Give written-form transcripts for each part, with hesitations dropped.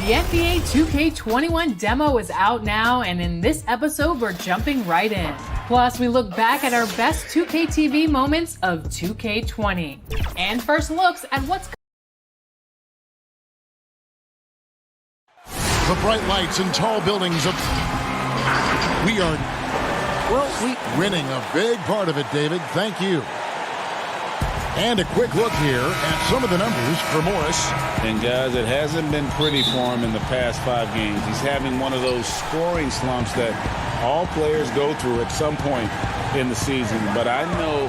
The NBA 2K21 demo is out now, and in this episode, we're jumping right in. Plus, we look back at our best 2K TV moments of 2K20. And first looks at what's the bright lights and tall buildings of... We are winning a big part of it, David. Thank you. And a quick look here at some of the numbers for Morris. And guys, it hasn't been pretty for him in the past 5 games. He's having one of those scoring slumps that all players go through at some point in the season. But I know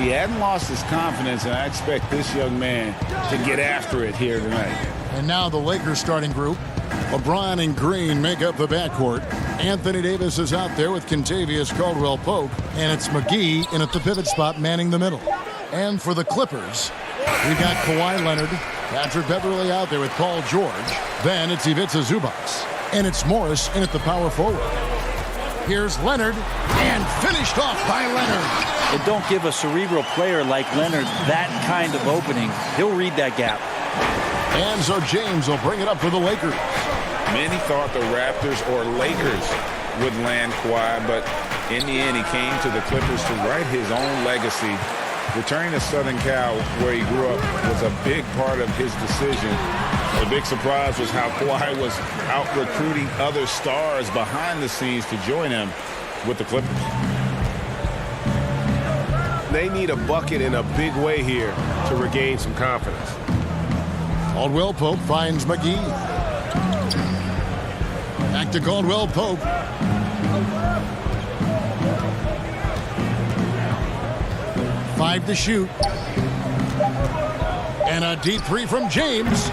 he hadn't lost his confidence, and I expect this young man to get after it here tonight. And now the Lakers starting group. LeBron and Green make up the backcourt. Anthony Davis is out there with Kentavious Caldwell-Pope, and it's McGee in at the pivot spot manning the middle. And for the Clippers, we've got Kawhi Leonard, Patrick Beverley out there with Paul George. Then it's Ivica Zubac, and it's Morris in at the power forward. Here's Leonard, and finished off by Leonard. And don't give a cerebral player like Leonard that kind of opening. He'll read that gap. And so James will bring it up for the Lakers. Many thought the Raptors or Lakers would land Kawhi, but in the end, he came to the Clippers to write his own legacy. Returning to Southern Cal, where he grew up, was a big part of his decision. The big surprise was how Kawhi was out recruiting other stars behind the scenes to join him with the Clippers. They need a bucket in a big way here to regain some confidence. Caldwell-Pope finds McGee. Back to Caldwell-Pope. Five to shoot. And a deep three from James.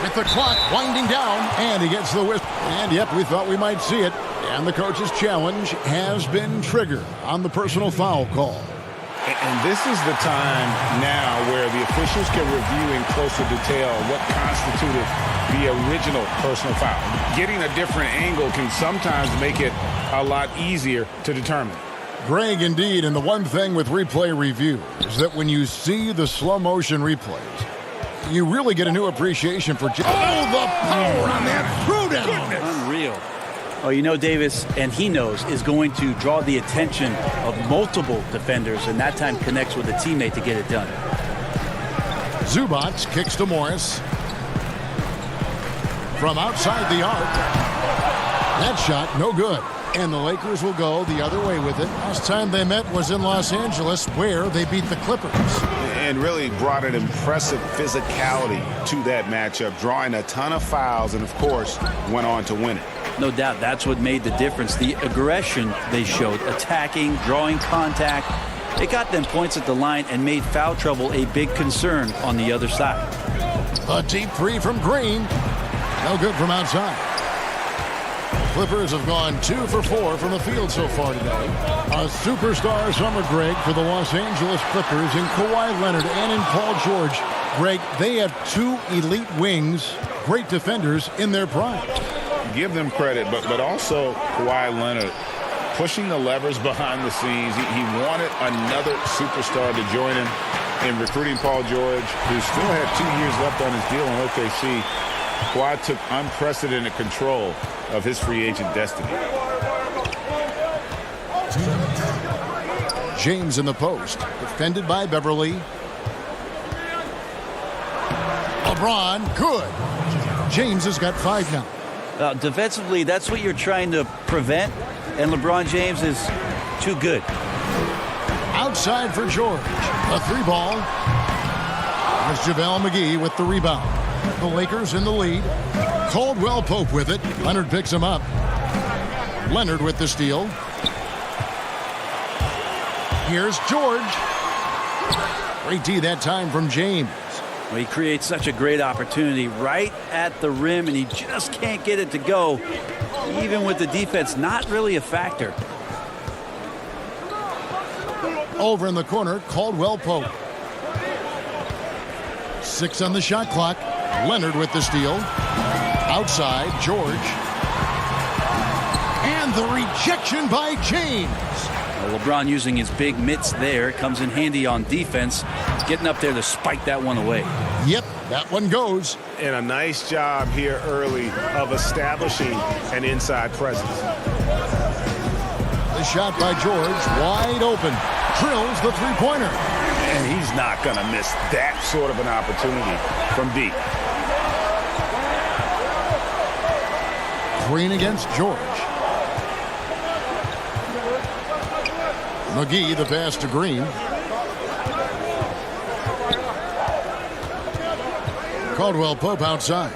With the clock winding down. And he gets the whistle. And yep, we thought we might see it. And the coach's challenge has been triggered on the personal foul call. And this is the time now where the officials can review in closer detail what constituted the original personal foul. Getting a different angle can sometimes make it a lot easier to determine. Greg, indeed, and the one thing with replay review is that when you see the slow motion replays, you really get a new appreciation for... Oh, the power on that throwdown! Unreal. Oh, you know, Davis, and he knows, is going to draw the attention of multiple defenders, and that time connects with a teammate to get it done. Zubac kicks to Morris. From outside the arc. That shot, no good. And the Lakers will go the other way with it. Last time they met was in Los Angeles, where they beat the Clippers. And really brought an impressive physicality to that matchup, drawing a ton of fouls, and, of course, went on to win it. No doubt that's what made the difference. The aggression they showed, attacking, drawing contact. It got them points at the line and made foul trouble a big concern on the other side. A deep three from Green. No good from outside. Clippers have gone 2 for 4 from the field so far today. A superstar summer, Greg, for the Los Angeles Clippers in Kawhi Leonard and in Paul George. Greg, they have 2 elite wings, great defenders in their prime. Give them credit, but also Kawhi Leonard pushing the levers behind the scenes. He wanted another superstar to join him in recruiting Paul George, who still had 2 years left on his deal in OKC. Kawhi took unprecedented control of his free agent destiny. James in the post, defended by Beverley. LeBron, good. James has got 5 now. Defensively, that's what you're trying to prevent, and LeBron James is too good. Outside for George. A 3-ball. There's JaVale McGee with the rebound. The Lakers in the lead. Caldwell-Pope with it. Leonard picks him up. Leonard with the steal. Here's George. Great D that time from James. Well, he creates such a great opportunity right at the rim, and he just can't get it to go. Even with the defense, not really a factor. Over in the corner, Caldwell-Pope. 6 on the shot clock. Leonard with the steal. Outside, George. And the rejection by James. Well, LeBron using his big mitts there comes in handy on defense, getting up there to spike that one away. Yep, that one goes. And a nice job here early of establishing an inside presence. The shot by George, wide open. Drills the three-pointer. And he's not going to miss that sort of an opportunity from deep. Green against George. McGee, the pass to Green. Caldwell Pope outside.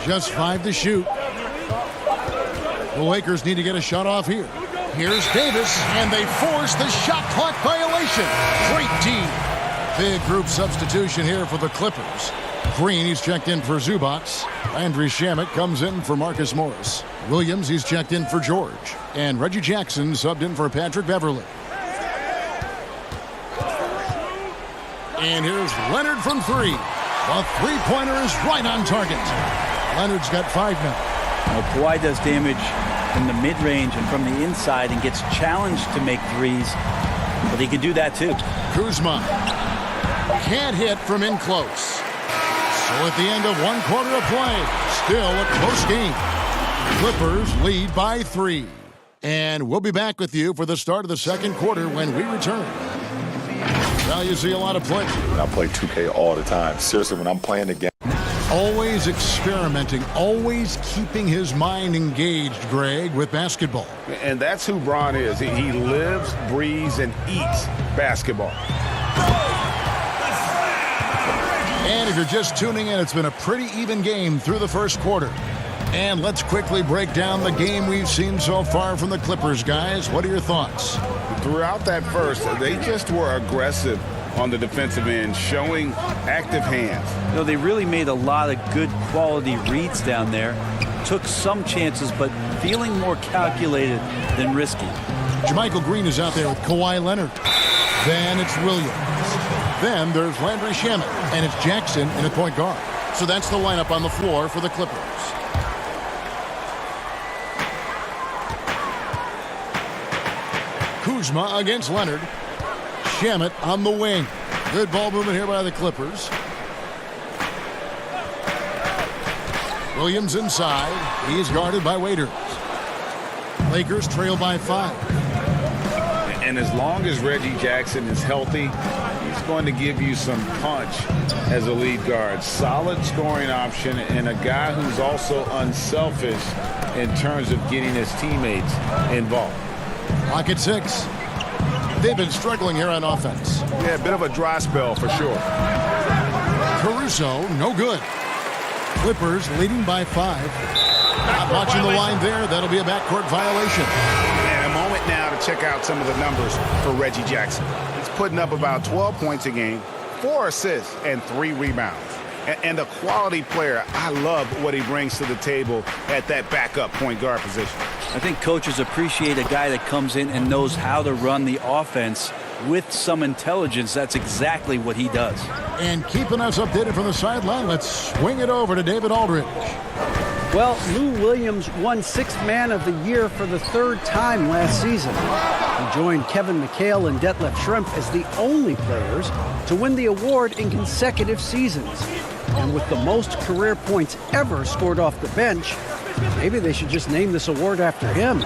Just 5 to shoot. The Lakers need to get a shot off here. Here's Davis, and they force the shot clock violation. Great D. Big group substitution here for the Clippers. Green, he's checked in for Zubac. Landry Shamet comes in for Marcus Morris. Williams, he's checked in for George. And Reggie Jackson subbed in for Patrick Beverley. And here's Leonard from 3. The three-pointer is right on target. Leonard's got 5 now. Well, Kawhi does damage from the mid-range and from the inside and gets challenged to make threes, but he can do that too. Kuzma can't hit from in close. So at the end of 1 quarter of play, still a close game. Clippers lead by 3. And we'll be back with you for the start of the second quarter when we return. Now you see a lot of play. I play 2K all the time. Seriously, when I'm playing the game. Always experimenting, always keeping his mind engaged, Greg, with basketball. And that's who Bron is. He lives, breathes, and eats basketball. And if you're just tuning in, it's been a pretty even game through the first quarter. And let's quickly break down the game we've seen so far from the Clippers, guys. What are your thoughts? Throughout that first, they just were aggressive on the defensive end, showing active hands. You know, they really made a lot of good quality reads down there. Took some chances, but feeling more calculated than risky. JaMychal Green is out there with Kawhi Leonard. Then it's Williams. Then there's Landry Shamet. And it's Jackson in at point guard. So that's the lineup on the floor for the Clippers. Kuzma against Leonard. Shamet on the wing. Good ball movement here by the Clippers. Williams inside. He's guarded by Waiters. Lakers trail by 5. And as long as Reggie Jackson is healthy, he's going to give you some punch as a lead guard. Solid scoring option and a guy who's also unselfish in terms of getting his teammates involved. Clock at 6. They've been struggling here on offense. Yeah, a bit of a dry spell for sure. Caruso, no good. Clippers leading by 5. Not watching the line there. That'll be a backcourt violation. And a moment now to check out some of the numbers for Reggie Jackson. He's putting up about 12 points a game, 4 assists, and 3 rebounds. And a quality player. I love what he brings to the table at that backup point guard position. I think coaches appreciate a guy that comes in and knows how to run the offense with some intelligence. That's exactly what he does. And keeping us updated from the sideline, let's swing it over to David Aldridge. Well, Lou Williams won 6th Man of the Year for the 3rd time last season. He joined Kevin McHale and Detlef Schrempf as the only players to win the award in consecutive seasons. And with the most career points ever scored off the bench, maybe they should just name this award after him.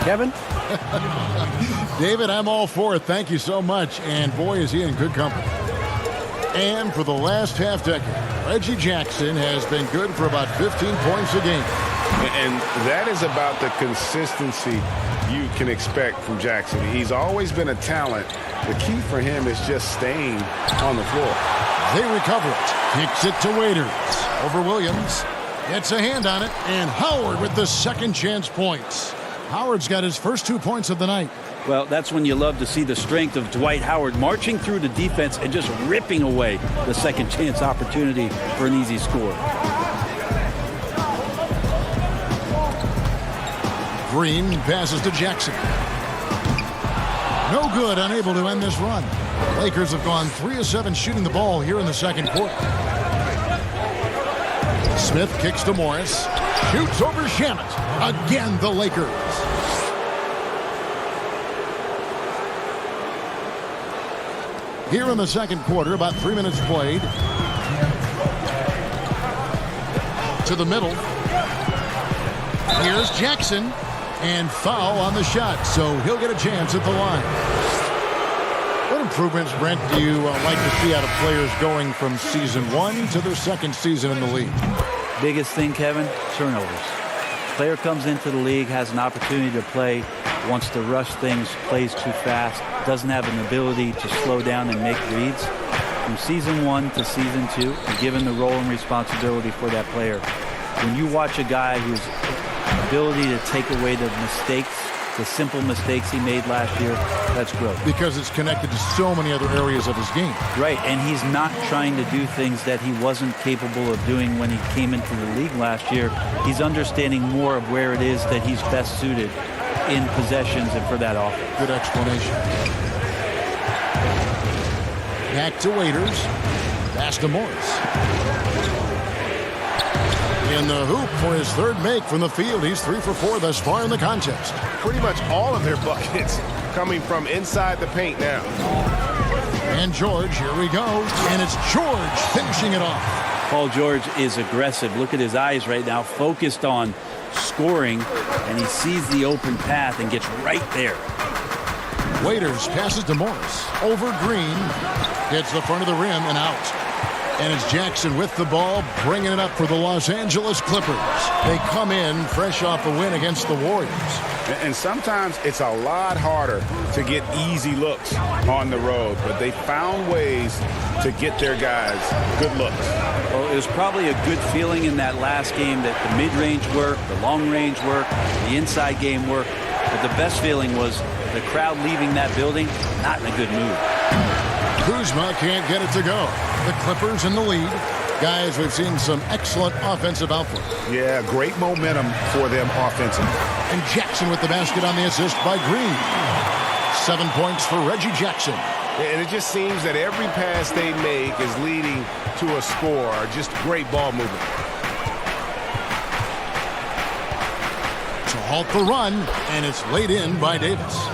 Kevin? David, I'm all for it. Thank you so much. And boy, is he in good company. And for the last half-decade, Reggie Jackson has been good for about 15 points a game. And that is about the consistency you can expect from Jackson. He's always been a talent. The key for him is just staying on the floor. They recover it. Kicks it to Waiters. Over Williams. Gets a hand on it. And Howard with the second chance points. Howard's got his first 2 points of the night. Well, that's when you love to see the strength of Dwight Howard marching through the defense and just ripping away the second chance opportunity for an easy score. Green passes to Jackson. No good, unable to end this run. Lakers have gone 3 of 7 shooting the ball here in the second quarter. Smith kicks to Morris. Shoots over Shamet. Again, the Lakers. Here in the second quarter, about 3 minutes played. to the middle. Here's Jackson. And foul on the shot, so he'll get a chance at the line. What improvements, Brent, do you like to see out of players going from season 1 to their second season in the league? Biggest thing, Kevin, turnovers. Player comes into the league, has an opportunity to play, wants to rush things, plays too fast, doesn't have an ability to slow down and make reads. From season 1 to season 2, and given the role and responsibility for that player, when you watch a guy who's ability to take away the mistakes, the simple mistakes he made last year, that's growth. Because it's connected to so many other areas of his game. Right, and he's not trying to do things that he wasn't capable of doing when he came into the league last year. He's understanding more of where it is that he's best suited in possessions and for that offense. Good explanation. Back to Waiters. Pass to Morris. In the hoop for his third make from the field. He's 3 for 4 thus far in the contest. Pretty much all of their buckets coming from inside the paint now. And George, here we go. And it's George finishing it off. Paul George is aggressive. Look at his eyes right now, focused on scoring, and he sees the open path and gets right there. Waiters passes to Morris. Over Green. Hits the front of the rim and out. And it's Jackson with the ball, bringing it up for the Los Angeles Clippers. They come in fresh off a win against the Warriors. And sometimes it's a lot harder to get easy looks on the road, but they found ways to get their guys good looks. Well, it was probably a good feeling in that last game that the mid-range worked, the long-range worked, the inside game worked. But the best feeling was the crowd leaving that building not in a good mood. Kuzma can't get it to go. The Clippers in the lead. Guys, we've seen some excellent offensive output. Yeah, great momentum for them offensively. And Jackson with the basket on the assist by Green. 7 points for Reggie Jackson. And it just seems that every pass they make is leading to a score. Just great ball movement. To halt the run, and it's laid in by Davis.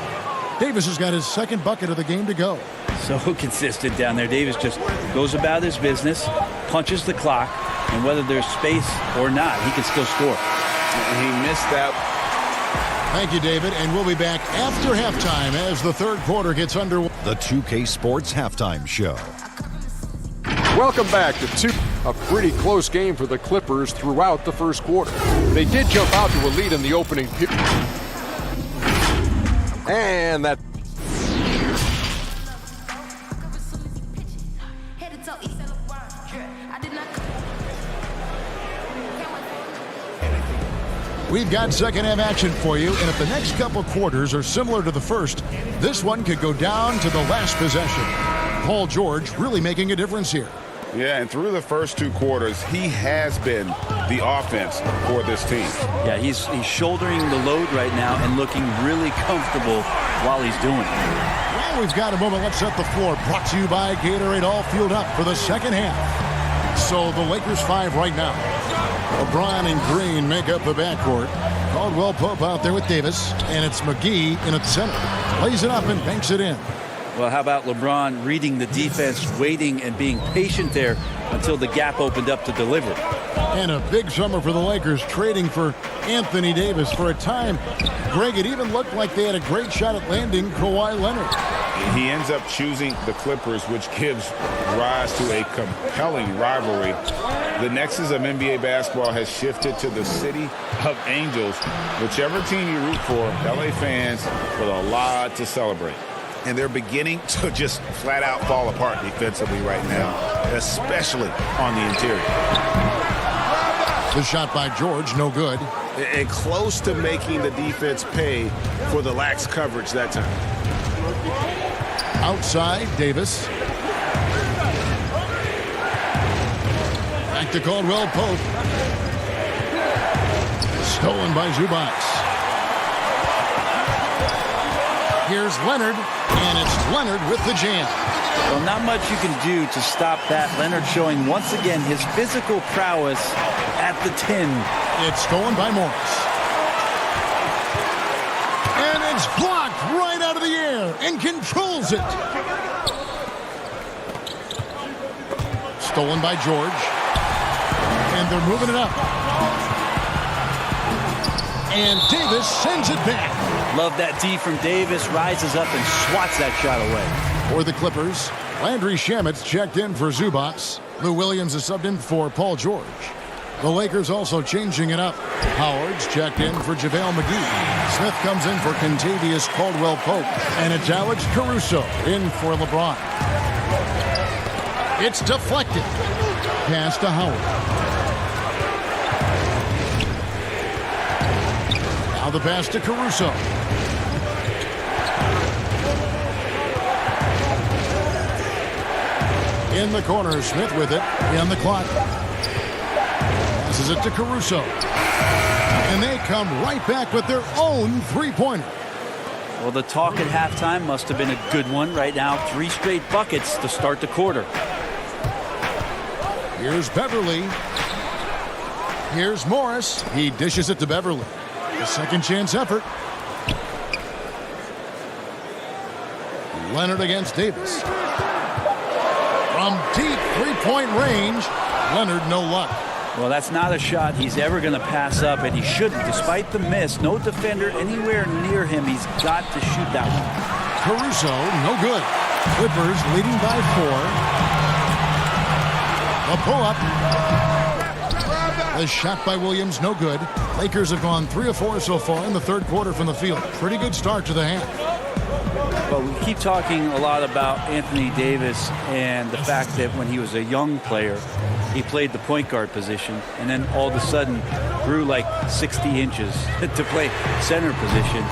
Davis has got his second bucket of the game to go. So consistent down there. Davis just goes about his business, punches the clock, and whether there's space or not, he can still score. He missed that. Thank you, David, and we'll be back after halftime as the third quarter gets underway. The 2K Sports Halftime Show. Welcome back to a pretty close game for the Clippers throughout the first quarter. They did jump out to a lead in the opening period. And that We've got second half action for you, and if the next couple quarters are similar to the first, this one could go down to the last possession. Paul George really making a difference here. Yeah, and through the first 2 quarters, he has been the offense for this team. Yeah, he's shouldering the load right now and looking really comfortable while he's doing it. Well, we've got a moment. Let's set the floor. Brought to you by Gatorade, all fueled up for the second half. So the Lakers 5 right now. LeBron and Green make up the backcourt. Caldwell Pope out there with Davis, and it's McGee in at the center. Lays it up and banks it in. Well, how about LeBron reading the defense, waiting and being patient there until the gap opened up to deliver. And a big summer for the Lakers, trading for Anthony Davis. For a time, Greg, it even looked like they had a great shot at landing Kawhi Leonard. He ends up choosing the Clippers, which gives rise to a compelling rivalry. The nexus of NBA basketball has shifted to the city of angels. Whichever team you root for, LA fans with a lot to celebrate. And they're beginning to just flat out fall apart defensively right now, especially on the interior. The shot by George, no good. And close to making the defense pay for the lax coverage that time. Outside, Davis. Back to Caldwell Pope. Stolen by Zubac. Here's Leonard, and it's Leonard with the jam. Well, not much you can do to stop that. Leonard showing once again his physical prowess at the 10. It's stolen by Morris. And it's blocked right out of the air and controls it. Stolen by George. And they're moving it up. And Davis sends it back. Love that D from Davis. Rises up and swats that shot away. For the Clippers, Landry Shamet's checked in for Zubats. Lou Williams is subbed in for Paul George. The Lakers also changing it up. Howard's checked in for JaVale McGee. Smith comes in for Kentavious Caldwell-Pope. And it's Alex Caruso in for LeBron. It's deflected. Pass to Howard. Now the pass to Caruso. In the corner, Smith with it. In the clock. Passes it to Caruso. And they come right back with their own three-pointer. Well, the talk at halftime must have been a good one. Right now, 3 straight buckets to start the quarter. Here's Beverly. Here's Morris. He dishes it to Beverly. A second chance effort. Leonard against Davis. From deep three-point range, Leonard no luck. Well, that's not a shot he's ever going to pass up, and he shouldn't. Despite the miss, no defender anywhere near him. He's got to shoot that one. Caruso, no good. Clippers leading by 4. A pull-up. The shot by Williams, no good. Lakers have gone 3 of 4 so far in the third quarter from the field. Pretty good start to the half. Well, we keep talking a lot about Anthony Davis and the fact that when he was a young player, he played the point guard position and then all of a sudden grew like 60 inches to play center position.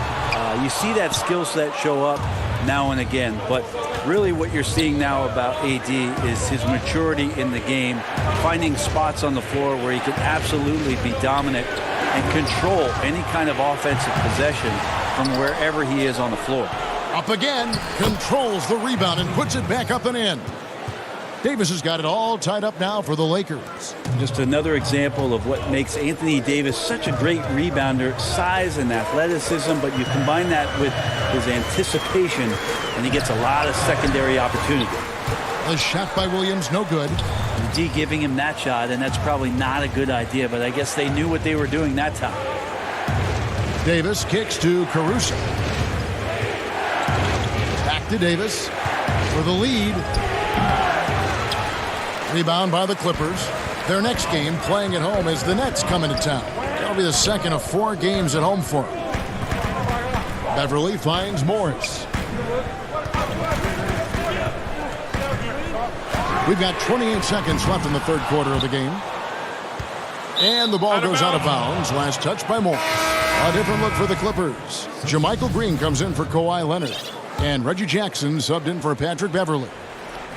You see that skill set show up now and again, but really what you're seeing now about AD is his maturity in the game, finding spots on the floor where he can absolutely be dominant and control any kind of offensive possession from wherever he is on the floor. Up again, controls the rebound and puts it back up and in. Davis has got it all tied up now for the Lakers. Just another example of what makes Anthony Davis such a great rebounder, size and athleticism, but you combine that with his anticipation, and he gets a lot of secondary opportunity. A shot by Williams, no good. And D giving him that shot, and that's probably not a good idea, but I guess they knew what they were doing that time. Davis kicks to Caruso. Back to Davis for the lead. Rebound by the Clippers. Their next game playing at home as the Nets come into town. That'll be the second of 4 games at home for them. Beverly finds Morris. We've got 28 seconds left in the third quarter of the game. And the ball goes out of bounds. Last touch by Morris. A different look for the Clippers. JaMychal Green comes in for Kawhi Leonard. And Reggie Jackson subbed in for Patrick Beverly.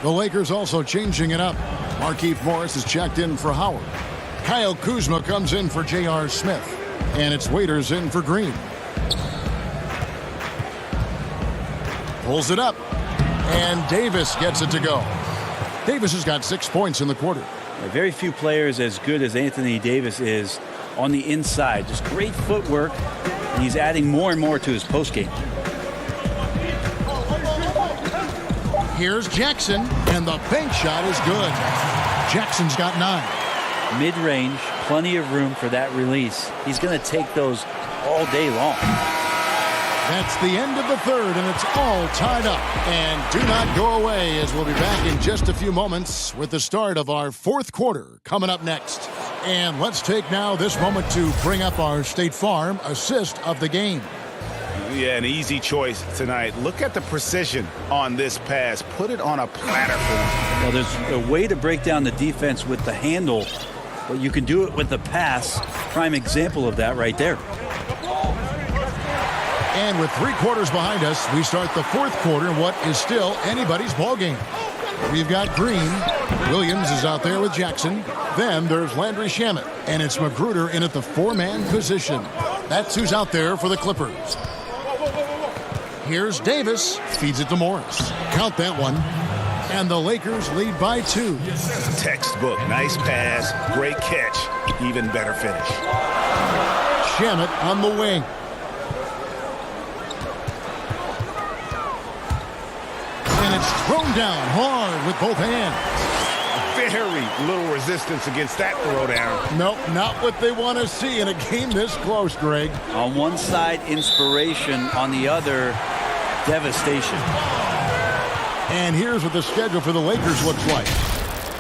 The Lakers also changing it up. Markieff Morris is checked in for Howard. Kyle Kuzma comes in for J.R. Smith. And it's Waiters in for Green. Pulls it up. And Davis gets it to go. Davis has got 6 points in the quarter. Very few players as good as Anthony Davis is on the inside. Just great footwork. And he's adding more and more to his postgame. Here's Jackson, and the bank shot is good. Jackson's got 9. Mid-range, plenty of room for that release. He's going to take those all day long. That's the end of the third, and it's all tied up. And do not go away, as we'll be back in just a few moments with the start of our fourth quarter coming up next. And let's take now this moment to bring up our State Farm assist of the game. Yeah, an easy choice tonight. Look at the precision on this pass. Put it on a platter for him. Well, there's a way to break down the defense with the handle, but you can do it with the pass. Prime example of that right there. And with 3 quarters behind us, we start the fourth quarter in what is still anybody's ball game. We've got Green. Williams is out there with Jackson. Then there's Landry Shamet. And it's Magruder in at the 4-man position. That's who's out there for the Clippers. Here's Davis. Feeds it to Morris. Count that one. And the Lakers lead by 2. Textbook. Nice pass. Great catch. Even better finish. Shamet on the wing. And it's thrown down hard with both hands. very little resistance against that throwdown. Nope, not what they want to see in a game this close, Greg. On one side, inspiration. On the other, devastation. And here's what the schedule for the Lakers looks like.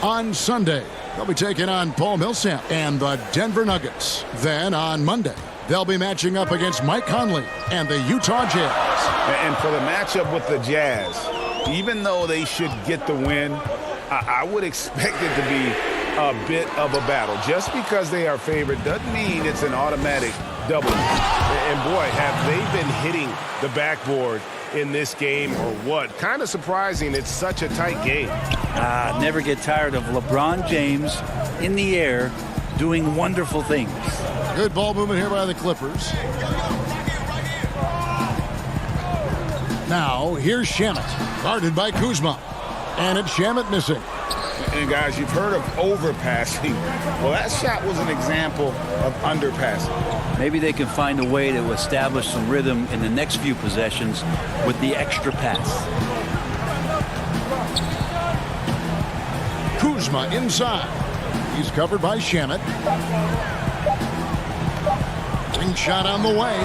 On Sunday, they'll be taking on Paul Millsap and the Denver Nuggets. Then on Monday, they'll be matching up against Mike Conley and the Utah Jazz. And for the matchup with the Jazz, even though they should get the win, I would expect it to be a bit of a battle. Just because they are favored doesn't mean it's an automatic W. And boy, have they been hitting the backboard in this game or what? Kind of surprising it's such a tight game. Never get tired of LeBron James in the air doing wonderful things. Good ball movement here by the Clippers. Now, here's Shamet, guarded by Kuzma. And it's Shamet missing. And guys, you've heard of overpassing. Well, that shot was an example of underpassing. Maybe they can find a way to establish some rhythm in the next few possessions with the extra pass. Kuzma inside. He's covered by Shamet. Ring shot on the way.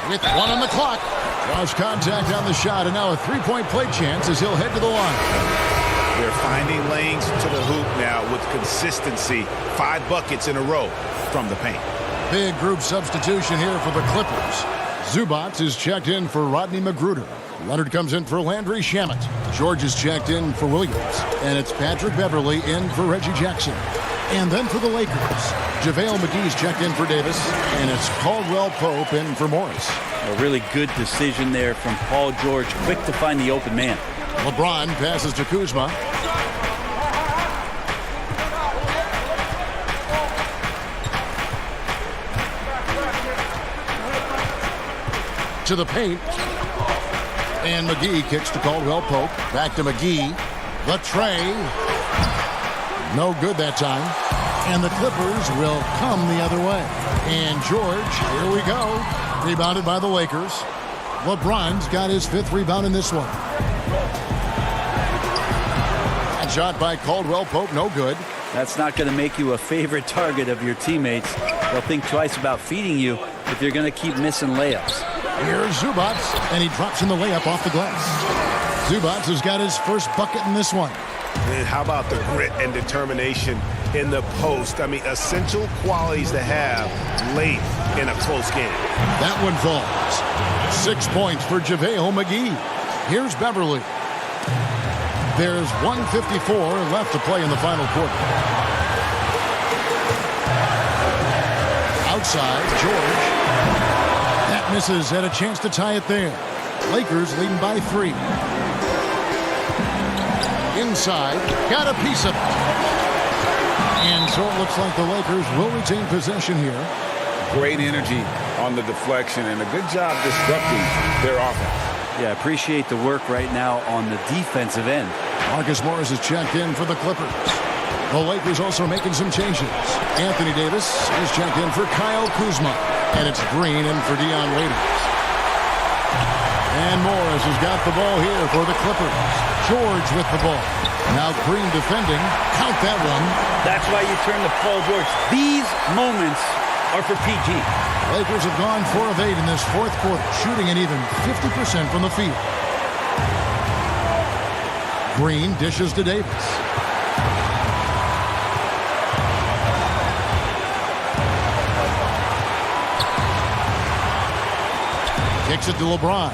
With 1 on the clock. Draws contact on the shot, and now a three-point play chance as he'll head to the line. They're finding lanes to the hoop now with consistency. 5 buckets in a row from the paint. Big group substitution here for the Clippers. Zubac is checked in for Rodney Magruder. Leonard comes in for Landry Shamet. George is checked in for Williams. And it's Patrick Beverly in for Reggie Jackson. And then for the Lakers, JaVale McGee's checked in for Davis. And it's Caldwell Pope in for Morris. A really good decision there from Paul George. Quick to find the open man. LeBron passes to Kuzma. To the paint. And McGee kicks to Caldwell Pope. Back to McGee. The tray. No good that time. And the Clippers will come the other way. And George, here we go. Rebounded by the Lakers. LeBron's got his 5th rebound in this one. And shot by Caldwell Pope, no good. That's not going to make you a favorite target of your teammates. They'll think twice about feeding you if you're going to keep missing layups. Here's Zubac, and he drops in the layup off the glass. Zubac has got his first bucket in this one. And how about the grit and determination in the post? I mean, essential qualities to have late in a close game. That one falls. 6 points for JaVale McGee. Here's Beverly. There's 1:54 left to play in the final quarter. Outside, George. That misses. Had a chance to tie it there. Lakers leading by 3. Inside, got a piece of it. And so it looks like the Lakers will retain possession here. Great energy on the deflection and a good job disrupting their offense. Yeah, appreciate the work right now on the defensive end. Marcus Morris is checked in for the Clippers. The Lakers also making some changes. Anthony Davis is checked in for Kyle Kuzma. And it's Green in for Dion Waiters. And Morris has got the ball here for the Clippers. George with the ball. Now Green defending. Count that one. That's why you turn to Paul George. These moments are for PG. Lakers have gone 4 of 8 in this 4th quarter, shooting an even 50% from the field. Green dishes to Davis. Kicks it to LeBron.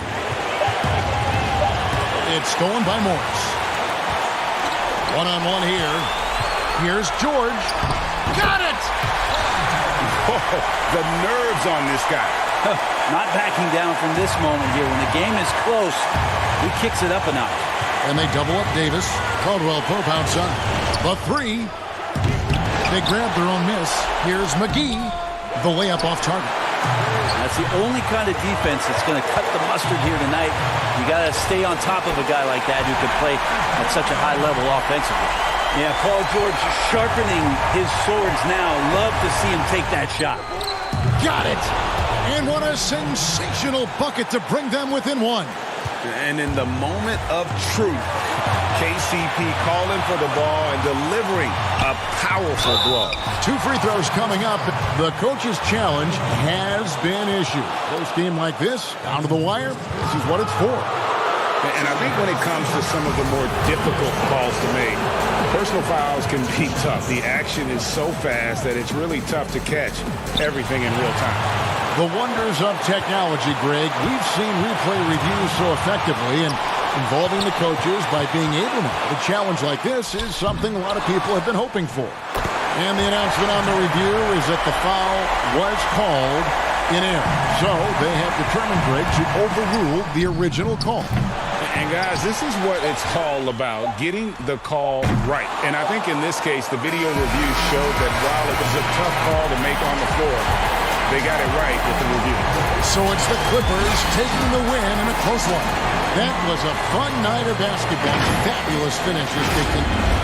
It's stolen by Morris. One-on-one here. Here's George. Got it! Oh, the nerves on this guy. Not backing down from this moment here. When the game is close, he kicks it up a notch. And they double up Davis. Caldwell Pope outside. The 3. They grab their own miss. Here's McGee. The layup off target. That's the only kind of defense that's going to cut the mustard here tonight. You got to stay on top of a guy like that who can play at such a high level offensively. Yeah, Paul George sharpening his swords now. Love to see him take that shot. Got it! And what a sensational bucket to bring them within 1. And in the moment of truth, KCP calling for the ball and delivering a powerful blow. 2 free throws coming up. The coach's challenge has been issued. Close game like this, down to the wire, this is what it's for. And I think when it comes to some of the more difficult calls to make, personal fouls can be tough. The action is so fast that it's really tough to catch everything in real time. The wonders of technology, Greg. We've seen replay reviews so effectively, and involving the coaches by being able to make a challenge like this is something a lot of people have been hoping for. And the announcement on the review is that the foul was called in error. So they have determined, Greg, to overrule the original call. And guys, this is what it's all about, getting the call right. And I think in this case, the video review showed that while it was a tough call to make on the floor, they got it right with the review. So it's the Clippers taking the win in a close one. That was a fun night of basketball. Fabulous finishes. They can...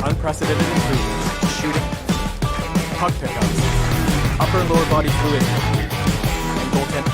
unprecedented improvements to shooting, puck pickups, upper and lower body fluidity, and goaltending.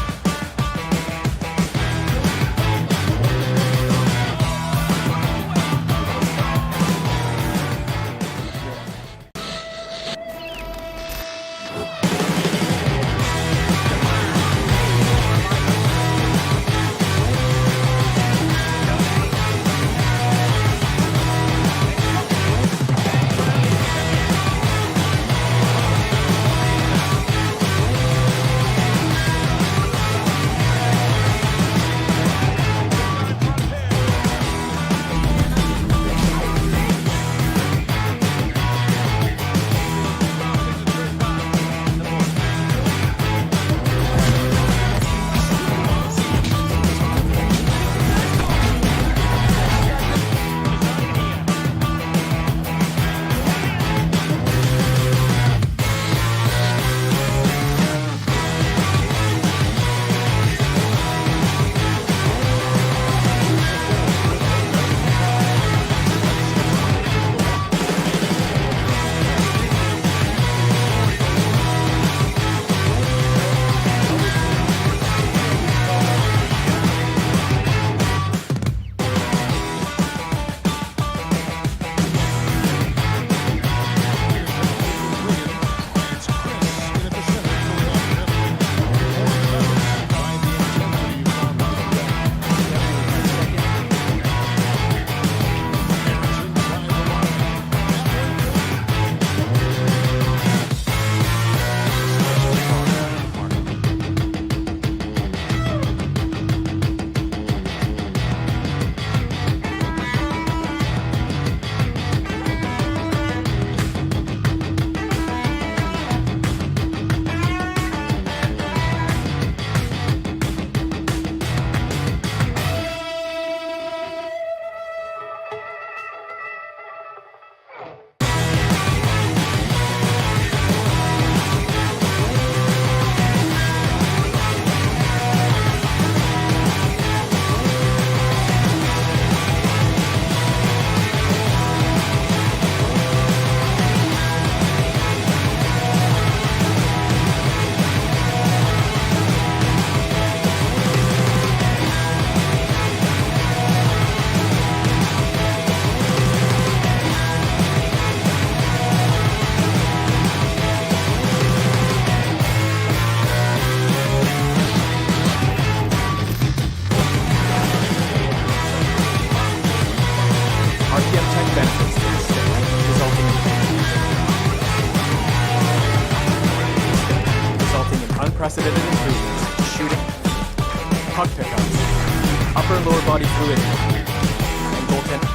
benefits to the stick, resulting in unprecedented improvements to shooting, puck pickups, upper and lower body fluidity, and goaltending.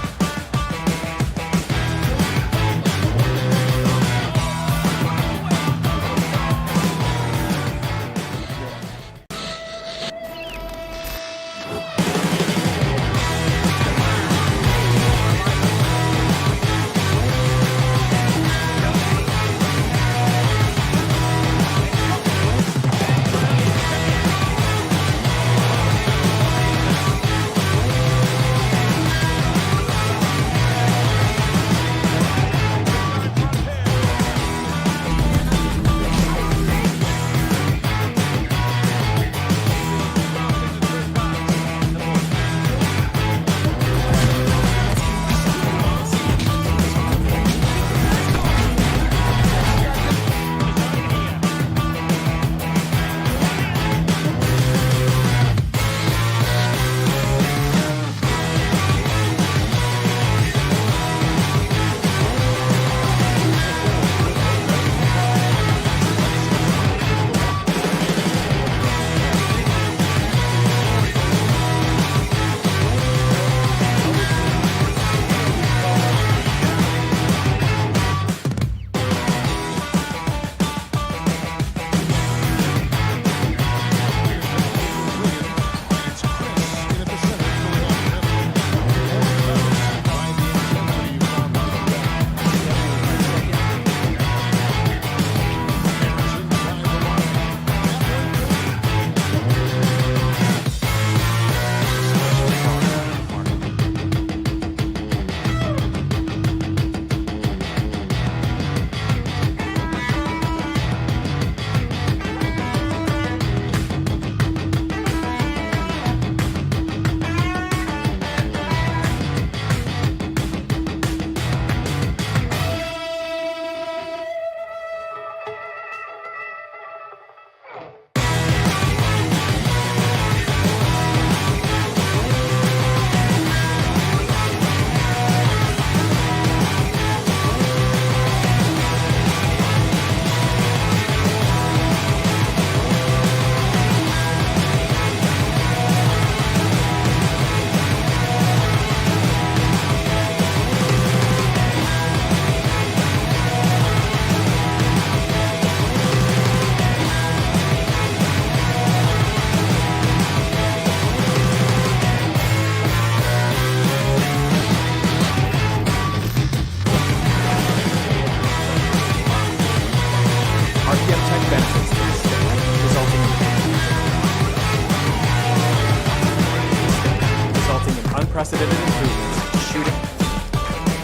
Unprecedented improvements to shooting,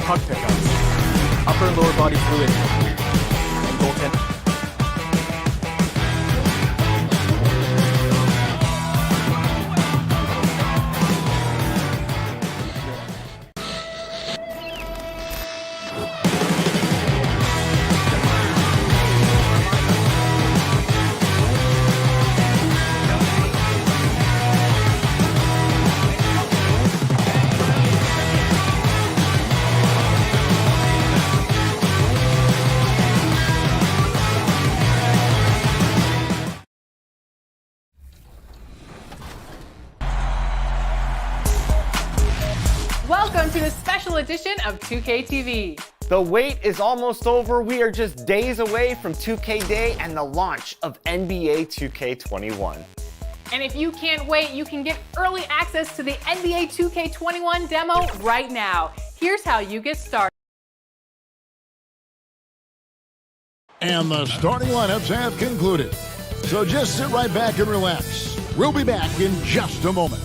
puck pickups, upper and lower body fluidity, and goaltending. Welcome to the special edition of 2K TV. The wait is almost over. We are just days away from 2K Day and the launch of NBA 2K21. And if you can't wait, you can get early access to the NBA 2K21 demo right now. Here's how you get started. And the starting lineups have concluded. So just sit right back and relax. We'll be back in just a moment.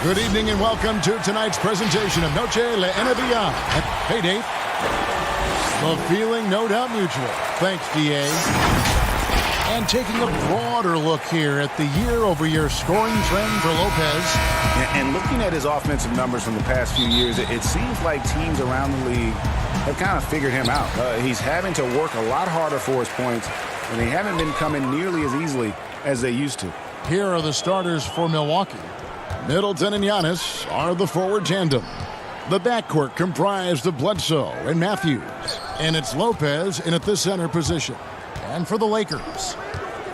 Good evening and welcome to tonight's presentation of Noche La NBA. Hey, Dave. The feeling no doubt mutual. Thanks, DA. And taking a broader look here at the year-over-year scoring trend for Lopez. And looking at his offensive numbers from the past few years, it seems like teams around the league have kind of figured him out. He's having to work a lot harder for his points, and they haven't been coming nearly as easily as they used to. Here are the starters for Milwaukee. Middleton and Giannis are the forward tandem. The backcourt comprised of Bledsoe and Matthews, and it's Lopez in at the center position. And for the Lakers,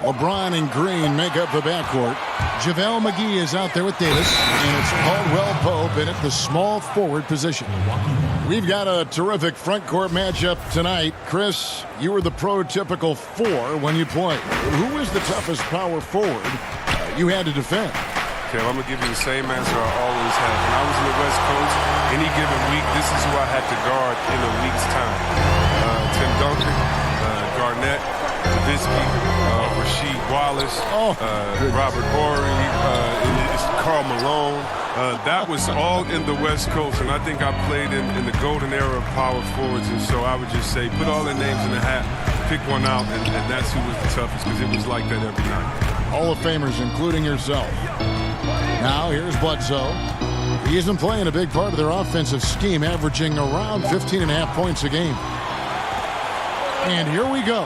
LeBron and Green make up the backcourt. JaVale McGee is out there with Davis, and it's Caldwell Pope in at the small forward position. We've got a terrific front court matchup tonight. Chris, you were the prototypical 4 when you played. Who was the toughest power forward you had to defend? Okay, well, I'm going to give you the same answer I always have. When I was in the West Coast, any given week, this is who I had to guard in a week's time. Tim Duncan, Garnett, Nowitzki, Rasheed Wallace, Robert Horry, Karl Malone. That was all in the West Coast, and I think I played in the golden era of power forwards, and so I would just say put all their names in the hat, pick one out, and that's who was the toughest, because it was like that every night. Hall of Famers, including yourself. Now here's Bledsoe. He isn't playing a big part of their offensive scheme, averaging around 15.5 points a game. And here we go.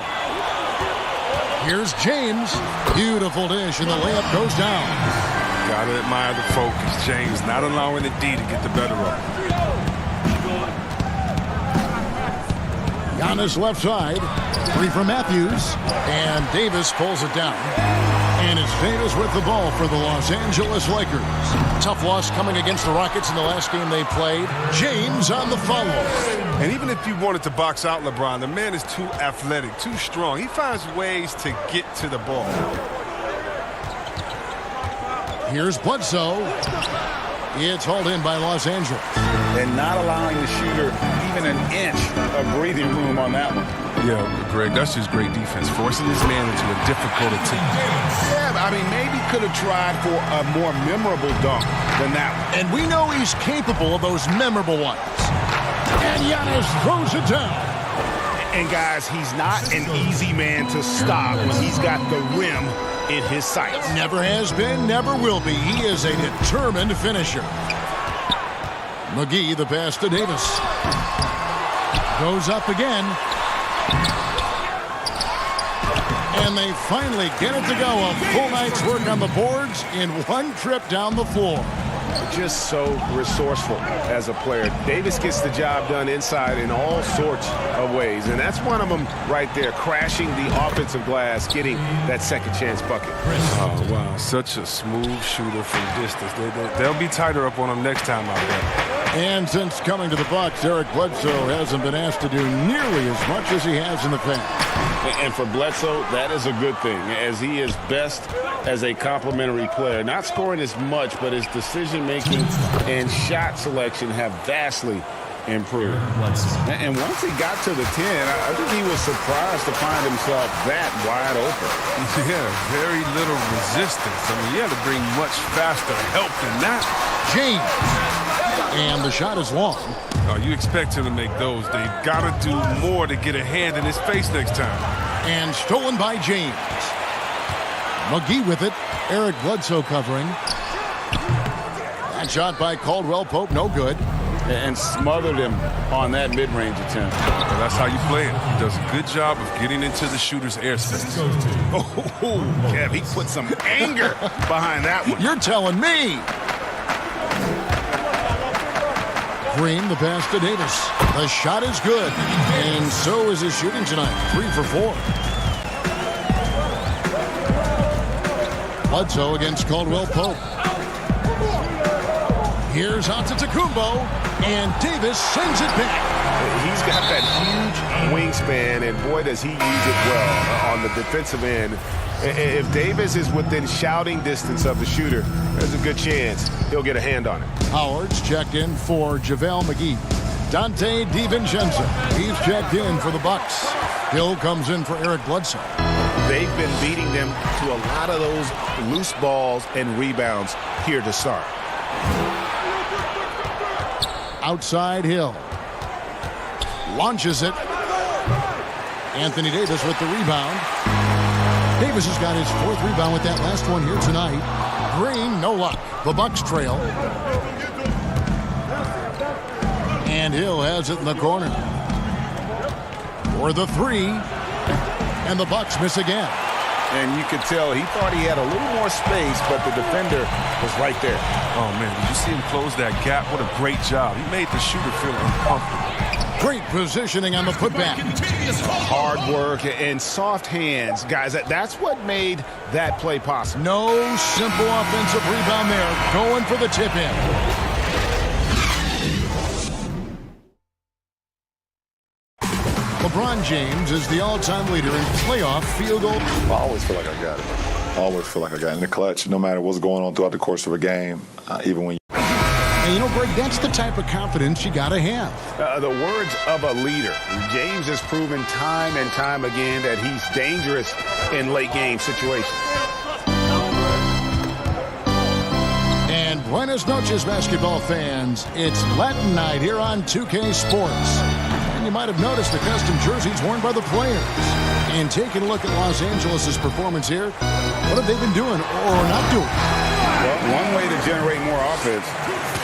Here's James. Beautiful dish, and the layup goes down. Gotta admire the focus. James not allowing the D to get the better of him. Giannis left side. 3 for Matthews. And Davis pulls it down. And it's Davis with the ball for the Los Angeles Lakers. Tough loss coming against the Rockets in the last game they played. James on the follow. And even if you wanted to box out LeBron, the man is too athletic, too strong. He finds ways to get to the ball. Here's Bledsoe. It's hauled in by Los Angeles. And not allowing the shooter even an inch of breathing room on that one. Yeah, Greg, that's just great defense, forcing this man into a difficult attempt. Yeah, I mean, maybe could have tried for a more memorable dunk than that one. And we know he's capable of those memorable ones. And Giannis throws it down. And guys, he's not an easy man to stop when he's got the rim in his sights. Never has been, never will be. He is a determined finisher. McGee, the pass to Davis. Goes up again. And they finally get it to go. A full night's work on the boards in one trip down the floor. Just so resourceful as a player. Davis gets the job done inside in all sorts of ways. And that's one of them right there, crashing the offensive glass, getting that second chance bucket. Oh, wow. Such a smooth shooter from distance. They'll be tighter up on him next time out there. And since coming to the Bucks, Eric Bledsoe hasn't been asked to do nearly as much as he has in the past. And for Bledsoe, that is a good thing, as he is best as a complementary player. Not scoring as much, but his decision-making and shot selection have vastly improved. And once he got to the 10, I think he was surprised to find himself that wide open. Yeah, very little resistance. I mean, you had to bring much faster help than that. James. And the shot is long. Oh, you expect him to make those. They've got to do more to get a hand in his face next time. And stolen by James. McGee with it. Eric Bledsoe covering. That shot by Caldwell Pope, no good. And smothered him on that mid-range attempt. Well, that's how you play it. He does a good job of getting into the shooter's airspace. Oh, Kev, he put some anger behind that one. You're telling me. Green, the pass to Davis. The shot is good. And so is his shooting tonight. 3 for 4. Bledsoe against Caldwell Pope. Here's Antetokounmpo, and Davis sends it back. He's got that huge wingspan, and boy, does he use it well on the defensive end. If Davis is within shouting distance of the shooter, there's a good chance he'll get a hand on it. Howard's checked in for JaVale McGee. Dante DiVincenzo, he's checked in for the Bucks. Hill comes in for Eric Bledsoe. They've been beating them to a lot of those loose balls and rebounds here to start. Outside Hill. Launches it. Anthony Davis with the rebound. Davis has got his 4th rebound with that last one here tonight. Green, no luck. The Bucks trail. And Hill has it in the corner. for the three. And the Bucks miss again. And you could tell he thought he had a little more space, but the defender was right there. Oh, man, did you see him close that gap? What a great job. He made the shooter feel uncomfortable. Great positioning on the putback. Hard work and soft hands. Guys, that's what made that play possible. No simple offensive rebound there. Going for the tip-in. LeBron James is the all-time leader in playoff field goal. I always feel like I got it. I always feel like I got it in the clutch, no matter what's going on throughout the course of a game, even when you... And you know, Greg, that's the type of confidence you got to have. The words of a leader. James has proven time and time again that he's dangerous in late-game situations. And buenas noches, basketball fans. It's Latin night here on 2K Sports. And you might have noticed the custom jerseys worn by the players. And taking a look at Los Angeles' performance here, what have they been doing or not doing? Well, one way to generate more offense,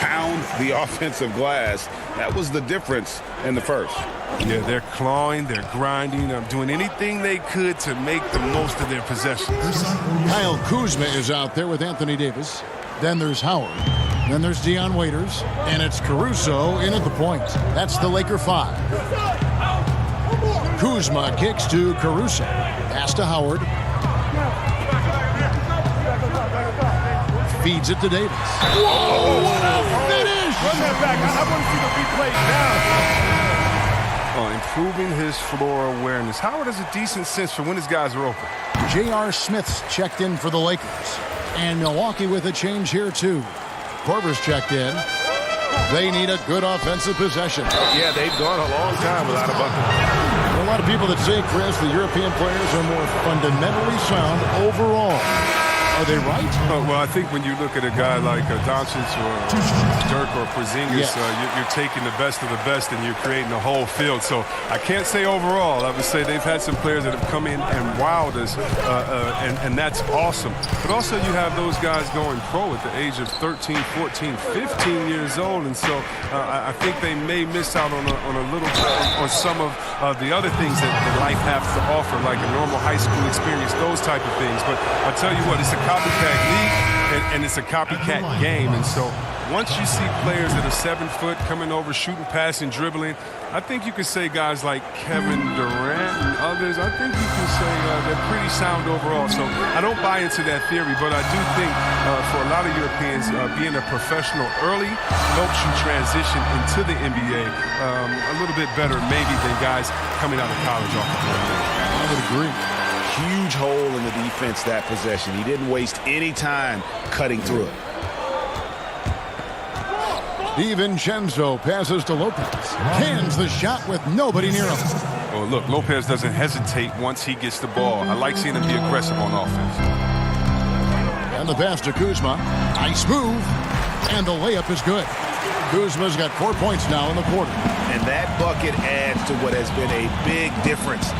pound the offensive glass. That was the difference in the first. Yeah, they're clawing, they're grinding, doing anything they could to make the most of their possessions. Kyle Kuzma is out there with Anthony Davis. Then there's Howard. Then there's Dion Waiters. And it's Caruso in at the point. That's the Laker 5. Kuzma kicks to Caruso. Pass to Howard. Feeds it to Davis. Whoa! Finish! Run that back. I want to see the replay now. Improving his floor awareness. Howard has a decent sense for when his guys are open. J.R. Smith's checked in for the Lakers. And Milwaukee with a change here, too. Korver's checked in. They need a good offensive possession. Yeah, they've gone a long time without a bucket. There are a lot of people that say, Chris, the European players are more fundamentally sound overall. Are they right? Well, I think when you look at a guy like Doncic or Dirk or Porzingis, yes. You're taking the best of the best and you're creating a whole field. So I can't say overall. I would say they've had some players that have come in and wowed us, and that's awesome. But also you have those guys going pro at the age of 13, 14, 15 years old. And so I think they may miss out on a little on some of the other things that life has to offer, like a normal high school experience, those type of things. But I tell you what, it's a copycat league, and it's a copycat game. And so once you see players that are 7 foot coming over, shooting, passing, dribbling, I think you could say guys like Kevin Durant and others, I think you can say they're pretty sound overall. So I don't buy into that theory, but I do think for a lot of Europeans, being a professional early helps you transition into the NBA a little bit better maybe than guys coming out of college off the court. I would agree. Huge hole in the defense that possession. He didn't waste any time cutting through it. DiVincenzo passes to Lopez. Cans the shot with nobody near him. Well, look, Lopez doesn't hesitate once he gets the ball. I like seeing him be aggressive on offense. And the pass to Kuzma. Nice move. And the layup is good. Kuzma's got 4 points now in the quarter. And that bucket adds to what has been a big difference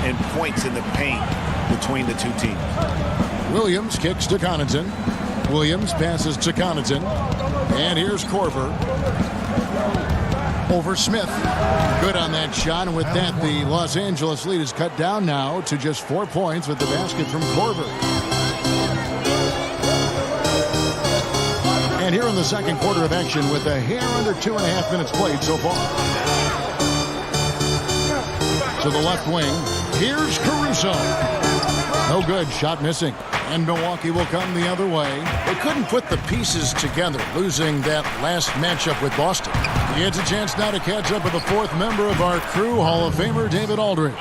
in points in the paint between the two teams. Williams kicks to Connaughton. Williams passes to Connaughton. And here's Korver. Over Smith. Good on that shot. And with that, the Los Angeles lead is cut down now to just 4 points with the basket from Korver. And here in the second quarter of action with a hair under 2.5 minutes played so far. To the left wing. Here's Caruso. No good. Shot missing. And Milwaukee will come the other way. They couldn't put the pieces together, losing that last matchup with Boston. He gets a chance now to catch up with the fourth member of our crew, Hall of Famer David Aldridge.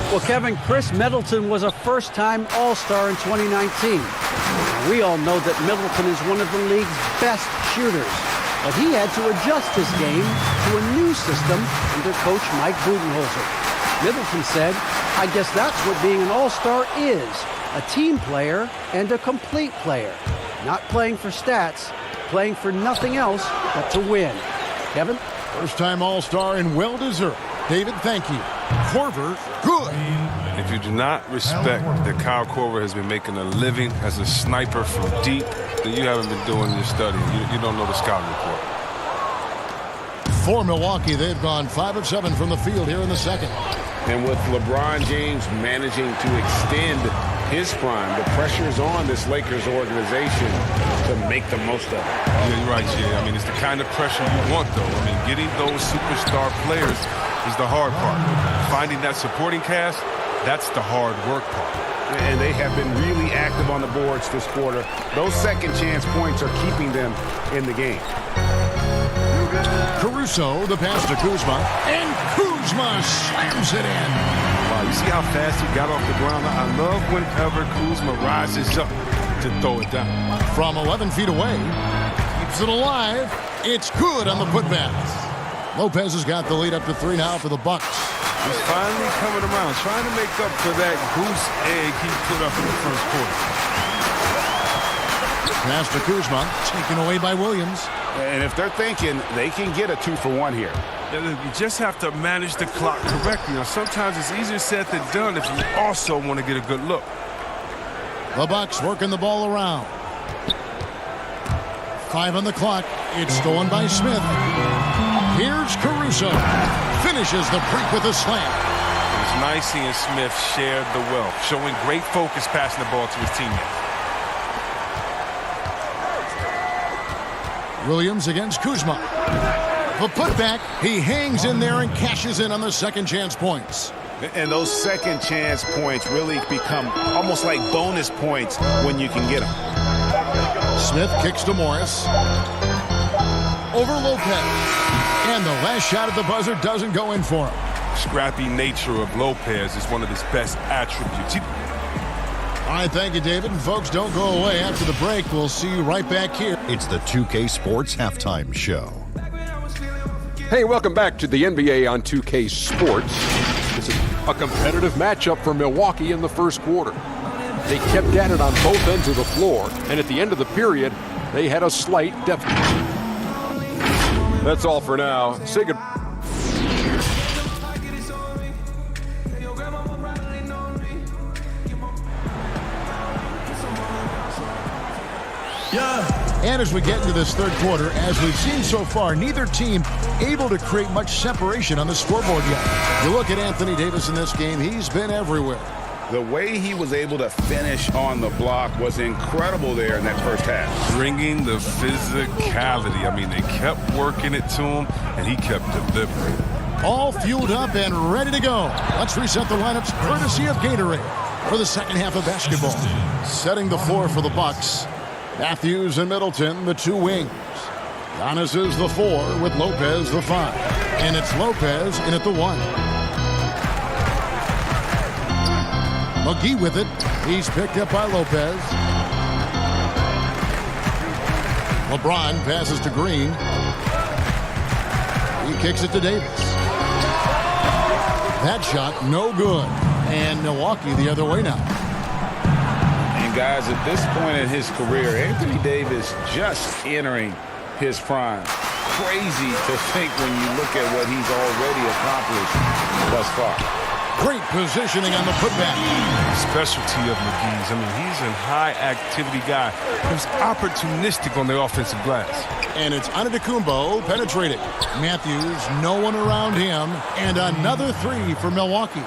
Well, Kevin, Chris Middleton was a first-time All-Star in 2019. We all know that Middleton is one of the league's best shooters. But he had to adjust his game to a new system under coach Mike Budenholzer. Middleton said, I guess that's what being an all-star is, a team player and a complete player. Not playing for stats, playing for nothing else but to win. Kevin? First-time all-star and well-deserved. David, thank you. Korver, good. If you do not respect that Kyle Korver has been making a living as a sniper from deep, then you haven't been doing your study. You don't know the scouting report. For Milwaukee, they've gone 5 of 7 from the field here in the second. And with LeBron James managing to extend his prime, the pressure is on this Lakers organization to make the most of it. Yeah, you're right, Jay. I mean, it's the kind of pressure you want, though. I mean, getting those superstar players is the hard part. Finding that supporting cast, that's the hard work part. And they have been really active on the boards this quarter. Those second chance points are keeping them in the game. Caruso, the pass to Kuzma, and Kuzma slams it in. Wow, you see how fast he got off the ground? I love whenever Kuzma rises up to throw it down. From 11 feet away, keeps it alive. It's good on the putback. Lopez has got the lead up to 3 now for the Bucks. He's finally coming around, trying to make up for that goose egg he put up in the first quarter. Pass to Kuzma, taken away by Williams. And if they're thinking, they can get a 2-for-1 here. You just have to manage the clock correctly. Now, sometimes it's easier said than done if you also want to get a good look. The Bucks working the ball around. 5 on the clock. It's stolen by Smith. Here's Caruso. Finishes the break with a slam. It's nice seeing Smith share the wealth, showing great focus passing the ball to his teammates. Williams against Kuzma. The putback, he hangs in there and cashes in on the second chance points. And those second chance points really become almost like bonus points when you can get them. Smith kicks to Morris. Over Lopez. And the last shot at the buzzer doesn't go in for him. Scrappy nature of Lopez is one of his best attributes. All right, thank you, David. And folks, don't go away. After the break, we'll see you right back here. It's the 2K Sports Halftime Show. Hey, welcome back to the NBA on 2K Sports. This is a competitive matchup for Milwaukee in the first quarter. They kept at it on both ends of the floor, and at the end of the period, they had a slight deficit. That's all for now. Say goodbye. And as we get into this third quarter, as we've seen so far, neither team able to create much separation on the scoreboard yet. You look at Anthony Davis in this game, he's been everywhere. The way he was able to finish on the block was incredible there in that first half. Bringing the physicality. I mean, they kept working it to him, and he kept delivering. All fueled up and ready to go. Let's reset the lineups courtesy of Gatorade for the second half of basketball. Setting the floor for the Bucks. Matthews and Middleton, the 2 wings. Giannis is the 4 with Lopez the 5. And it's Lopez in at the 1. McGee with it. He's picked up by Lopez. LeBron passes to Green. He kicks it to Davis. That shot, no good. And Milwaukee the other way now. And guys, at this point in his career, Anthony Davis just entering his prime. Crazy to think when you look at what he's already accomplished thus far. Great positioning on the putback. Specialty of McGee's. I mean, he's a high-activity guy. He's opportunistic on the offensive glass. And it's Antetokounmpo penetrating. Matthews, no one around him. And another 3 for Milwaukee.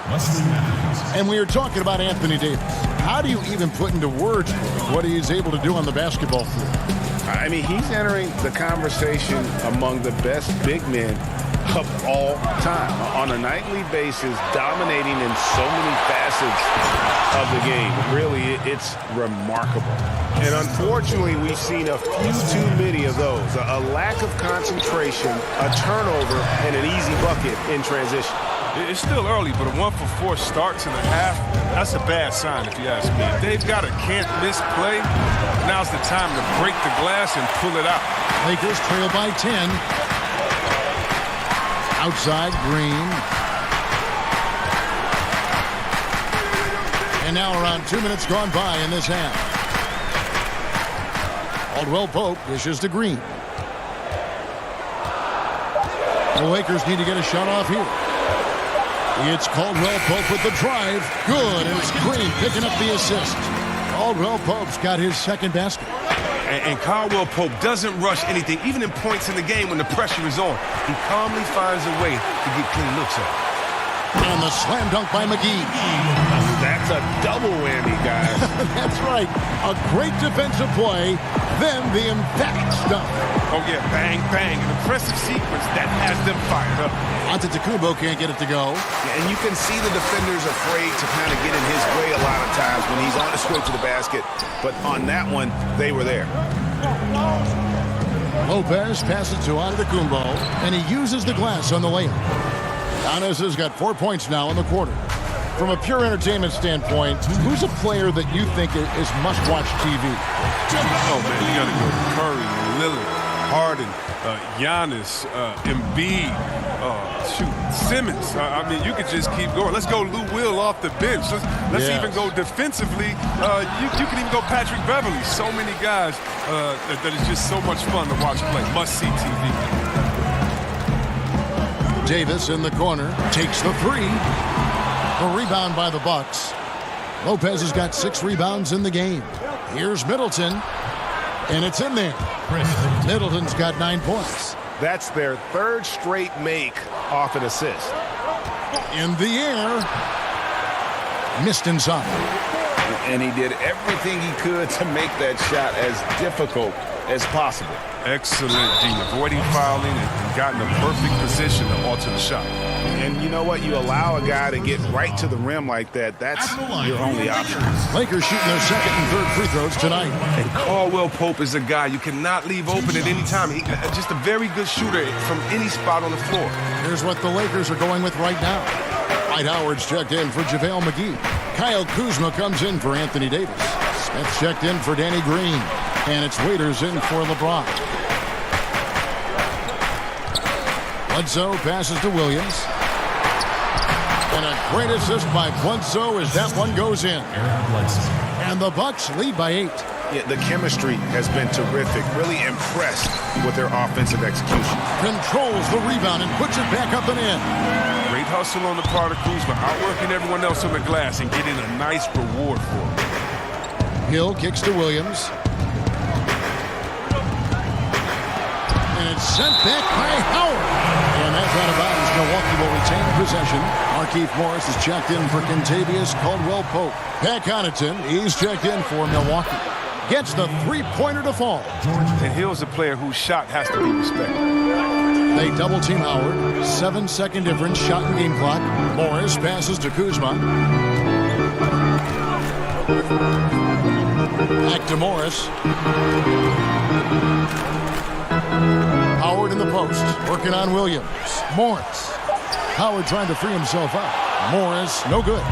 And we are talking about Anthony Davis. How do you even put into words what he's able to do on the basketball floor? I mean, he's entering the conversation among the best big men of all time on a nightly basis, dominating in so many facets of the game. Really, it's remarkable. And unfortunately, we've seen a few too many of those. A lack of concentration, a turnover, and an easy bucket in transition. It's still early, but a 1-for-4 starts in the half, that's a bad sign if you ask me. If they've got a can't-miss play, now's the time to break the glass and pull it out. Lakers trail by 10. Outside, Green. And now around 2 minutes gone by in this half. Caldwell Pope dishes to Green. The Lakers need to get a shot off here. It's Caldwell Pope with the drive. Good, and it's Green picking up the assist. Caldwell Pope's got his second basket. And Caldwell Pope doesn't rush anything, even in points in the game when the pressure is on. He calmly finds a way to get clean looks at it. And the slam dunk by McGee. That's a double whammy, guys. That's right. A great defensive play, then the emphatic stuff. Oh, yeah, bang, bang. An impressive sequence that has them fired up. Antetokounmpo can't get it to go. Yeah, and you can see the defenders afraid to kind of get in his way a lot of times when he's on his way to the basket. But on that one, they were there. Lopez passes to Antetokounmpo, and he uses the glass on the layup. Giannis has got 4 points now in the quarter. From a pure entertainment standpoint, who's a player that you think is must-watch TV? Oh, man, you got to go Curry, Lillard, Harden, Giannis, Embiid, Simmons. I mean, you could just keep going. Let's go Lou Will off the bench. Let's even go defensively. You can even go Patrick Beverly. So many guys that is just so much fun to watch play. Must-see TV. Davis in the corner takes the three. A rebound by the Bucks. Lopez has got 6 rebounds in the game. Here's Middleton, and it's in there. Middleton's got 9 points. That's their 3rd straight make off an assist. In the air, missed inside. And he did everything he could to make that shot as difficult as possible. Excellent D, avoiding fouling and got in a perfect position to alter the shot. And you know what? You allow a guy to get right to the rim like that. That's your only option. Lakers shooting their 2nd and 3rd free throws tonight. And Caldwell Pope is a guy you cannot leave open at any time. He's just a very good shooter from any spot on the floor. Here's what the Lakers are going with right now. Dwight Howard's checked in for JaVale McGee. Kyle Kuzma comes in for Anthony Davis. Smith checked in for Danny Green. And it's Waiters in for LeBron. Bledsoe passes to Williams. And a great assist by Bledsoe as that one goes in. And the Bucks lead by 8. Yeah, the chemistry has been terrific. Really impressed with their offensive execution. Controls the rebound and puts it back up and in. Great hustle on the part of Kuzma, outworking everyone else on the glass and getting a nice reward for it. Hill kicks to Williams. And it's sent back by Howard. And that's out of bounds. Milwaukee will retain possession. Markieff Morris is checked in for Kentavious Caldwell-Pope. Pat Connaughton, he's checked in for Milwaukee. Gets the three-pointer to fall. And Hill's a player whose shot has to be respected. They double-team Howard. 7-second difference, shot and game clock. Morris passes to Kuzma. Back to Morris. Howard in the post, working on Williams. Morris. Howard trying to free himself up. Morris, no good.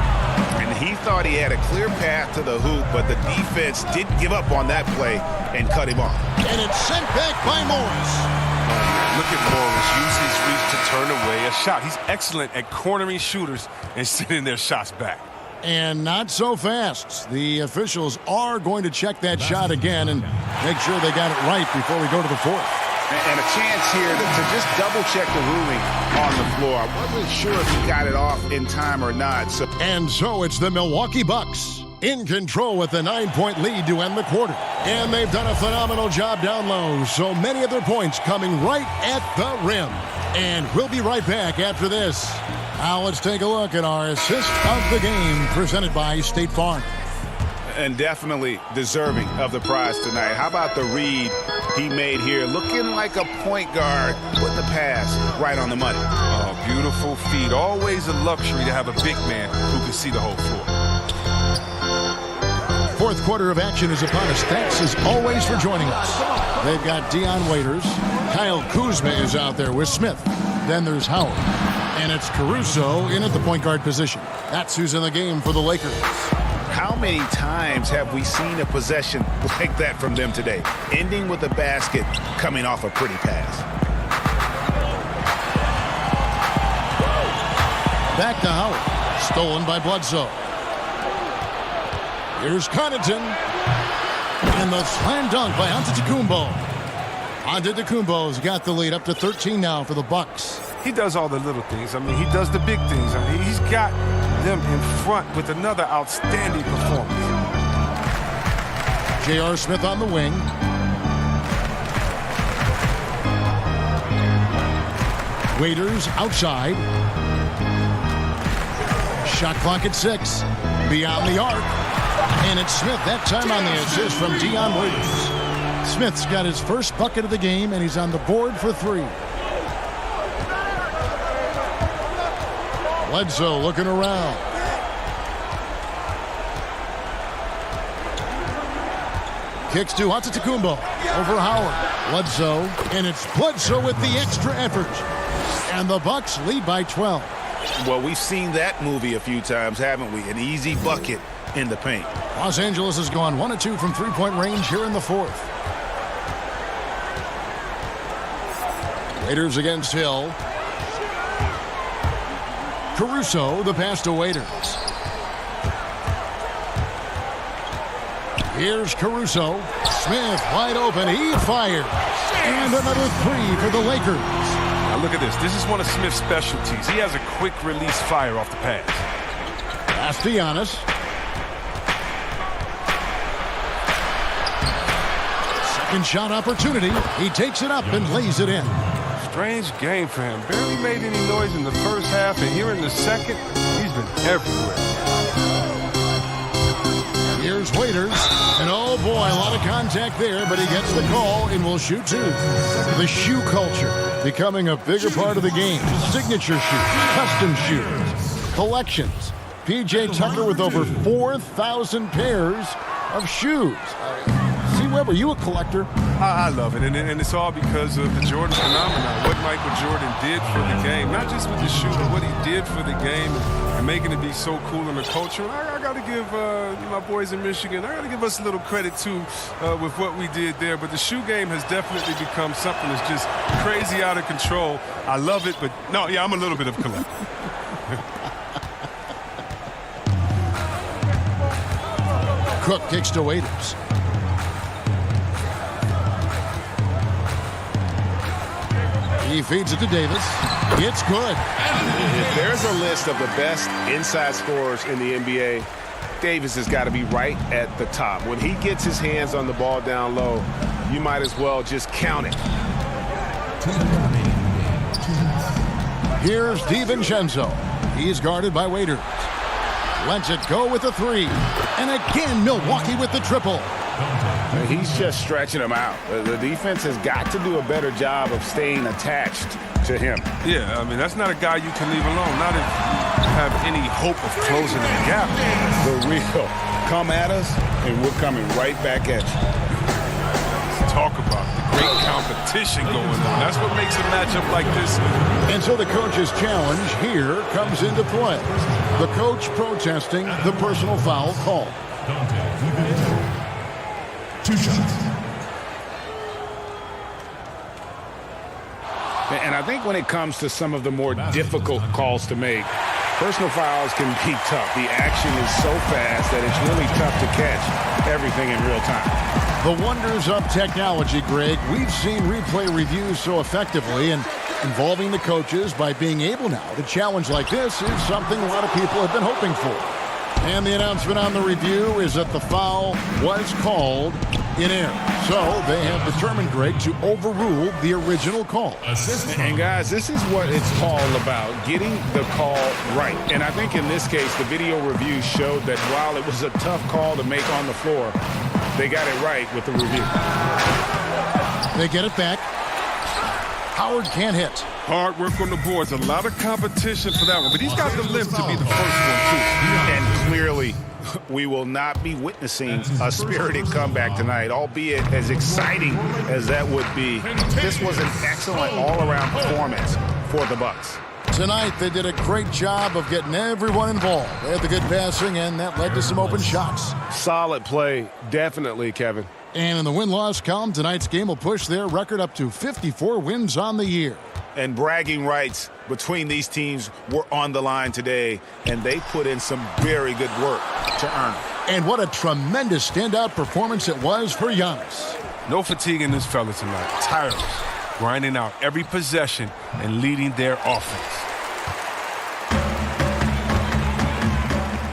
And he thought he had a clear path to the hoop, but the defense didn't give up on that play and cut him off. And it's sent back by Morris. Look at Morris use his reach to turn away a shot. He's excellent at cornering shooters and sending their shots back. And not so fast. The officials are going to check that shot again and make sure they got it right before we go to the fourth. And a chance here to just double-check the ruling on the floor. I wasn't sure if he got it off in time or not. And so it's the Milwaukee Bucks in control with a 9-point lead to end the quarter. And they've done a phenomenal job down low. So many of their points coming right at the rim. And we'll be right back after this. Now let's take a look at our assist of the game presented by State Farm. And definitely deserving of the prize tonight. How about the read he made here? Looking like a point guard, putting the pass right on the money. Oh, beautiful feed. Always a luxury to have a big man who can see the whole floor. Fourth quarter of action is upon us. Thanks as always for joining us. They've got Dion Waiters. Kyle Kuzma is out there with Smith. Then there's Howard. And it's Caruso in at the point guard position. That's who's in the game for the Lakers. How many times have we seen a possession like that from them today? Ending with a basket, coming off a pretty pass. Back to Howard. Stolen by Bledsoe. Here's Connaughton. And the slam dunk by Antetokounmpo. Antetokounmpo's got the lead up to 13 now for the Bucks. He does all the little things. I mean, he does the big things. I mean, he's got them in front with another outstanding performance. J.R. Smith on the wing. Waiters outside. Shot clock at 6. Beyond the arc. And it's Smith that time on the assist from Dion Waiters. Smith's got his first bucket of the game, and he's on the board for 3. Bledsoe looking around. Kicks to Antetokounmpo. Over Howard. Bledsoe. And it's Bledsoe with the extra effort. And the Bucks lead by 12. Well, we've seen that movie a few times, haven't we? An easy bucket in the paint. Los Angeles has gone 1 of 2 from three-point range here in the 4th. Waiters against Hill. Caruso, the pass to Waiters. Here's Caruso. Smith wide open. He fires. And another 3 for the Lakers. Now look at this. This is one of Smith's specialties. He has a quick release fire off the pass. Pass to Giannis. Second shot opportunity. He takes it up and lays it in. Strange game for him. Barely made any noise in the first half, and here in the second, he's been everywhere. Here's Waiters, and oh boy, a lot of contact there, but he gets the call and will shoot 2. The shoe culture becoming a bigger part of the game. Signature shoes, custom shoes, collections. P.J. Tucker with over 4,000 pairs of shoes. Webb, are you a collector? I love it, and it's all because of the Jordan phenomenon. What Michael Jordan did for the game, not just with the shoe, but what he did for the game and making it be so cool in the culture. I got to give my boys in Michigan, I got to give us a little credit, too, with what we did there. But the shoe game has definitely become something that's just crazy out of control. I love it, but no, yeah, I'm a little bit of a collector. Cook kicks to Waiters. He feeds it to Davis. It's good. If there's a list of the best inside scorers in the NBA, Davis has got to be right at the top. When he gets his hands on the ball down low, you might as well just count it. Here's DiVincenzo. He's guarded by Waiters. Lets it go with the 3. And again, Milwaukee with the triple. He's just stretching him out. The defense has got to do a better job of staying attached to him. Yeah, I mean, that's not a guy you can leave alone. Not if you have any hope of closing the gap. The real come at us, and we're coming right back at you. Let's talk about the great competition going on. That's what makes a matchup like this. And so the coach's challenge here comes into play. The coach protesting the personal foul call. 2 shots. And I think when it comes to some of the more difficult calls to make, personal fouls can be tough. The action is so fast that it's really tough to catch everything in real time. The wonders of technology, Greg. We've seen replay reviews so effectively, and involving the coaches by being able now to challenge like this is something a lot of people have been hoping for. And the announcement on the review is that the foul was called in error. So they have determined, Greg, to overrule the original call. And guys, this is what it's all about, getting the call right. And I think in this case, the video review showed that while it was a tough call to make on the floor, they got it right with the review. They get it back. Howard can't hit. Hard work on the boards. A lot of competition for that one. But he's got the lift to be the first one, too. And clearly, we will not be witnessing a spirited comeback tonight, albeit as exciting as that would be. This was an excellent all-around performance for the Bucks. Tonight, they did a great job of getting everyone involved. They had the good passing, and that led to some open shots. Solid play, definitely, Kevin. And in the win-loss column, tonight's game will push their record up to 54 wins on the year. And bragging rights between these teams were on the line today, and they put in some very good work to earn it. And what a tremendous standout performance it was for Giannis. No fatigue in this fella tonight. Tireless, grinding out every possession and leading their offense.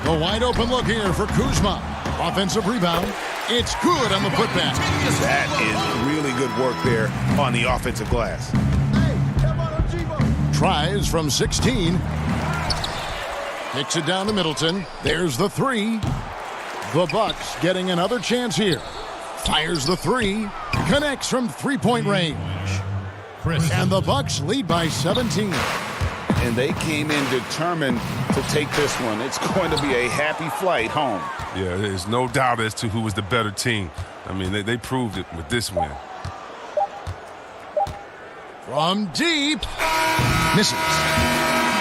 The wide open look here for Kuzma. Offensive rebound. It's good on the putback. That is really good work there on the offensive glass. tries from 16. Kicks it down to Middleton. There's the three. The Bucks getting another chance here. Fires the three. Connects from three-point range. And the Bucks lead by 17. And they came in determined to take this one. It's going to be a happy flight home. Yeah, there's no doubt as to who was the better team. I mean, they proved it with this win. From deep. Misses.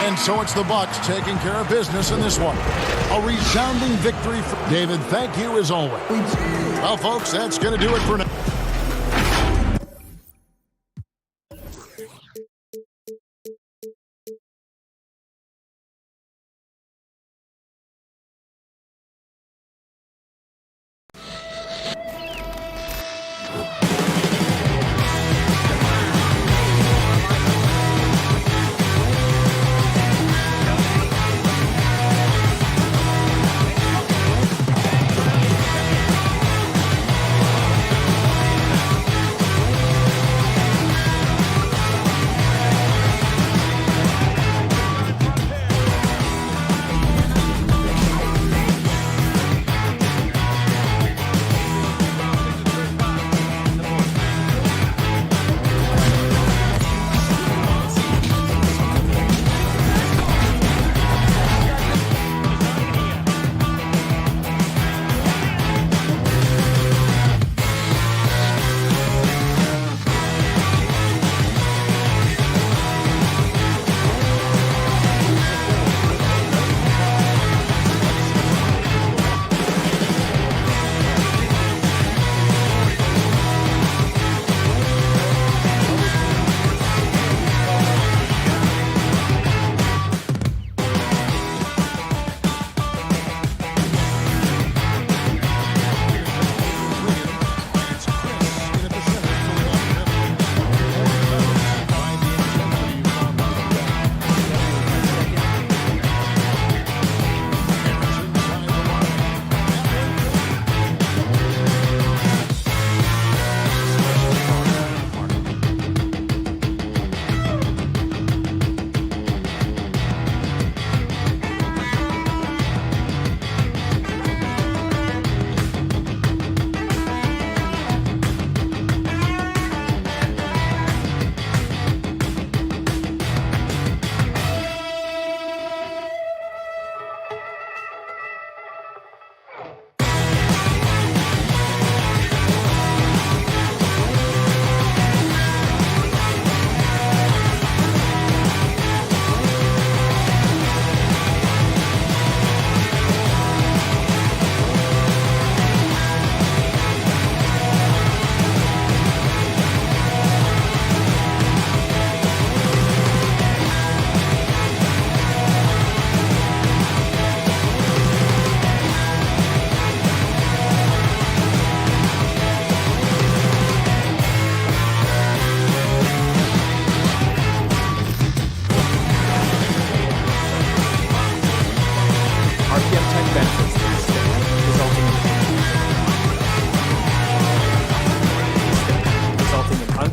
And so it's the Bucks taking care of business in this one. A resounding victory for David. Thank you as always. Well, folks, that's going to do it for now.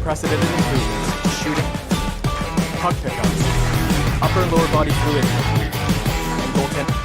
unprecedented improvements, shooting, puck pickups, upper and lower body fluidity, and goaltending.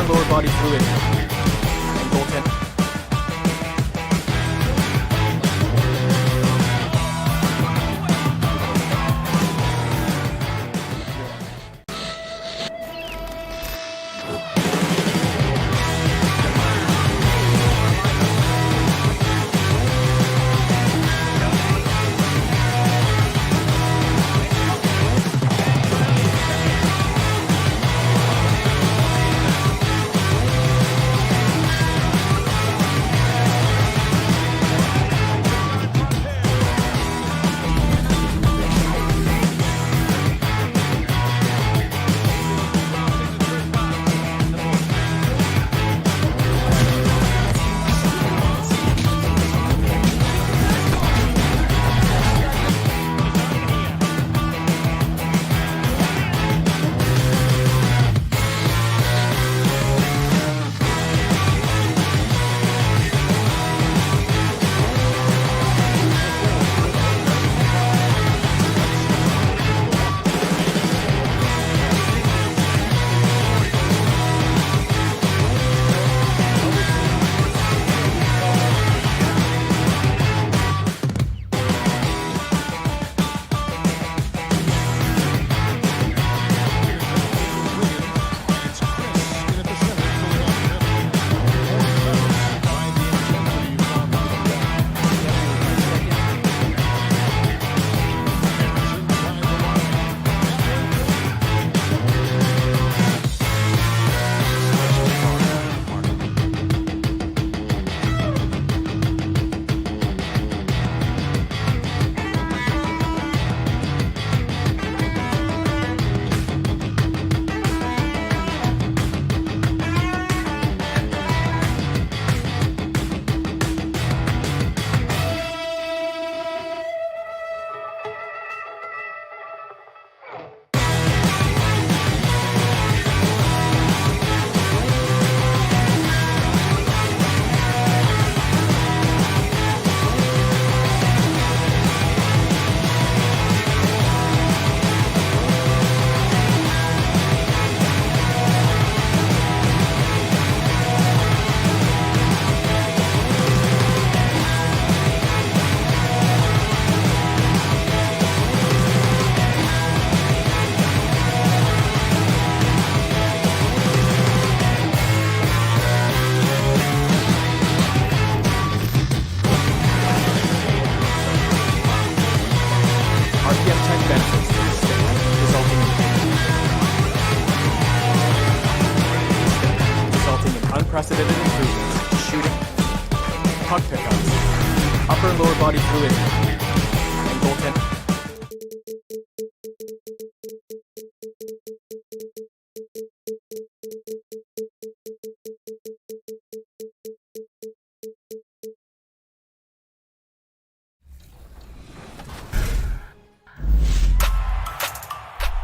and lower body fluid, and goaltending. Unprecedented improvements, shooting, puck pickups, upper and lower body fluid, and goaltending.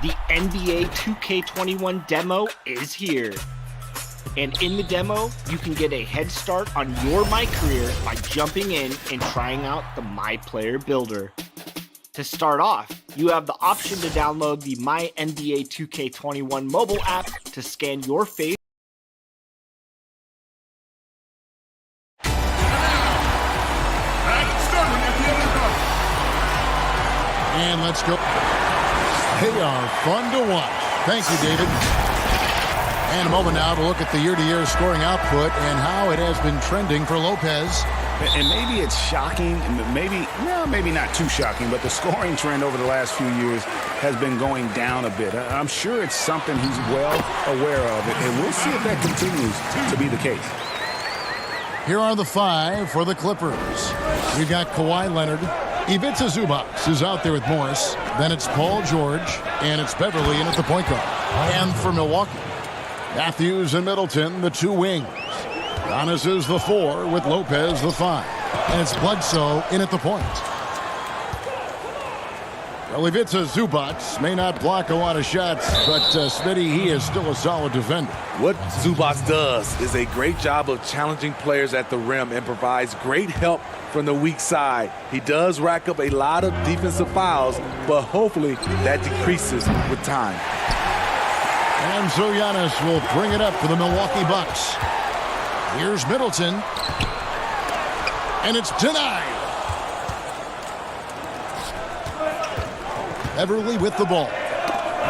The NBA 2K21 demo is here. And in the demo, you can get a head start on your My Career by jumping in and trying out the My Player Builder. To start off, you have the option to download the My NBA 2K21 mobile app to scan your face. And let's go. They are fun to watch. Thank you, David. And a moment now to look at the year-to-year scoring output and how it has been trending for Lopez. And maybe it's shocking, maybe not too shocking, but the scoring trend over the last few years has been going down a bit. I'm sure it's something he's well aware of, and we'll see if that continues to be the case. Here are the five for the Clippers. We've got Kawhi Leonard. Ivica Zubac is out there with Morris. Then it's Paul George, and it's Beverly in at the point guard. And for Milwaukee, Matthews and Middleton, the two wings. Giannis is the 4 with Lopez the 5. And it's Bledsoe in at the point. Well, Ivica Zubac may not block a lot of shots, but Smitty, he is still a solid defender. What Zubac does is a great job of challenging players at the rim and provides great help from the weak side. He does rack up a lot of defensive fouls, but hopefully that decreases with time. And so Giannis will bring it up for the Milwaukee Bucks. Here's Middleton. And it's denied. Beverly with the ball.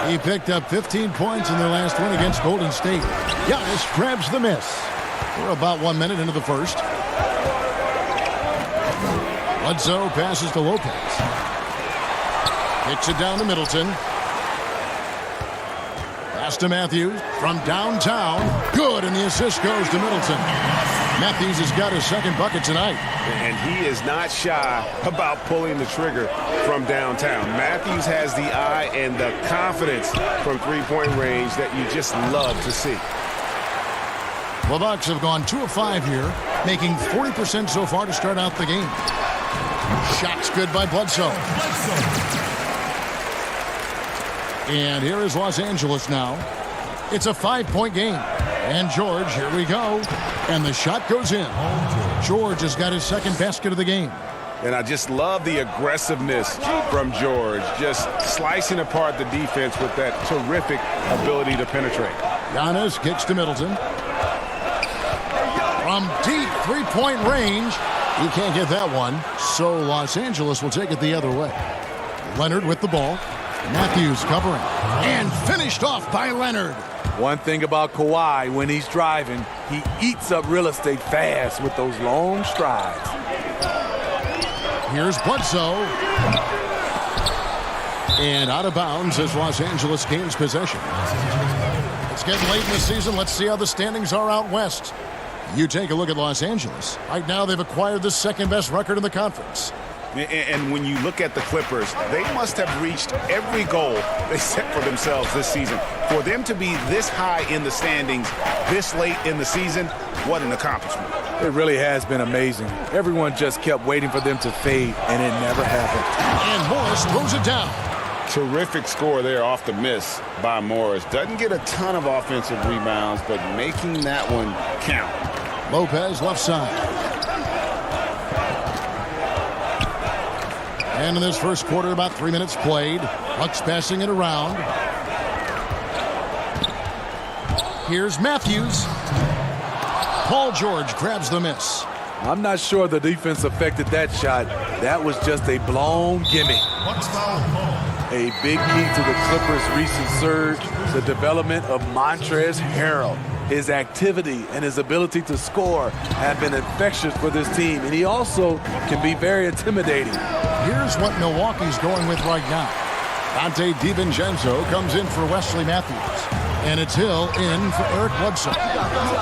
He picked up 15 points in their last win against Golden State. Giannis grabs the miss. We're about 1 minute into the first. Bledsoe passes to Lopez. Kicks it down to Middleton. Pass to Matthews from downtown. Good, and the assist goes to Middleton. Matthews has got his second bucket tonight. And he is not shy about pulling the trigger from downtown. Matthews has the eye and the confidence from three-point range that you just love to see. The Bucks have gone 2 of 5 here, making 40% so far to start out the game. Shot's good by Bledsoe. And here is Los Angeles now. It's a 5-point game. And George, here we go. And the shot goes in. George has got his second basket of the game. And I just love the aggressiveness from George, just slicing apart the defense with that terrific ability to penetrate. Giannis kicks to Middleton. From deep three-point range, he can't get that one, so Los Angeles will take it the other way. Leonard with the ball. Matthews covering. And finished off by Leonard. One thing about Kawhi, when he's driving, he eats up real estate fast with those long strides. Here's Bledsoe. And out of bounds as Los Angeles gains possession. It's getting late in the season. Let's see how the standings are out west. You take a look at Los Angeles. Right now, they've acquired the second-best record in the conference. And when you look at the Clippers, they must have reached every goal they set for themselves this season. For them to be this high in the standings this late in the season, what an accomplishment. It really has been amazing. Everyone just kept waiting for them to fade, and it never happened. And Morris throws it down. Terrific score there off the miss by Morris. Doesn't get a ton of offensive rebounds, but making that one count. Lopez left side. And in this first quarter, about 3 minutes played. Bucks passing it around. Here's Matthews. Paul George grabs the miss. I'm not sure the defense affected that shot. That was just a blown gimme. A big key to the Clippers' recent surge, the development of Montrezl Harrell. His activity and his ability to score have been infectious for this team, and he also can be very intimidating. Here's what Milwaukee's going with right now. Dante DiVincenzo comes in for Wesley Matthews. And it's Hill in for Eric Bledsoe.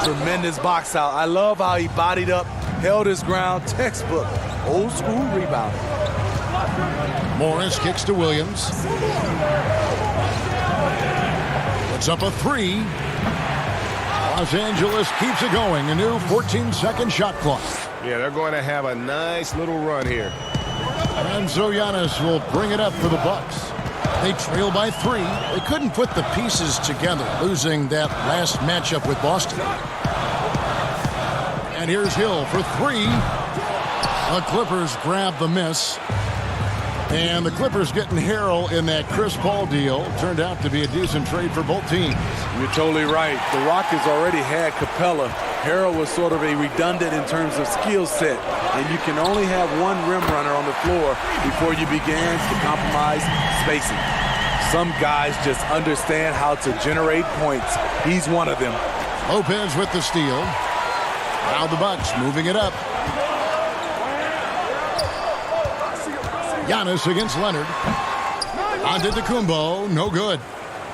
Tremendous box out. I love how he bodied up, held his ground, textbook, old school rebound. Morris kicks to Williams. Puts up a three. Los Angeles keeps it going. A new 14-second shot clock. Yeah, they're going to have a nice little run here. And so Giannis will bring it up for the Bucks. They trail by 3. They couldn't put the pieces together, losing that last matchup with Boston. And here's Hill for 3. The Clippers grab the miss. And the Clippers getting Harrell in that Chris Paul deal turned out to be a decent trade for both teams. You're totally right. The Rockets already had Capella. Harrell was sort of a redundant in terms of skill set. And you can only have one rim runner on the floor before you begin to compromise spacing. Some guys just understand how to generate points. He's one of them. Lopez with the steal. Now the Bucks moving it up. Giannis against Leonard. Antetokounmpo, no good.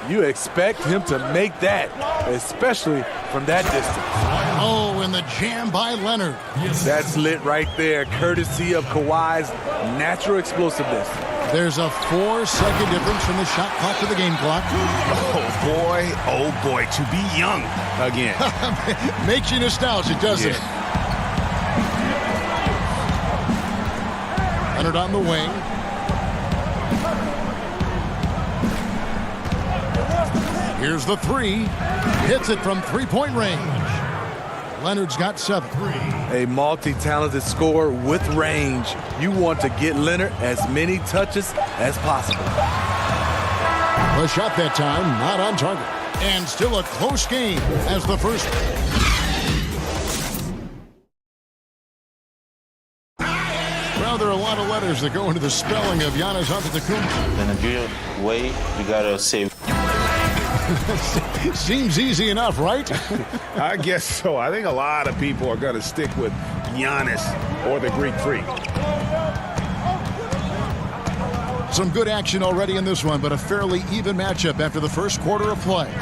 You expect him to make that, especially from that distance. Oh, and the jam by Leonard. That's lit right there, courtesy of Kawhi's natural explosiveness. There's a 4-second difference from the shot clock to the game clock. Oh boy, to be young again. Makes you nostalgic, doesn't it? Leonard on the wing. Here's the 3. Hits it from three-point range. Leonard's got 7. A multi-talented scorer with range. You want to get Leonard as many touches as possible. The shot that time, not on target. And still a close game as the first. Well, there are a lot of letters that go into the spelling of Giannis Antetokounmpo. In a good way, you gotta save. Seems easy enough, right? I guess so. I think a lot of people are going to stick with Giannis or the Greek Freak. Some good action already in this one, but a fairly even matchup after the first quarter of play.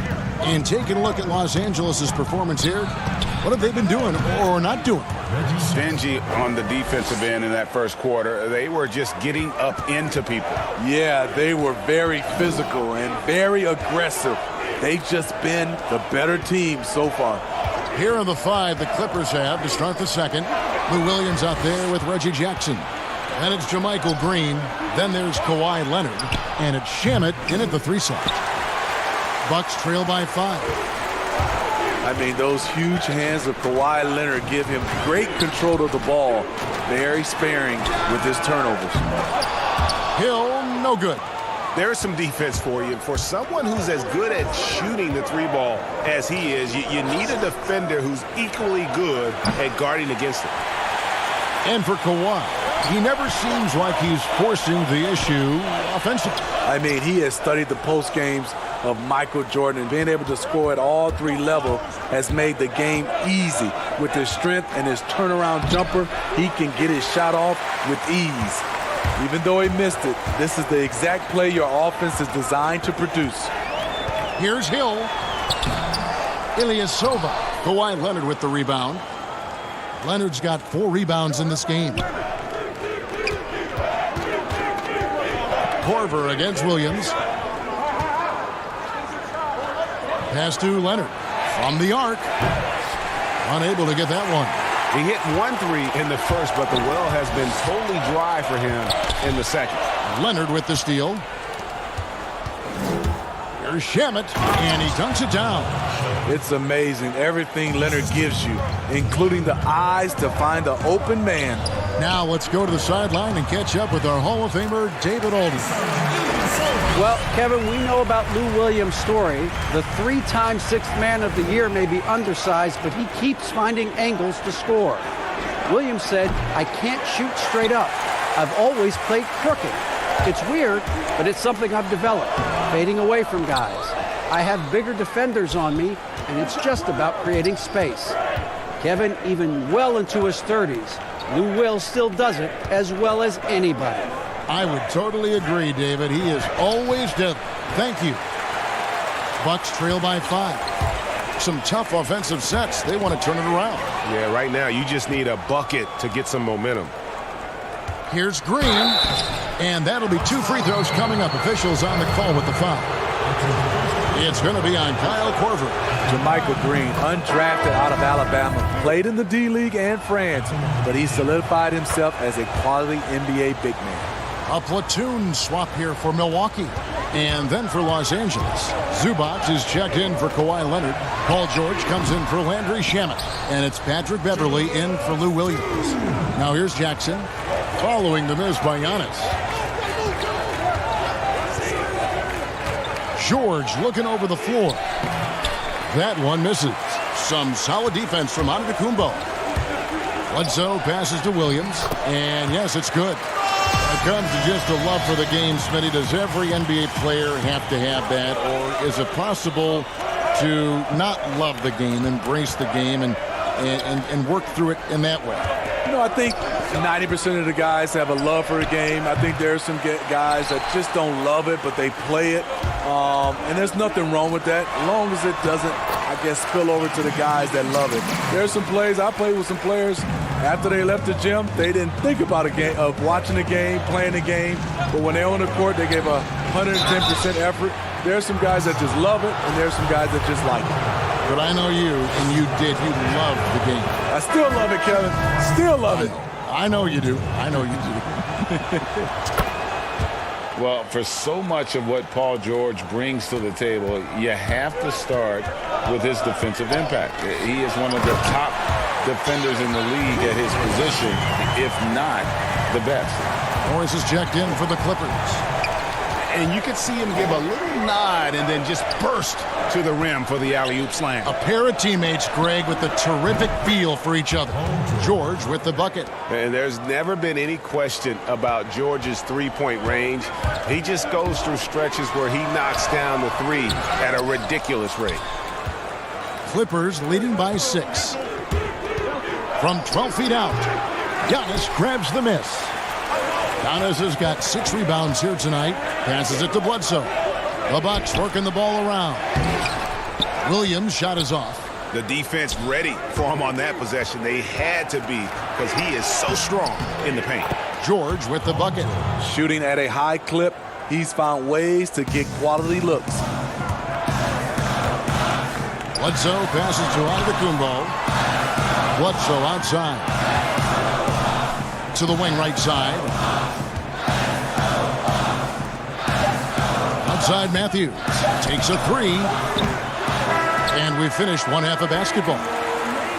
And taking a look at Los Angeles' performance here, what have they been doing or not doing? Stingy on the defensive end in that first quarter. They were just getting up into people. Yeah, they were very physical and very aggressive. They've just been the better team so far. Here are the 5 the Clippers have to start the second. Lou Williams out there with Reggie Jackson. Then it's JaMychal Green. Then there's Kawhi Leonard. And it's Shamet in at the 3 side. Bucks trail by 5. I mean, those huge hands of Kawhi Leonard give him great control of the ball. Very sparing with his turnovers. Hill, no good. There's some defense for you. For someone who's as good at shooting the 3 ball as he is, you need a defender who's equally good at guarding against it. And for Kawhi, he never seems like he's forcing the issue offensively. I mean, he has studied the post games of Michael Jordan, and being able to score at all 3 levels has made the game easy. With his strength and his turnaround jumper, he can get his shot off with ease. Even though he missed it, this is the exact play your offense is designed to produce. Here's Hill. Ilyasova. Kawhi Leonard with the rebound. Leonard's got 4 rebounds in this game. Korver against Williams. Pass to Leonard from the arc. Unable to get that one. He hit 1 3 in the first, but the well has been totally dry for him in the second. Leonard with the steal. Here's Shamet, and he dunks it down. It's amazing everything Leonard gives you, including the eyes to find the open man. Now let's go to the sideline and catch up with our Hall of Famer, David Alden. Well, Kevin, we know about Lou Williams' story. The 3-time Sixth Man of the Year may be undersized, but he keeps finding angles to score. Williams said, "I can't shoot straight up. I've always played crooked. It's weird, but it's something I've developed, fading away from guys. I have bigger defenders on me, and it's just about creating space." Kevin, even well into his 30s, Lou Will still does it as well as anybody. I would totally agree, David. He is always dead. Thank you. Bucks trail by 5. Some tough offensive sets. They want to turn it around. Yeah, right now you just need a bucket to get some momentum. Here's Green. And that'll be 2 free throws coming up. Officials on the call with the foul. It's going to be on Kyle Korver. JaMychal Green, undrafted out of Alabama, played in the D-League and France, but he solidified himself as a quality NBA big man. A platoon swap here for Milwaukee. And then for Los Angeles, Zubac is checked in for Kawhi Leonard. Paul George comes in for Landry Shamet. And it's Patrick Beverley in for Lou Williams. Now here's Jackson, following the miss by Giannis. George looking over the floor. That one misses. Some solid defense from Antetokounmpo. Bledsoe passes to Williams. And yes, it's good. It comes to just a love for the game, Smitty. Does every NBA player have to have that? Or is it possible to not love the game, embrace the game, and work through it in that way? You know, I think 90% of the guys have a love for the game. I think there are some guys that just don't love it, but they play it. And there's nothing wrong with that, as long as it doesn't, I guess, spill over to the guys that love it. There's some plays, I played with some players, after they left the gym, they didn't think about a game, of watching the game, playing the game. But when they're on the court, they gave 110% effort. There's some guys that just love it, and there's some guys that just like it. But I know you, and you did. You loved the game. I still love it, Kevin. Still love it. I know you do. I know you do. Well, for so much of what Paul George brings to the table, you have to start with his defensive impact. He is one of the top defenders in the league at his position, if not the best. Morris is checked in for the Clippers. And you could see him give a little nod and then just burst to the rim for the alley-oop slam. A pair of teammates, Greg, with a terrific feel for each other. George with the bucket. And there's never been any question about George's three-point range. He just goes through stretches where he knocks down the three at a ridiculous rate. Clippers leading by 6. From 12 feet out, Giannis grabs the miss. Giannis has got 6 rebounds here tonight. Passes it to Bledsoe. The Bucks working the ball around. Williams' shot is off. The defense ready for him on that possession. They had to be because he is so strong in the paint. George with the bucket. Shooting at a high clip, he's found ways to get quality looks. Bledsoe passes to Antetokounmpo. Bledsoe outside. To the wing right side. Outside Matthews. Takes a 3. And we finished one half of basketball.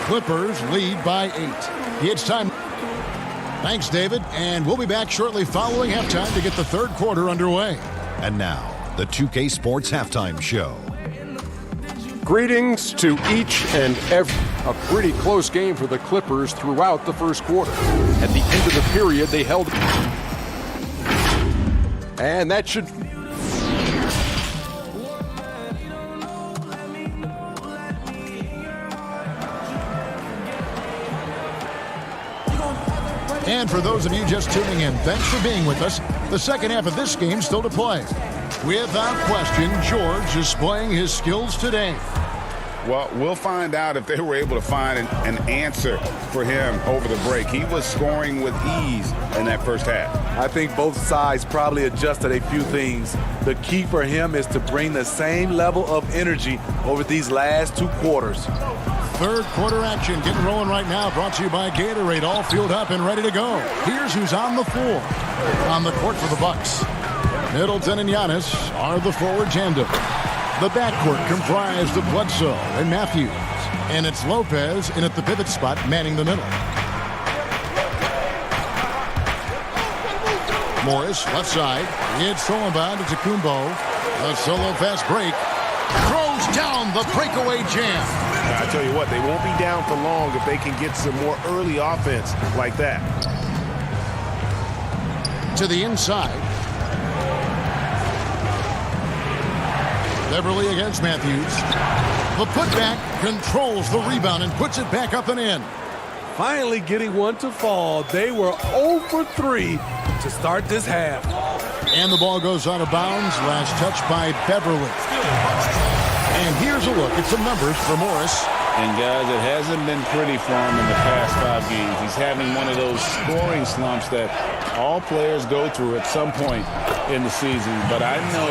Clippers lead by 8. It's time. Thanks, David. And we'll be back shortly following halftime to get the third quarter underway. And now, the 2K Sports Halftime Show. Greetings to each and every. A pretty close game for the Clippers throughout the first quarter. At the end of the period, they held. And that should. And for those of you just tuning in, thanks for being with us. The second half of this game still to play. Without question, George is displaying his skills today. Well, we'll find out if they were able to find an answer for him over the break. He was scoring with ease in that first half. I think both sides probably adjusted a few things. The key for him is to bring the same level of energy over these last 2 quarters. Third quarter action getting rolling right now. Brought to you by Gatorade. All fueled up and ready to go. Here's who's on the floor. On the court for the Bucks. Middleton and Giannis are the forward tandem. The backcourt comprised of Bledsoe and Matthews. And it's Lopez in at the pivot spot manning the middle. Morris left side. It's thrown by to Antetokounmpo. A solo fast break. Throws down the breakaway jam. I tell you what, they won't be down for long if they can get some more early offense like that. To the inside. Beverly against Matthews. The putback controls the rebound and puts it back up and in. Finally getting one to fall. They were 0 for 3 to start this half. And the ball goes out of bounds. Last touch by Beverly. And here's a look at some numbers for Morris. And guys, it hasn't been pretty for him in the past 5 games. He's having one of those scoring slumps that all players go through at some point in the season. But I know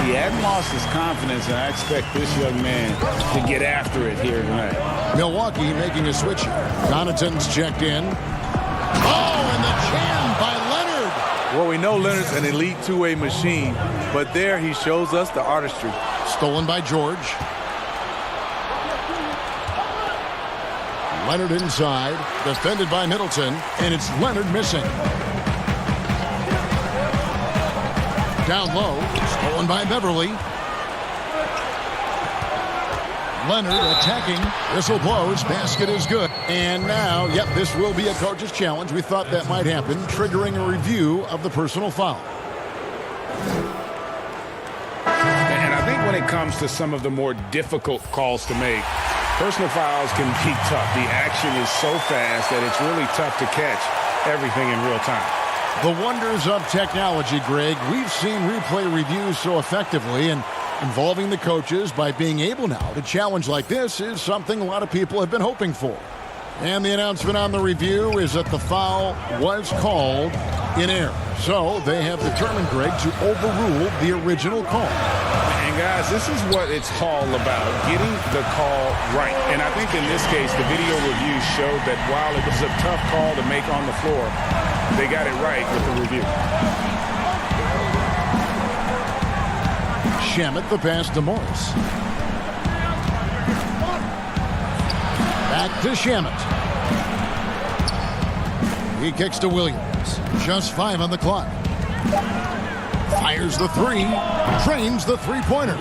he hadn't lost his confidence, and I expect this young man to get after it here tonight. Milwaukee making a switch. Connaughton's checked in. Oh, and the jam by Leonard. Well, we know Leonard's an elite two-way machine, but there he shows us the artistry. Stolen by George. Leonard inside, defended by Middleton, and it's Leonard missing. Down low, stolen by Beverly. Leonard attacking, whistle blows, basket is good. And now, yep, this will be a coach's challenge. We thought that might happen, triggering a review of the personal foul. And I think when it comes to some of the more difficult calls to make, personal fouls can be tough. The action is so fast that it's really tough to catch everything in real time. The wonders of technology, Greg. We've seen replay reviews so effectively, and involving the coaches by being able now to challenge like this is something a lot of people have been hoping for. And the announcement on the review is that the foul was called in error. So they have determined, Greg, to overrule the original call. And guys, this is what it's all about, getting the call right. And I think in this case, the video review showed that while it was a tough call to make on the floor, they got it right with the review. Shamet the pass to Morris. Back to Shamet. He kicks to Williams. Just 5 on the clock. Fires the three. Trains the three-pointer.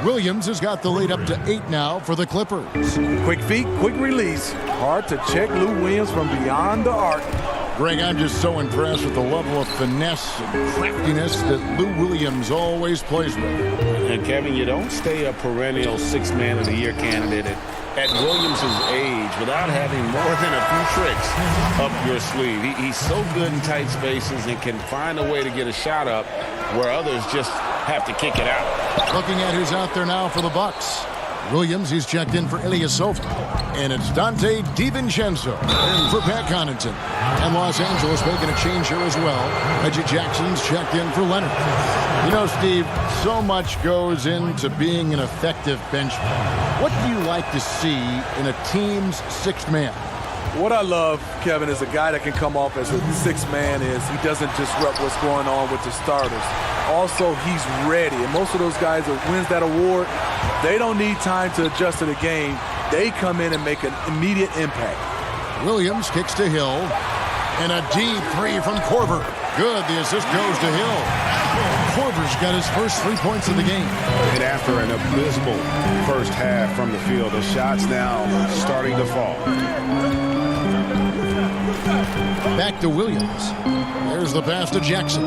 Williams has got the lead up to 8 now for the Clippers. Quick feet, quick release. Hard to check Lou Williams from beyond the arc. Greg, I'm just so impressed with the level of finesse and craftiness that Lou Williams always plays with. And Kevin, you don't stay a perennial 6th Man of the Year candidate at Williams' age without having more than a few tricks up your sleeve. He's so good in tight spaces and can find a way to get a shot up where others just have to kick it out. Looking at who's out there now for the Bucks. Williams, he's checked in for Ilyasova. And it's Dante DiVincenzo for Pat Connaughton. And Los Angeles making a change here as well. Reggie Jackson's checked in for Leonard. You know, Steve, so much goes into being an effective bench player. What do you like to see in a team's 6th man? What I love, Kevin, is a guy that can come off as a 6th man is he doesn't disrupt what's going on with the starters. Also, he's ready. And most of those guys that wins that award, they don't need time to adjust to the game. They come in and make an immediate impact. Williams kicks to Hill. And a deep three from Korver. Good. The assist goes to Hill. Korver's got his first 3 points of the game. And after an abysmal first half from the field, the shots now starting to fall. Back to Williams. There's the pass to Jackson.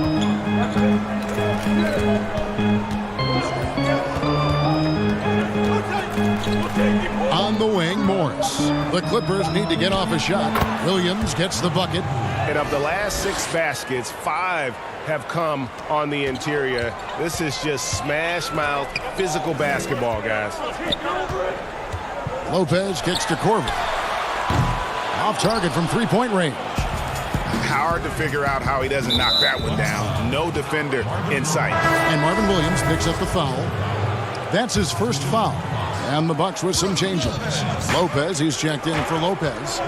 On the wing, Morris. The Clippers need to get off a shot. Williams gets the bucket. And of the last 6 baskets, 5 have come on the interior. This is just smash-mouth, physical basketball, guys. Lopez kicks to Korver. Off target from 3-point range. Hard to figure out how he doesn't knock that one down. No defender in sight. And Marvin Williams picks up the foul. That's his first foul. And the Bucks with some changes. Lopez, he's checked in for Lopez.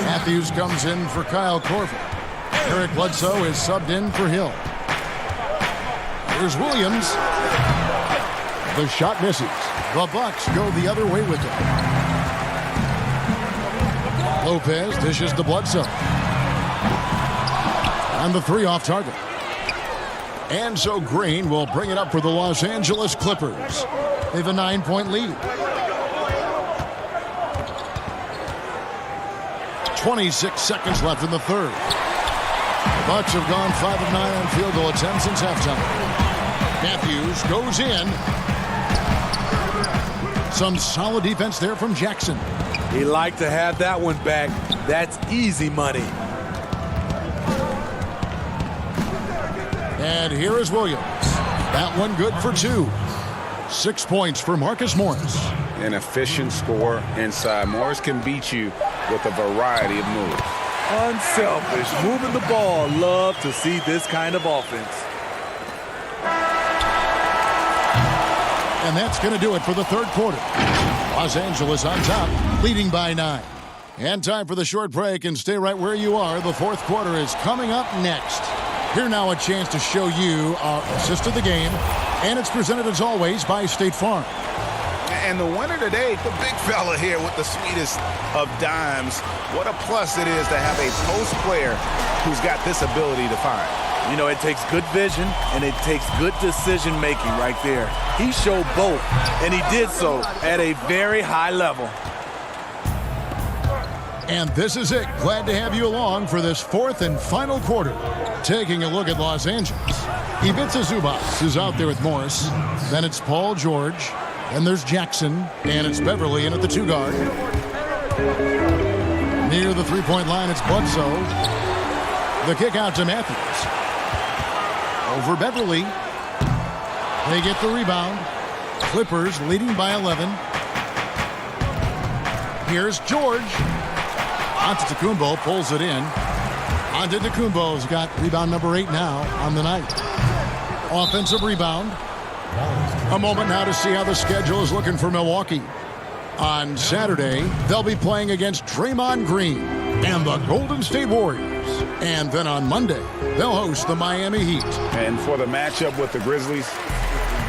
Matthews comes in for Kyle Korver. Eric Bledsoe is subbed in for Hill. Here's Williams. The shot misses. The Bucks go the other way with it. Lopez dishes to Bledsoe. And the three off target. And so Green will bring it up for the Los Angeles Clippers. They have a 9-point lead. 26 seconds left in the third. The Bucks have gone 5 of 9 on field goal attempts since halftime. Matthews goes in. Some solid defense there from Jackson. He liked to have that one back. That's easy money. And here is Williams. That one good for 2. 6 points for Marcus Morris. An efficient scorer inside. Morris can beat you with a variety of moves. Unselfish, moving the ball. Love to see this kind of offense. And that's going to do it for the third quarter. Los Angeles on top, leading by 9. And time for the short break, and stay right where you are. The fourth quarter is coming up next. Here now a chance to show you our assist of the game, and it's presented as always by State Farm. And the winner today, the big fella here with the sweetest of dimes. What a plus it is to have a post player who's got this ability to find. You know, it takes good vision and it takes good decision making right there. He showed both, and he did so at a very high level. And this is it. Glad to have you along for this fourth and final quarter. Taking a look at Los Angeles. Ivica Zubac is out there with Morris. Then it's Paul George. Then there's Jackson. And it's Beverly in at the 2 guard. Near the 3-point line, it's Bledsoe. The kick out to Matthews. Over Beverly. They get the rebound. Clippers leading by 11. Here's George. Antetokounmpo pulls it in. Antetokounmpo's got rebound number 8 now on the night. Offensive rebound. A moment now to see how the schedule is looking for Milwaukee. On Saturday, they'll be playing against Draymond Green and the Golden State Warriors. And then on Monday, they'll host the Miami Heat. And for the matchup with the Grizzlies,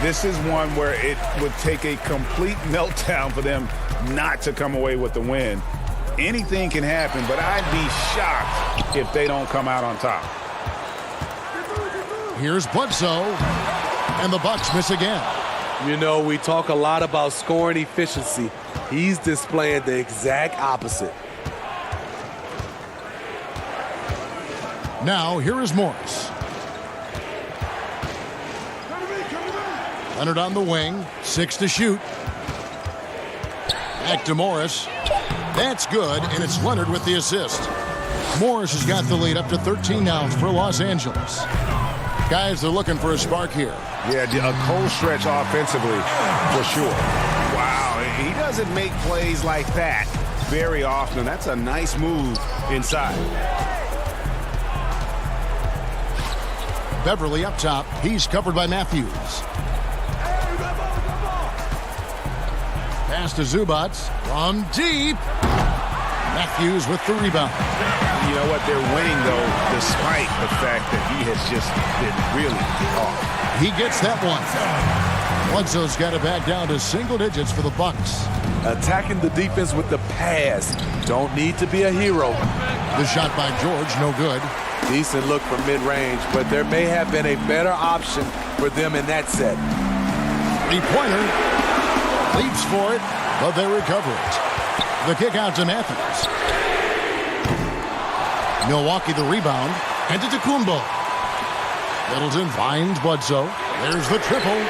this is one where it would take a complete meltdown for them not to come away with the win. Anything can happen, but I'd be shocked if they don't come out on top. Here's Bledsoe, and the Bucks miss again. You know, we talk a lot about scoring efficiency. He's displaying the exact opposite. Now, here is Morris. Leonard on the wing, 6 to shoot. Back to Morris. That's good, and it's Leonard with the assist. Morris has got the lead up to 13 now for Los Angeles. Guys, they're looking for a spark here. Yeah, a cold stretch offensively, for sure. Wow, he doesn't make plays like that very often. That's a nice move inside. Beverly up top. He's covered by Matthews. Pass to Zubac from deep. Matthews with the rebound. You know what? They're winning, though, despite the fact that he has just been really off. He gets that one. Bledsoe's got it back down to single digits for the Bucks. Attacking the defense with the pass. Don't need to be a hero. The shot by George, no good. Decent look from mid-range, but there may have been a better option for them in that set. Three-pointer. Leaps for it, but they recover it. The kick out to Matthews. Milwaukee the rebound. And to Tacumbo. Middleton finds Bledsoe. There's the triple.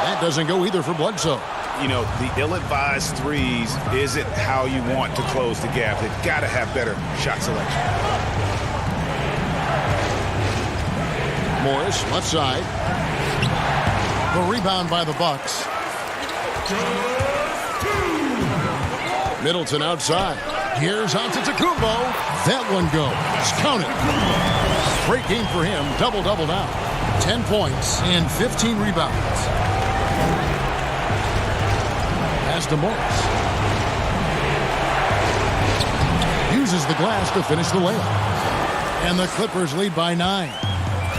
That doesn't go either for Bledsoe. You know, the ill-advised threes isn't how you want to close the gap. They've got to have better shot selection. Morris, left side. The rebound by the Bucks. Middleton outside. Here's on to Tacumbo. That one goes. Count it. Great game for him. Double-double now. 10 points and 15 rebounds. Pass to Morris. Uses the glass to finish the layup. And the Clippers lead by 9.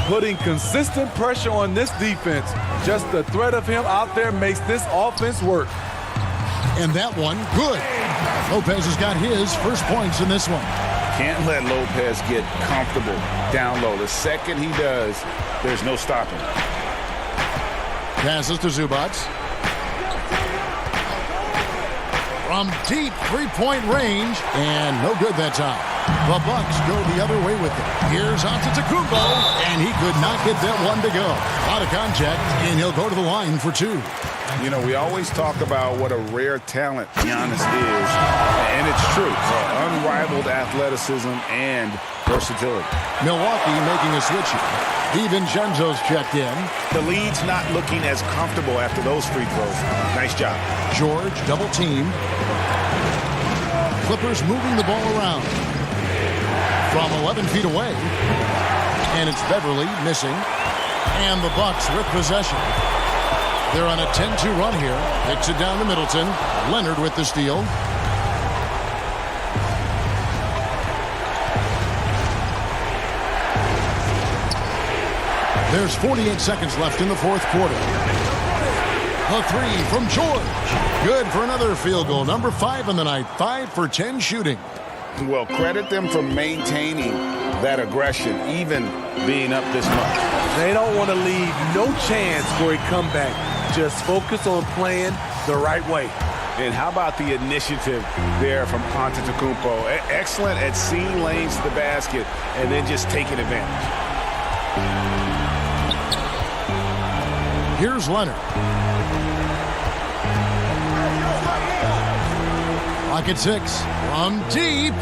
Putting consistent pressure on this defense. Just the threat of him out there makes this offense work. And that one, good. Lopez has got his first points in this one. Can't let Lopez get comfortable down low. The second he does, there's no stopping. Passes to Zubac. From deep three-point range, and no good that time. The Bucks go the other way with it. Here's on to Tacumbo, and he could not get that one to go. A lot of contact, and he'll go to the line for 2. You know, we always talk about what a rare talent Giannis is, and it's true. Unrivaled athleticism and versatility. Milwaukee making a switch here. DiVincenzo's checked in. The lead's not looking as comfortable after those free throws. Nice job. George double teamed. Clippers moving the ball around. From 11 feet away. And it's Beverly missing. And the Bucks with possession. They're on a 10-2 run here. Kicks it down to Middleton. Leonard with the steal. There's 48 seconds left in the fourth quarter. A three from George. Good for another field goal. Number 5 in the night. 5 for 10 shooting. Well, credit them for maintaining that aggression, even being up this much. They don't want to leave no chance for a comeback. Just focus on playing the right way. And how about the initiative there from Antetokounmpo? Excellent at seeing lanes to the basket and then just taking advantage. Here's Leonard. Pocket 6 from deep.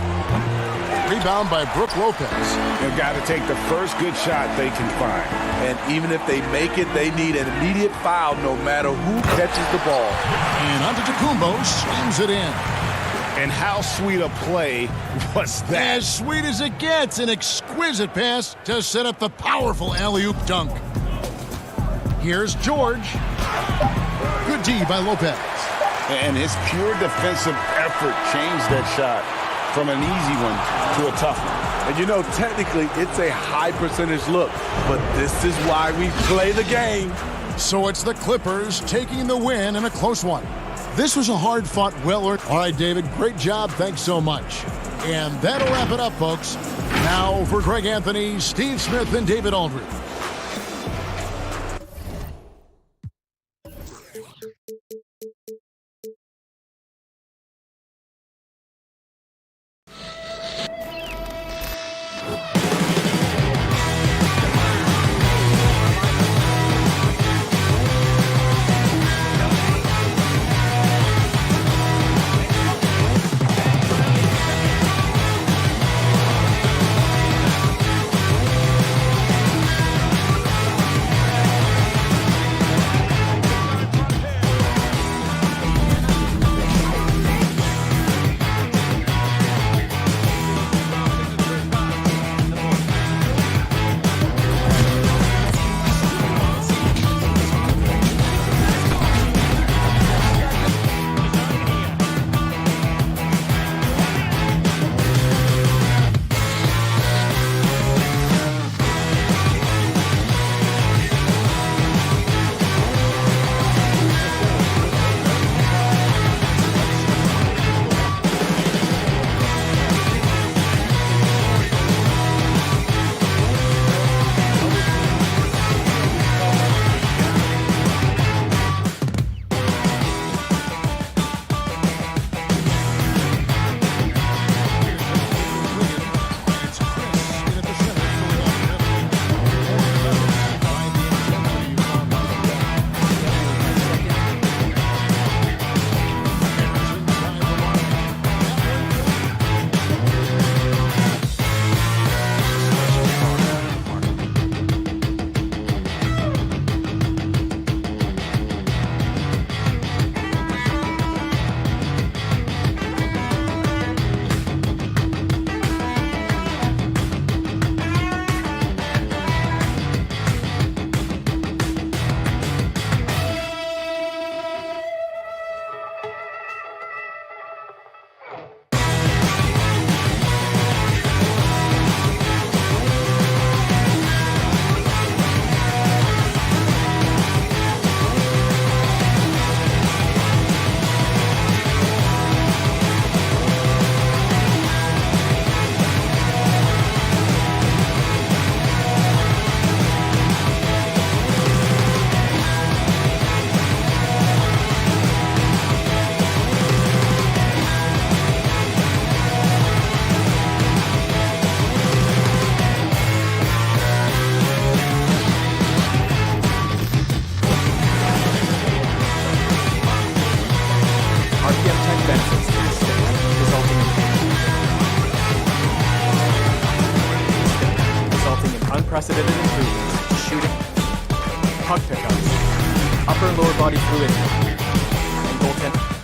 Rebound by Brook Lopez. They've got to take the first good shot they can find. And even if they make it, they need an immediate foul no matter who catches the ball. And Antetokounmpo slams it in. And how sweet a play was that? As sweet as it gets. An exquisite pass to set up the powerful alley-oop dunk. Here's George. Good D by Lopez. And his pure defensive effort changed that shot from an easy one to a tough one. And you know, technically, it's a high percentage look, but this is why we play the game. So it's the Clippers taking the win in a close one. This was a hard-fought, well-earned. All right, David, great job. Thanks so much. And that'll wrap it up, folks. Now for Greg Anthony, Steve Smith, and David Aldridge. unprecedented improvements to shooting, puck pickups, upper and lower body fluidity, and goaltending.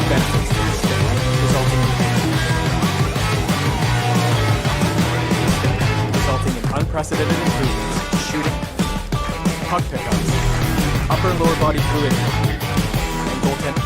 benefits to the stick, resulting in unprecedented improvements in shooting, puck pickups, upper and lower body fluidity, and goaltending.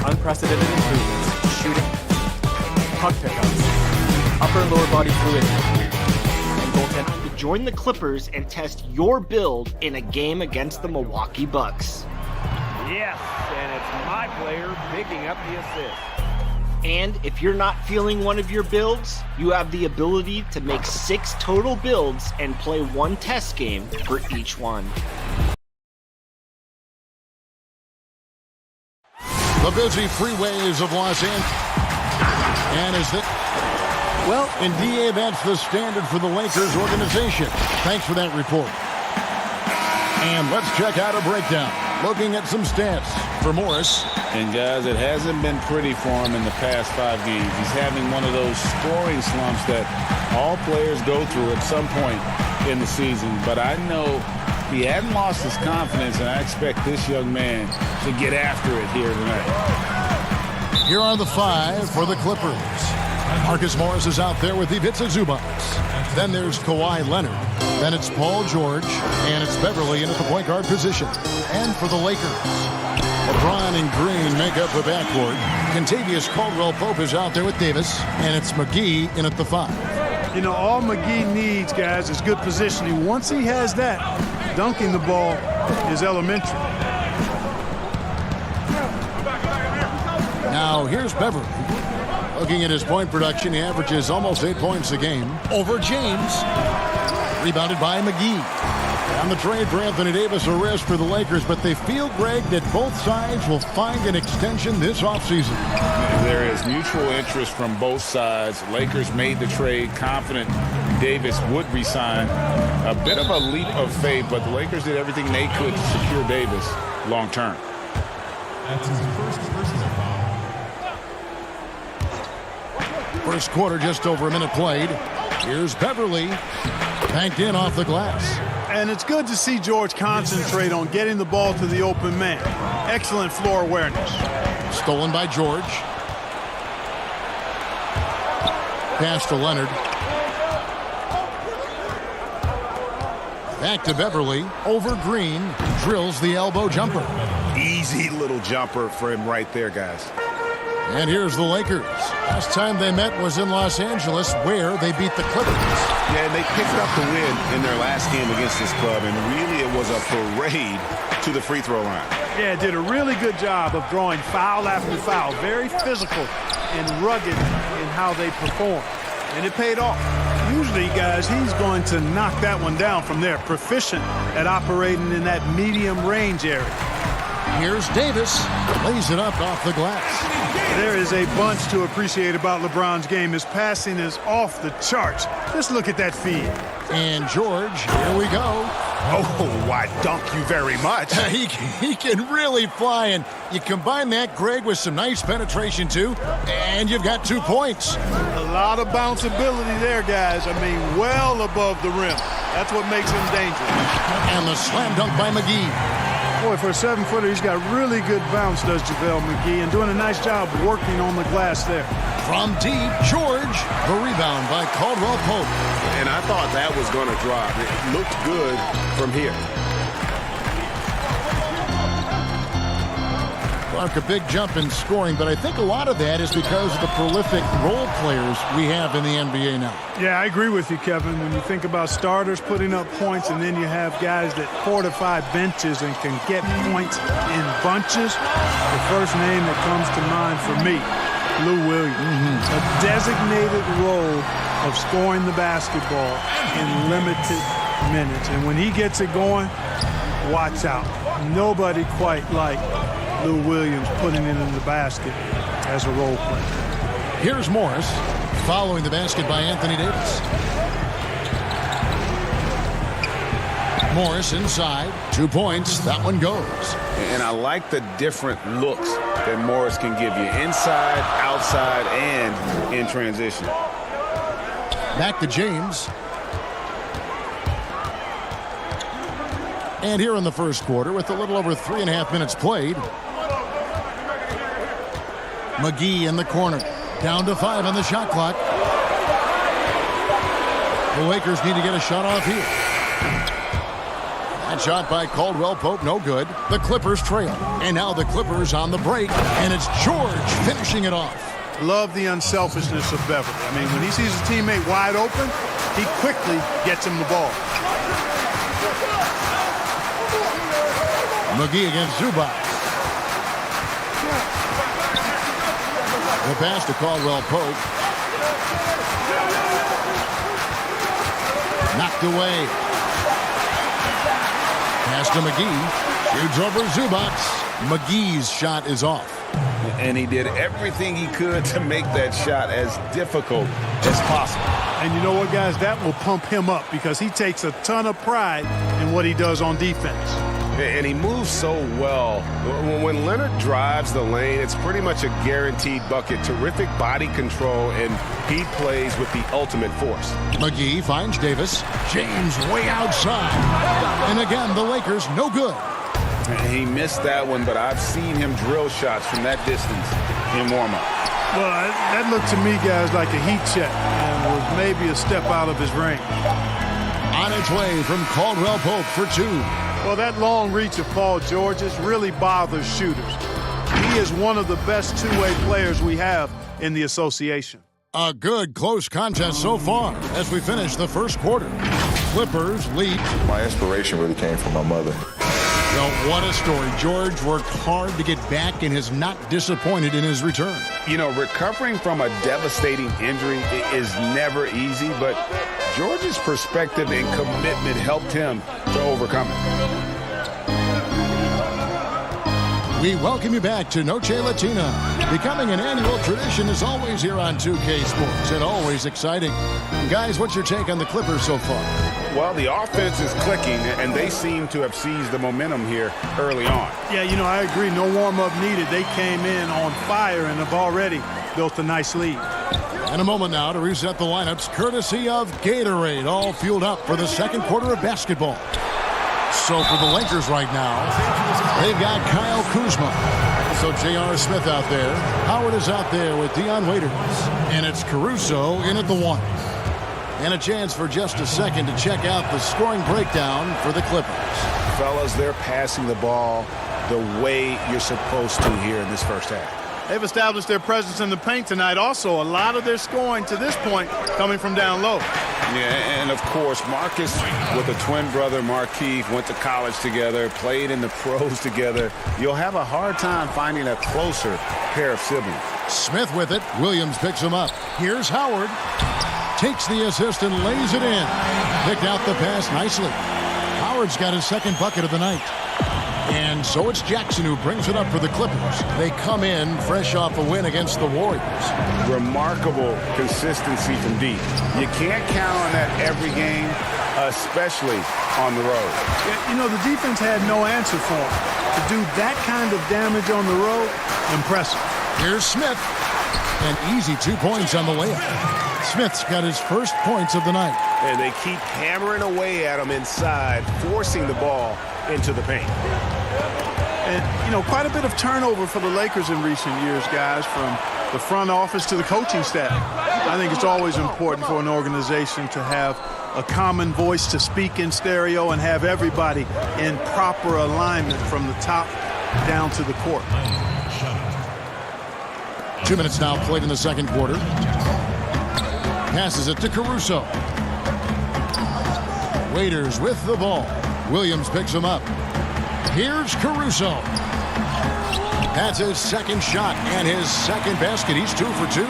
Unprecedented improvements in shooting, puck pickups, upper and lower body fluidity, and goaltending. Join the Clippers and test your build in a game against the Milwaukee Bucks. Yes, and it's my player picking up the assist. And if you're not feeling one of your builds, you have the ability to make 6 total builds and play 1 test game for each one. The busy freeways of Los Angeles. And is that... Well, in DA, that's the standard for the Lakers organization. Thanks for that report. And let's check out a breakdown. Looking at some stats for Morris. And guys, it hasn't been pretty for him in the past 5 games. He's having one of those scoring slumps that all players go through at some point in the season. But I know he hadn't lost his confidence, and I expect this young man to get after it here tonight. Here are the 5 for the Clippers. Marcus Morris is out there with Ivica Zubac. Then there's Kawhi Leonard. Then it's Paul George. And it's Beverly in at the point guard position. And for the Lakers, LeBron and Green make up the backcourt. Contavious Caldwell-Pope is out there with Davis. And it's McGee in at the 5. You know, all McGee needs, guys, is good positioning. Once he has that, dunking the ball is elementary. Now, here's Beverly. Looking at his point production, he averages almost 8 points a game over James. Rebounded by McGee. And the trade for Anthony Davis a risk for the Lakers, but they feel, Greg, that both sides will find an extension this offseason. There is mutual interest from both sides. Lakers made the trade confident Davis would resign. A bit of a leap of faith, but the Lakers did everything they could to secure Davis long term. That's his first personal foul. First quarter, just over a minute played. Here's Beverly, banked in off the glass. And it's good to see George concentrate on getting the ball to the open man. Excellent floor awareness. Stolen by George. Pass to Leonard. Back to Beverly. Over Green. Drills the elbow jumper. Easy little jumper for him right there, guys. And here's the Lakers. Last time they met was in Los Angeles, where they beat the Clippers. Yeah, and they picked up the win in their last game against this club, and really it was a parade to the free throw line. Yeah, did a really good job of drawing foul after foul. Very physical and rugged in how they perform. And it paid off. Usually, guys, he's going to knock that one down from there. Proficient at operating in that medium range area. Here's Davis. Lays it up off the glass. There is a bunch to appreciate about LeBron's game. His passing is off the charts. Just look at that feed. And George, here we go. Oh, why, dunk you very much. He can really fly, and you combine that, Greg, with some nice penetration, too, and you've got 2 points. A lot of bounceability there, guys. I mean, well above the rim. That's what makes him dangerous. And the slam dunk by McGee. Boy, for a 7-footer, he's got really good bounce, does JaVale McGee, and doing a nice job working on the glass there. From deep, George. The rebound by Caldwell Pope. And I thought that was going to drop. It looked good from here. Clark, a big jump in scoring, but I think a lot of that is because of the prolific role players we have in the NBA now. Yeah, I agree with you, Kevin. When you think about starters putting up points, and then you have guys that fortify benches and can get points in bunches, the first name that comes to mind for me, Lou Williams. A designated role of scoring the basketball in limited minutes. And when he gets it going, watch out. Nobody quite like Lou Williams putting it in the basket as a role player. Here's Morris following the basket by Anthony Davis. Morris inside, 2 points. That one goes. And I like the different looks that Morris can give you inside, outside, and in transition. Back to James. And here in the first quarter, with a little over 3.5 minutes played, McGee in the corner. Down to 5 on the shot clock. The Lakers need to get a shot off here. That shot by Caldwell Pope, no good. The Clippers trail. And now the Clippers on the break, and it's George finishing it off. Love the unselfishness of Beverly. I mean, when he sees his teammate wide open, he quickly gets him the ball. McGee against Zubac. The pass to Caldwell Pope. Knocked away. Pass to McGee. Shoots over Zubac. McGee's shot is off. And he did everything he could to make that shot as difficult as possible. And you know what, guys? That will pump him up because he takes a ton of pride in what he does on defense. And he moves so well. When Leonard drives the lane, it's pretty much a guaranteed bucket. Terrific body control, and he plays with the ultimate force. McGee finds Davis. James way outside. And again, the Lakers no good. He missed that one, but I've seen him drill shots from that distance in warm-up. Well, that looked to me, guys, like a heat check and was maybe a step out of his range. On its way from Caldwell Pope for 2. Well, that long reach of Paul George's really bothers shooters. He is one of the best two-way players we have in the association. A good close contest so far as we finish the first quarter. Clippers lead. My inspiration really came from my mother. Well, what a story. George worked hard to get back and has not disappointed in his return. You know, recovering from a devastating injury is never easy, but George's perspective and commitment helped him to overcome it. We welcome you back to Noche Latina. Becoming an annual tradition is always here on 2K Sports and always exciting. Guys, what's your take on the Clippers so far? Well, the offense is clicking, and they seem to have seized the momentum here early on. Yeah, I agree. No warm-up needed. They came in on fire and have already built a nice lead. In a moment now to reset the lineups, courtesy of Gatorade, all fueled up for the second quarter of basketball. So for the Lakers right now, they've got Kyle Kuzma. So J.R. Smith out there. Howard is out there with Dion Waiters. And it's Caruso in at the 1. And a chance for just a second to check out the scoring breakdown for the Clippers. Fellas, they're passing the ball the way you're supposed to here in this first half. They've established their presence in the paint tonight. Also, a lot of their scoring to this point coming from down low. Yeah, and of course, Marcus with a twin brother, Markieff, went to college together, played in the pros together. You'll have a hard time finding a closer pair of siblings. Smith with it. Williams picks him up. Here's Howard. Takes the assist and lays it in. Picked out the pass nicely. Howard's got his second bucket of the night. And so it's Jackson who brings it up for the Clippers. They come in fresh off a win against the Warriors. Remarkable consistency from deep. You can't count on that every game, especially on the road. Yeah, the defense had no answer for him. To do that kind of damage on the road, impressive. Here's Smith. An easy 2 points on the layup. Smith's got his first points of the night. And they keep hammering away at him inside, forcing the ball into the paint. And, quite a bit of turnover for the Lakers in recent years, guys, from the front office to the coaching staff. I think it's always important for an organization to have a common voice to speak in stereo and have everybody in proper alignment from the top down to the court. 2 minutes now played in the second quarter. Passes it to Caruso. Waiters with the ball. Williams picks him up. Here's Caruso. That's his second shot and his second basket. He's 2 for 2.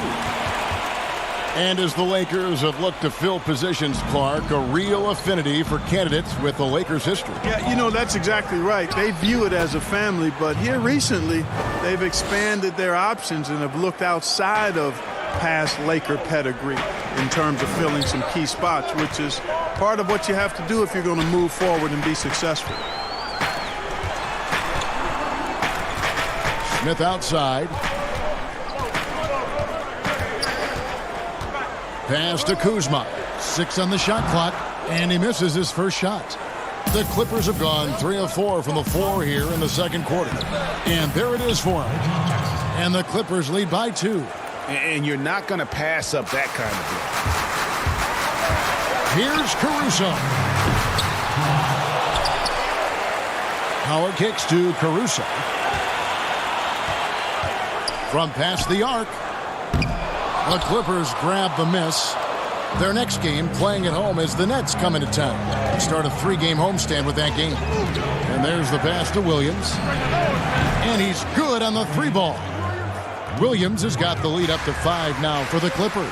And as the Lakers have looked to fill positions, Clark, a real affinity for candidates with the Lakers' history. Yeah, that's exactly right. They view it as a family, but here recently, they've expanded their options and have looked outside of past Laker pedigree in terms of filling some key spots, which is part of what you have to do if you're going to move forward and be successful. Smith outside. Pass to Kuzma. 6 on the shot clock, and he misses his first shot. The Clippers have gone 3 of 4 from the floor here in the second quarter. And there it is for them. And the Clippers lead by 2. And you're not going to pass up that kind of play. Here's Caruso. Howard kicks to Caruso. From past the arc. The Clippers grab the miss. Their next game, playing at home, as the Nets come into town. Start a 3-game homestand with that game. And there's the pass to Williams. And he's good on the 3-ball. Williams has got the lead up to 5 now for the Clippers.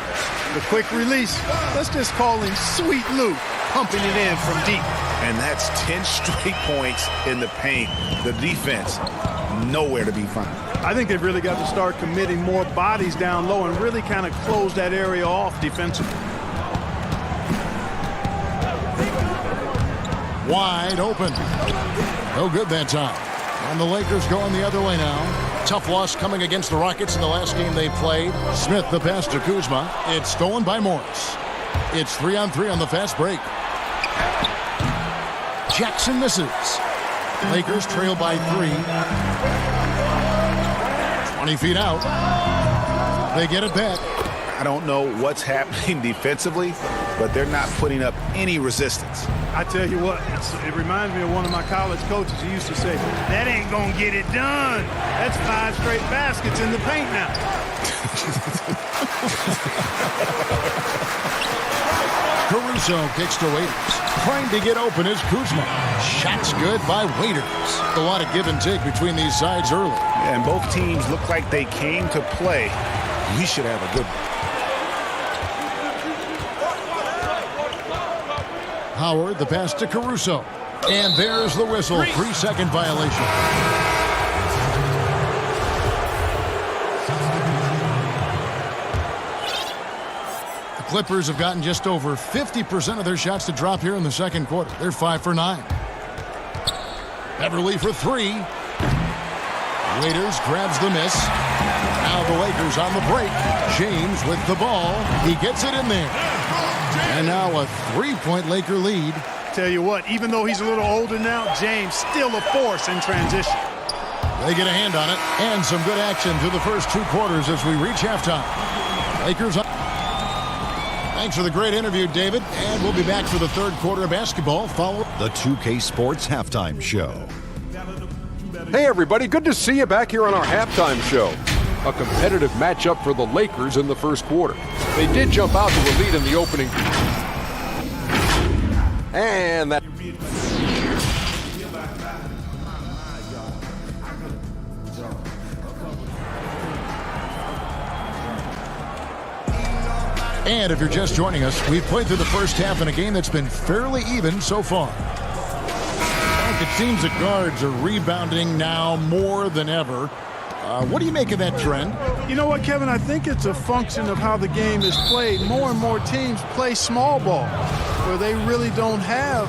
The quick release. Let's just call him Sweet Lou, pumping it in from deep. And that's 10 straight points in the paint. The defense, nowhere to be found. I think they've really got to start committing more bodies down low and really kind of close that area off defensively. Wide open. No good that time. And the Lakers going the other way now. Tough loss coming against the Rockets in the last game they played. Smith the pass to Kuzma. It's stolen by Morris. It's 3-on-3 on the fast break. Jackson misses. Lakers trail by 3. 20 feet out. They get it back. I don't know what's happening defensively, but they're not putting up any resistance. I tell you what, it reminds me of one of my college coaches. He used to say, that ain't going to get it done. That's 5 straight baskets in the paint now. Caruso kicks to Waiters. Trying to get open is Kuzma. Shots good by Waiters. A lot of give and take between these sides early. And both teams look like they came to play. We should have a good one. Howard, the pass to Caruso. And there's the whistle. 3-second violation. The Clippers have gotten just over 50% of their shots to drop here in the second quarter. They're 5 for 9. Beverly for 3. Waiters grabs the miss. Now the Lakers on the break. James with the ball. He gets it in there. And now a 3-point Laker lead. Tell you what, even though he's a little older now, James still a force in transition. They get a hand on it, and some good action through the first 2 quarters as we reach halftime. Lakers on. Thanks for the great interview, David, and we'll be back for the third quarter of basketball. Follow the 2K Sports Halftime Show. Hey, everybody. Good to see you back here on our halftime show. A competitive matchup for the Lakers in the first quarter. They did jump out to a lead in the opening. And that... And if you're just joining us, we've played through the first half in a game that's been fairly even so far. It seems that guards are rebounding now more than ever. What do you make of that trend? You know what, Kevin? I think it's a function of how the game is played. More and more teams play small ball, where they really don't have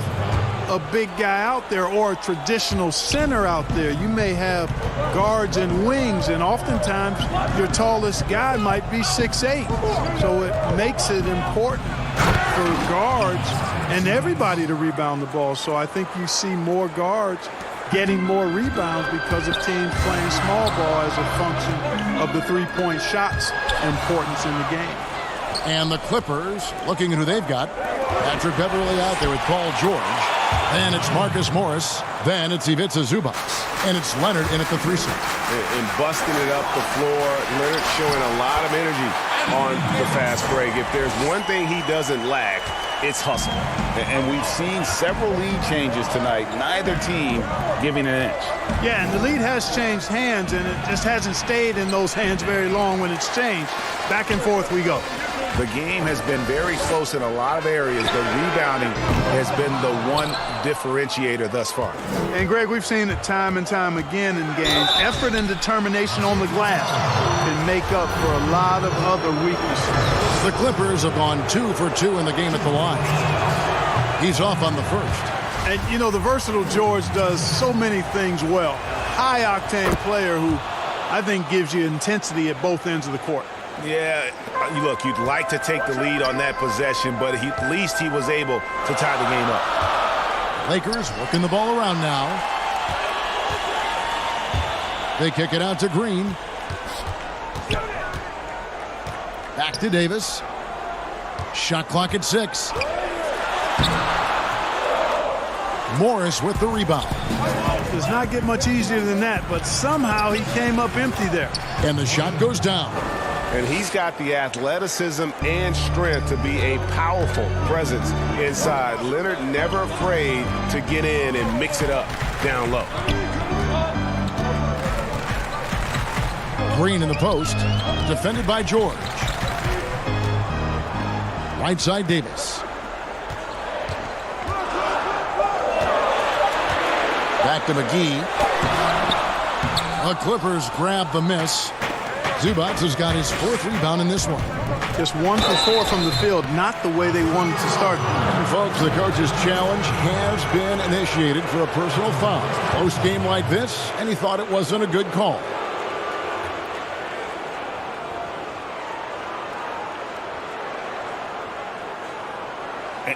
a big guy out there or a traditional center out there. You may have guards and wings, and oftentimes your tallest guy might be 6'8". So it makes it important for guards and everybody to rebound the ball. So I think you see more guards getting more rebounds because of teams playing small ball as a function of the three-point shots importance in the game. And the Clippers, looking at who they've got, Patrick Beverly out there with Paul George. Then it's Marcus Morris. Then it's Ivica Zubac. And it's Leonard in at the 3-side. And busting it up the floor. Leonard showing a lot of energy on the fast break. If there's one thing he doesn't lack, it's hustle. And we've seen several lead changes tonight. Neither team giving an inch. Yeah, and the lead has changed hands, and it just hasn't stayed in those hands very long when it's changed. Back and forth we go. The game has been very close in a lot of areas, but rebounding has been the one differentiator thus far. And, Greg, we've seen it time and time again in games. Effort and determination on the glass can make up for a lot of other weaknesses. The Clippers have gone 2 for 2 in the game at the line. He's off on the first. And, you know, the versatile George does so many things well. High-octane player who I think gives you intensity at both ends of the court. Yeah, look, you'd like to take the lead on that possession, but at least he was able to tie the game up. Lakers working the ball around now. They kick it out to Green. Back to Davis. Shot clock at 6. Morris with the rebound. Does not get much easier than that, but somehow he came up empty there. And the shot goes down. And he's got the athleticism and strength to be a powerful presence inside. Leonard never afraid to get in and mix it up down low. Green in the post, defended by George. Right side, Davis. Back to McGee. The Clippers grab the miss. Zubac has got his 4th rebound in this one. Just 1 for 4 from the field, not the way they wanted to start. And folks, the coach's challenge has been initiated for a personal foul. Post game like this, and he thought it wasn't a good call.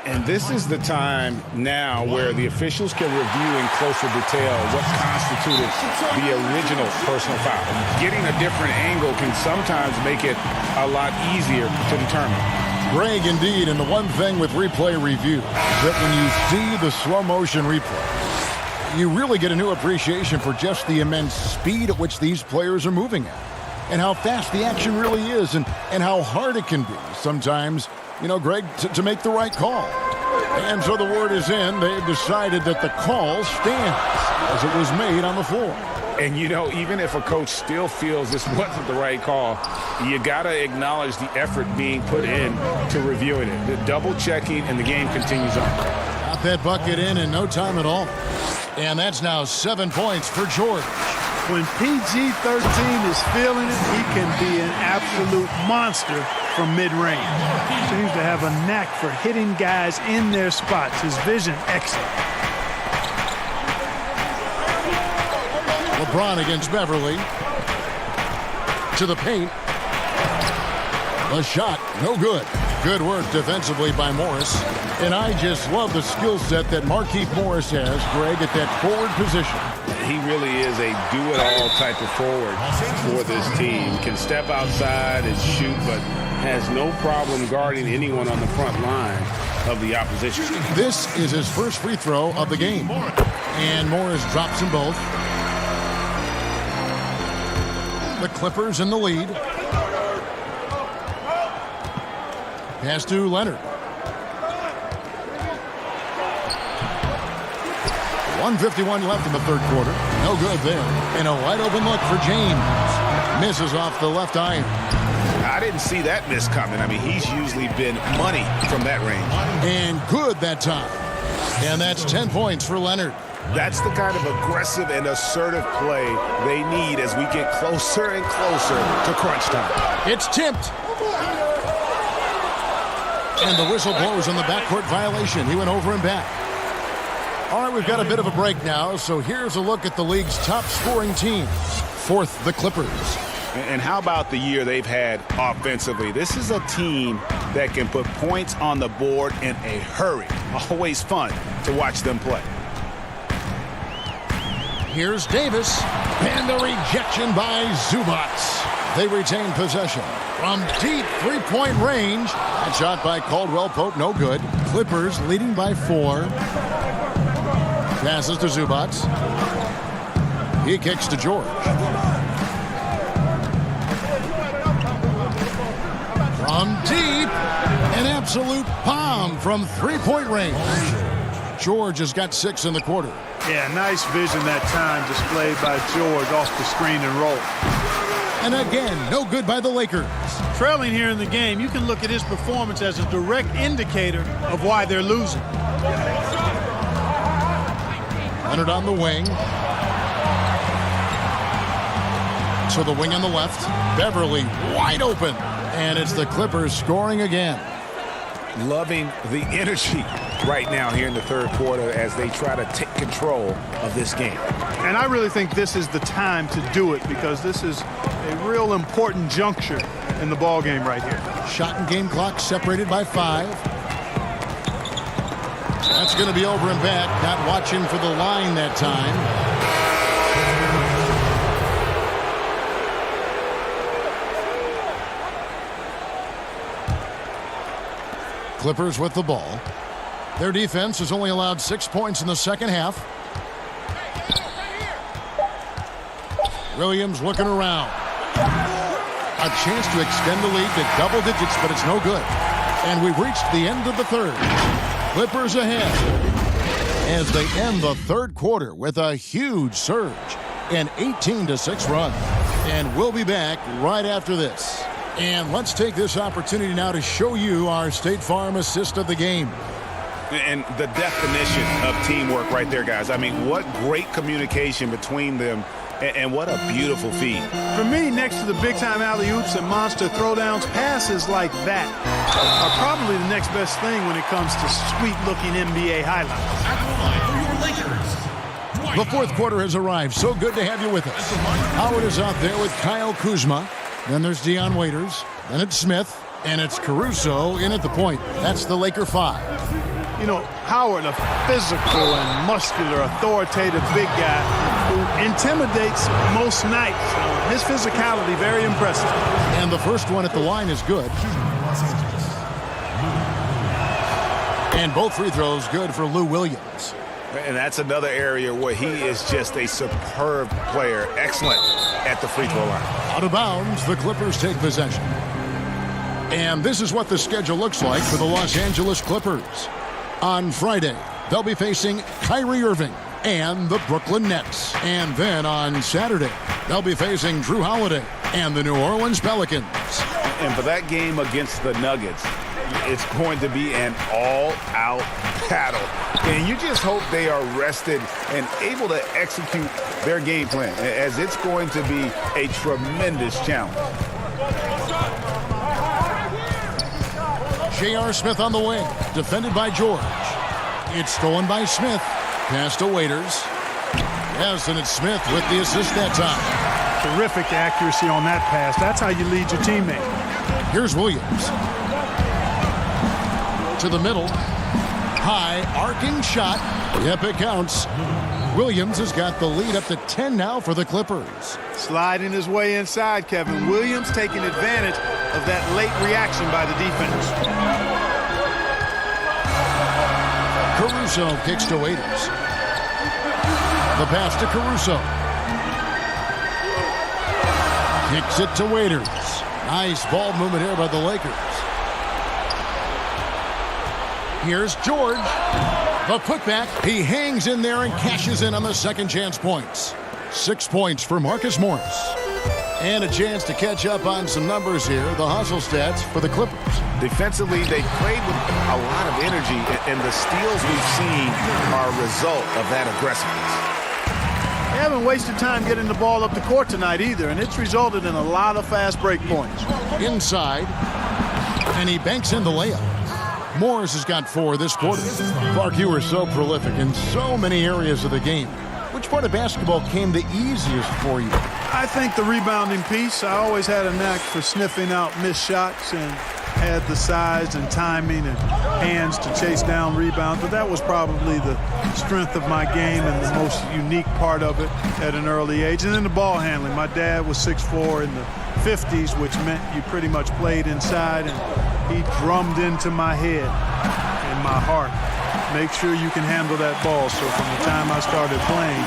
And this is the time now where the officials can review in closer detail what constituted the original personal foul. Getting a different angle can sometimes make it a lot easier to determine. Greg, indeed, and the one thing with replay review that when you see the slow motion replay, you really get a new appreciation for just the immense speed at which these players are moving at and how fast the action really is and how hard it can be sometimes, you know, Greg, to make the right call. And so the word is in. They've decided that the call stands as it was made on the floor. And, you know, even if a coach still feels this wasn't the right call, you got to acknowledge the effort being put in to reviewing it. The double checking, and the game continues on. Got that bucket in no time at all. And that's now 7 points for George. When PG-13 is feeling it, he can be an absolute monster from mid-range. Seems to have a knack for hitting guys in their spots. His vision, excellent. LeBron against Beverly. To the paint. The shot, no good. Good work defensively by Morris. And I just love the skill set that Markieff Morris has, Greg, at that forward position. He really is a do-it-all type of forward for this team. Can step outside and shoot, but has no problem guarding anyone on the front line of the opposition. This is his first free throw of the game. And Morris drops them both. The Clippers in the lead. Pass to Leonard. 1:51 left in the third quarter. No good there. And a wide open look for James. Misses off the left iron. I didn't see that miss coming. I mean, he's usually been money from that range. And good that time. And that's 10 points for Leonard. That's the kind of aggressive and assertive play they need as we get closer and closer to crunch time. It's tipped. And the whistle blows on the backcourt violation. He went over and back. All right, we've got a bit of a break now, so here's a look at the league's top scoring teams. Fourth, the Clippers. And how about the year they've had offensively? This is a team that can put points on the board in a hurry. Always fun to watch them play. Here's Davis, and the rejection by Zubac. They retain possession. From deep three-point range, that shot by Caldwell Pope, no good. Clippers leading by 4. Passes to Zubac. He kicks to George. From deep, an absolute bomb from three-point range. George has got 6 in the quarter. Yeah, nice vision that time displayed by George off the screen and roll. And again, no good by the Lakers. Trailing here in the game, you can look at his performance as a direct indicator of why they're losing. Leonard on the wing. To the wing on the left. Beverly wide open. And it's the Clippers scoring again. Loving the energy right now here in the third quarter as they try to take control of this game. And I really think this is the time to do it because this is a real important juncture in the ball game right here. Shot and game clock separated by 5. That's going to be over and back. Not watching for the line that time. Clippers with the ball. Their defense has only allowed 6 points in the second half. Williams looking around. A chance to extend the lead to double digits, but it's no good. And we've reached the end of the third. Clippers ahead as they end the third quarter with a huge surge, an 18-6 run. And we'll be back right after this. And let's take this opportunity now to show you our State Farm assist of the game. And the definition of teamwork right there, guys. I mean, what great communication between them, and what a beautiful feed. For me, next to the big-time alley-oops and monster throwdowns, passes like that are probably the next best thing when it comes to sweet-looking NBA highlights. The fourth quarter has arrived. So good to have you with us. Howard is out there with Kyle Kuzma. Then there's Deion Waiters. Then it's Smith. And it's Caruso in at the point. That's the Laker 5. You know, Howard, a physical and muscular, authoritative big guy who intimidates most nights. His physicality, very impressive. And the first one at the line is good. And both free throws good for Lou Williams. And that's another area where he is just a superb player. Excellent at the free throw line. Out of bounds, the Clippers take possession. And this is what the schedule looks like for the Los Angeles Clippers. On Friday, they'll be facing Kyrie Irving and the Brooklyn Nets. And then on Saturday, they'll be facing Drew Holiday and the New Orleans Pelicans. And for that game against the Nuggets, it's going to be an all-out battle. And you just hope they are rested and able to execute their game plan, as it's going to be a tremendous challenge. J.R. Smith on the wing, defended by George. It's stolen by Smith. Pass to Waiters. Yes, and it's Smith with the assist that time. Terrific accuracy on that pass. That's how you lead your teammate. Here's Williams. To the middle. High, arcing shot. Yep, it counts. Williams has got the lead up to 10 now for the Clippers. Sliding his way inside, Kevin. Williams taking advantage of that late reaction by the defense. Caruso kicks to Waiters. The pass to Caruso. Kicks it to Waiters. Nice ball movement here by the Lakers. Here's George. The putback. He hangs in there and cashes in on the second chance points. 6 points for Marcus Morris. And a chance to catch up on some numbers here. The hustle stats for the Clippers. Defensively, they played with a lot of energy, and the steals we've seen are a result of that aggressiveness. They haven't wasted time getting the ball up the court tonight either, and it's resulted in a lot of fast break points. Inside, and he banks in the layup. Morris has got 4 this quarter. Clark, you were so prolific in so many areas of the game. Which part of basketball came the easiest for you? I think the rebounding piece. I always had a knack for sniffing out missed shots and had the size and timing and hands to chase down rebounds, but that was probably the strength of my game and the most unique part of it at an early age. And then the ball handling. My dad was 6'4" in the 50s, which meant you pretty much played inside, and he drummed into my head and my heart. Make sure you can handle that ball. So from the time I started playing,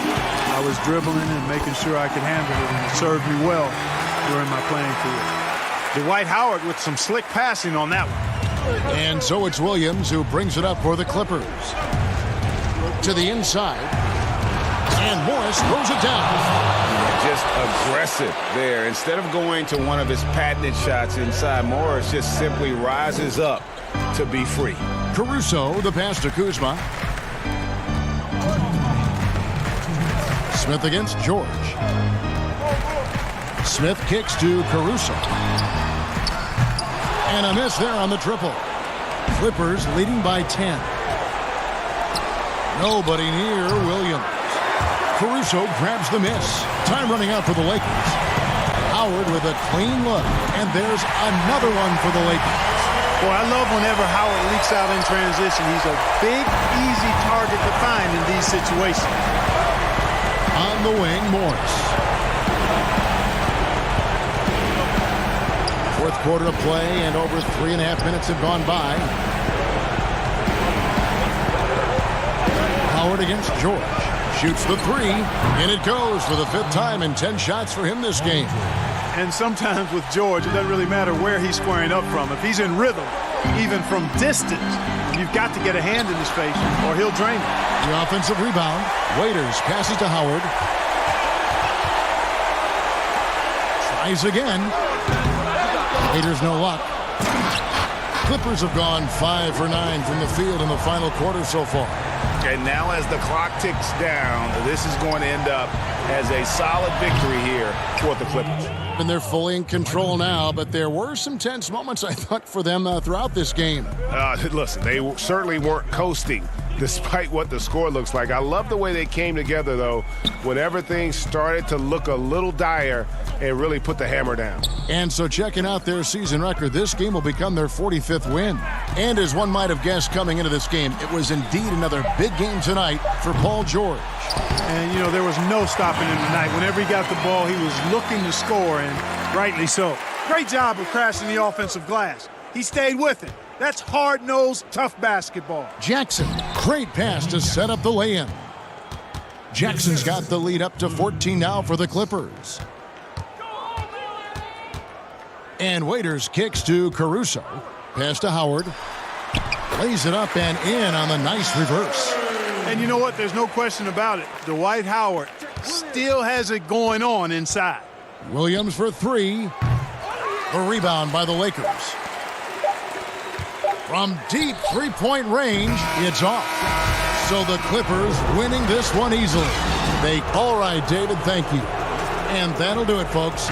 I was dribbling and making sure I could handle it, and it served me well during my playing career. Dwight Howard with some slick passing on that one. And so it's Williams who brings it up for the Clippers. To the inside. And Morris throws it down. Just aggressive there. Instead of going to one of his patented shots inside, Morris just simply rises up to be free. Caruso, the pass to Kuzma. Smith against George. Smith kicks to Caruso. And a miss there on the triple. Clippers leading by 10. Nobody near Williams. Caruso grabs the miss. Time running out for the Lakers. Howard with a clean look. And there's another one for the Lakers. Boy, I love whenever Howard leaks out in transition. He's a big, easy target to find in these situations. On the wing, Morris. Fourth quarter of play, and over 3.5 minutes have gone by. Howard against George. Shoots the 3, and it goes for the 5th time in 10 shots for him this game. And sometimes with George, it doesn't really matter where he's squaring up from. If he's in rhythm, even from distance, you've got to get a hand in his face or he'll drain it. The offensive rebound. Waiters passes to Howard. Tries again. Waiters no luck. Clippers have gone 5 for 9 from the field in the final quarter so far. And now as the clock ticks down, this is going to end up as a solid victory here for the Clippers. And they're fully in control now, but there were some tense moments, I thought, for them throughout this game. Listen, they certainly weren't coasting despite what the score looks like. I love the way they came together, though, when everything started to look a little dire and really put the hammer down. And so checking out their season record, this game will become their 45th win. And as one might have guessed coming into this game, it was indeed another big game tonight for Paul George. And, you know, there was no stopping him tonight. Whenever he got the ball, he was looking to score, and rightly so. Great job of crashing the offensive glass. He stayed with it. That's hard-nosed, tough basketball. Jackson, great pass to set up the lay-in. Jackson's got the lead up to 14 now for the Clippers. And Waiters kicks to Caruso. Pass to Howard. Lays it up and in on the nice reverse. And you know what? There's no question about it. Dwight Howard still has it going on inside. Williams for 3. The rebound by the Lakers. From deep three-point range, it's off. So the Clippers winning this one easily. All right, David, thank you. And that'll do it, folks.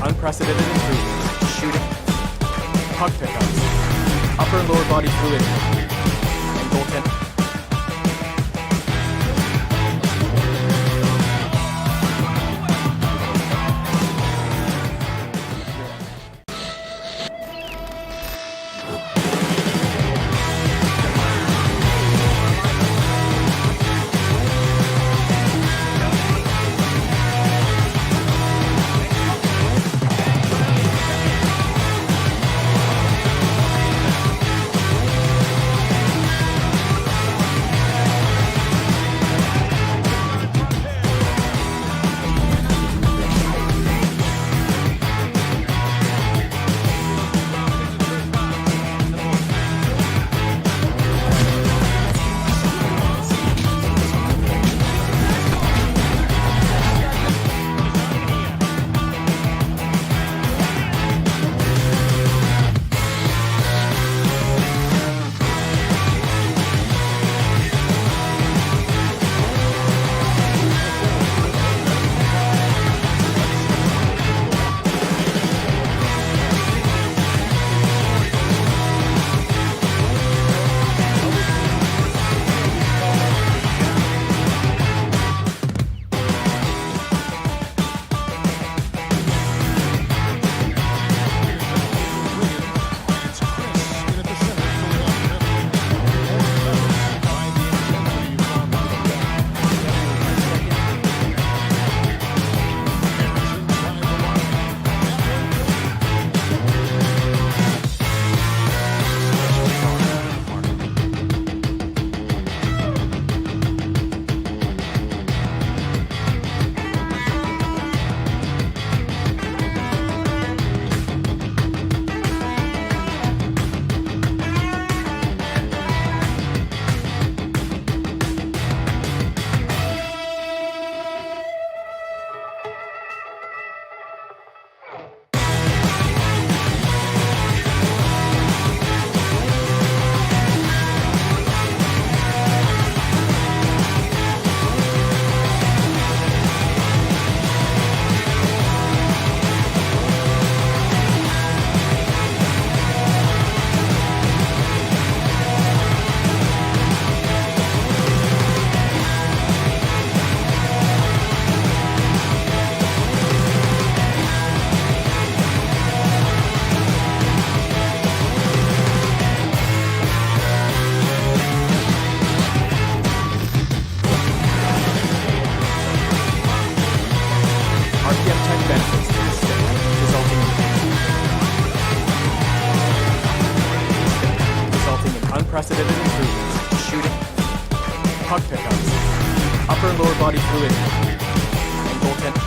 unprecedented improvements to shooting, puck pickups, upper and lower body fluidity, and goaltending. unprecedented improvements, shooting, puck pickups, upper and lower body fluidity, and goaltending.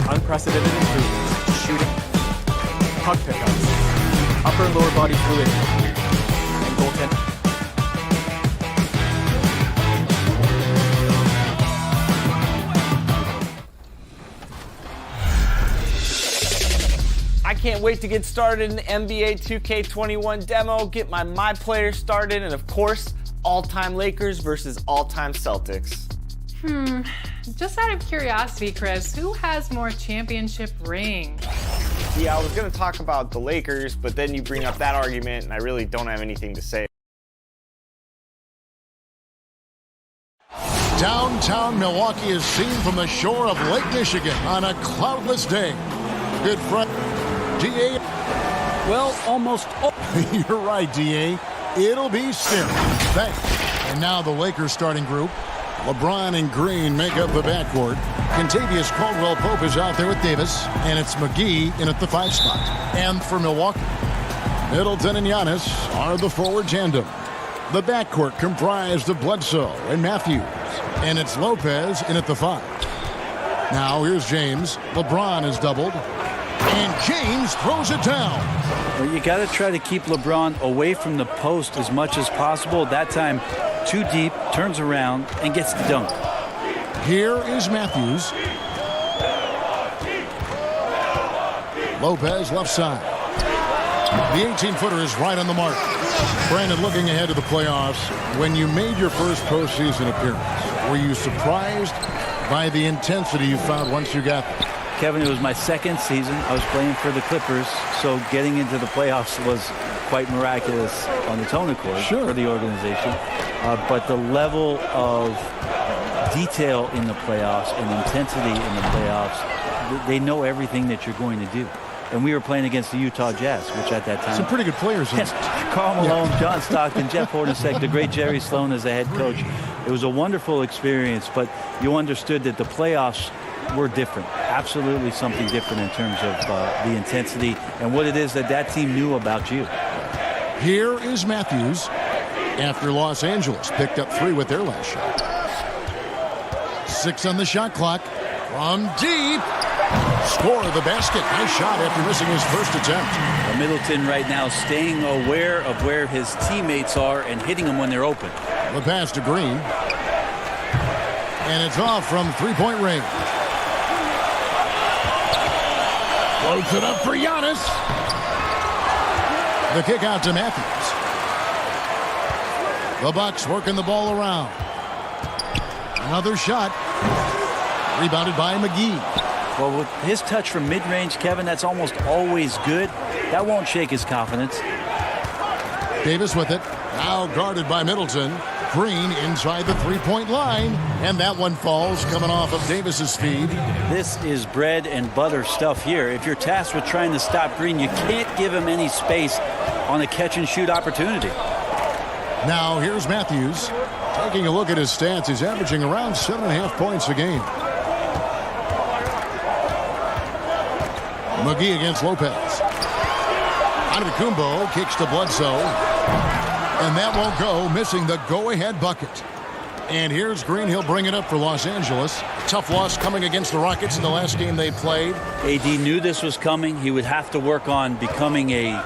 Unprecedented improvements, shooting, puck pickups, upper and lower body fluidity, and goaltending. I can't wait to get started in the NBA 2K21 demo, get my player started, and of course, all-time Lakers versus all-time Celtics. Just out of curiosity, Chris, who has more championship rings? Yeah, I was going to talk about the Lakers, but then you bring up that argument, and I really don't have anything to say. Downtown Milwaukee is seen from the shore of Lake Michigan on a cloudless day. Good Friday. DA. Well, almost. You're right, DA. It'll be still. Thanks. And now the Lakers starting group. LeBron and Green make up the backcourt. Kentavious Caldwell-Pope is out there with Davis, and it's McGee in at the 5 spot. And for Milwaukee, Middleton and Giannis are the forward tandem. The backcourt comprised of Bledsoe and Matthews, and it's Lopez in at the 5. Now here's James. LeBron is doubled, and James throws it down. Well, you got to try to keep LeBron away from the post as much as possible. That time, too deep, turns around, and gets the dunk. Here is Matthews. Lopez left side. The 18-footer is right on the mark. Brandon, looking ahead to the playoffs, when you made your first postseason appearance, were you surprised by the intensity you found once you got there? Kevin, it was my second season. I was playing for the Clippers, so getting into the playoffs was quite miraculous on its own accord for the organization. But the level of detail in the playoffs and intensity in the playoffs, they know everything that you're going to do. And we were playing against the Utah Jazz, which at that time... Some pretty good players. Yes, Karl Malone, John Stockton, Jeff Hornacek, the great Jerry Sloan as the head coach. It was a wonderful experience, but you understood that the playoffs were different. Absolutely something different in terms of the intensity and what it is that team knew about you. Here is Matthews after Los Angeles picked up 3 with their last shot. 6 on the shot clock. From deep. Score the basket. Nice shot after missing his first attempt. Middleton right now staying aware of where his teammates are and hitting them when they're open. The pass to Green. And it's off from three-point range. Floats it up for Giannis. The kick out to Matthews. The Bucks working the ball around. Another shot. Rebounded by McGee. Well, with his touch from mid-range, Kevin, that's almost always good. That won't shake his confidence. Davis with it. Now guarded by Middleton. Green inside the three-point line. And that one falls coming off of Davis's feed. This is bread and butter stuff here. If you're tasked with trying to stop Green, you can't give him any space on a catch-and-shoot opportunity. Now here's Matthews. Taking a look at his stats, he's averaging around 7.5 points a game. McGee against Lopez. Antetokounmpo kicks to Bledsoe. And that won't go, missing the go-ahead bucket. And here's Green. He'll bring it up for Los Angeles. Tough loss coming against the Rockets in the last game they played. AD knew this was coming. He would have to work on becoming a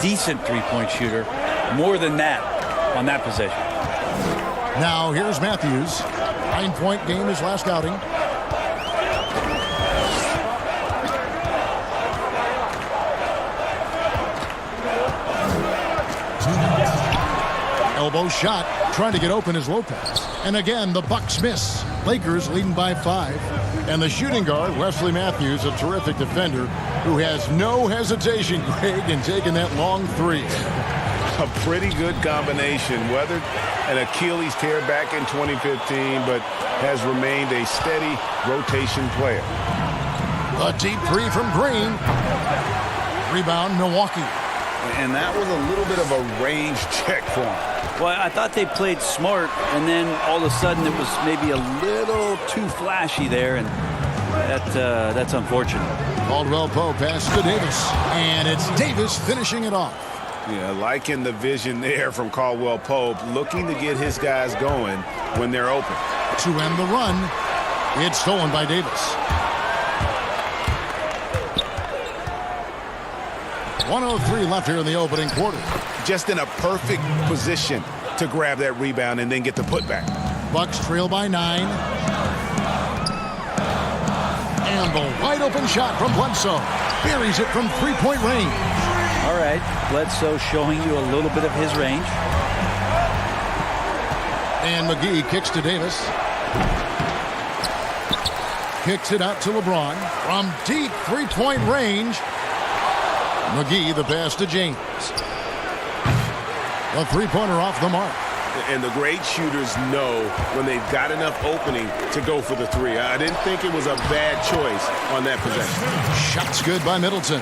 decent three-point shooter. More than that on that possession. Now here's Matthews. 9-point game his last outing. Elbow shot, trying to get open is Lopez. And again, the Bucks miss. Lakers leading by 5. And the shooting guard, Wesley Matthews, a terrific defender, who has no hesitation, Greg, in taking that long three. A pretty good combination. Weathered an Achilles tear back in 2015, but has remained a steady rotation player. A deep three from Green. Rebound, Milwaukee. And that was a little bit of a range check for him. Well, I thought they played smart, and then all of a sudden it was maybe a little too flashy there, and that's unfortunate. Caldwell Pope pass to Davis, and it's Davis finishing it off. Yeah, liking the vision there from Caldwell Pope, looking to get his guys going when they're open. To end the run, it's stolen by Davis. 1:03 left here in the opening quarter. Just in a perfect position to grab that rebound and then get the putback. Bucks trail by 9. And the wide open shot from Bledsoe. Buries it from three-point range. All right, Bledsoe showing you a little bit of his range. And McGee kicks to Davis. Kicks it out to LeBron. From deep three-point range. McGee the pass to James. A three-pointer off the mark. And the great shooters know when they've got enough opening to go for the three. I didn't think it was a bad choice on that possession. Shots good by Middleton.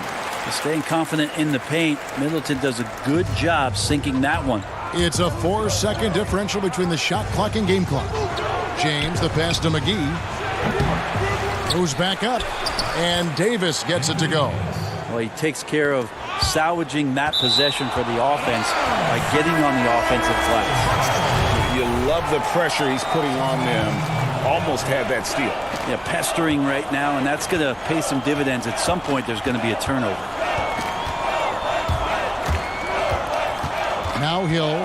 Staying confident in the paint. Middleton does a good job sinking that one. It's a 4-second differential between the shot clock and game clock. James the pass to McGee. Goes back up. And Davis gets it to go. Well, he takes care of salvaging that possession for the offense by getting on the offensive glass. You love the pressure he's putting on them. Almost had that steal. Yeah, pestering right now, and that's going to pay some dividends. At some point, there's going to be a turnover. Now Hill,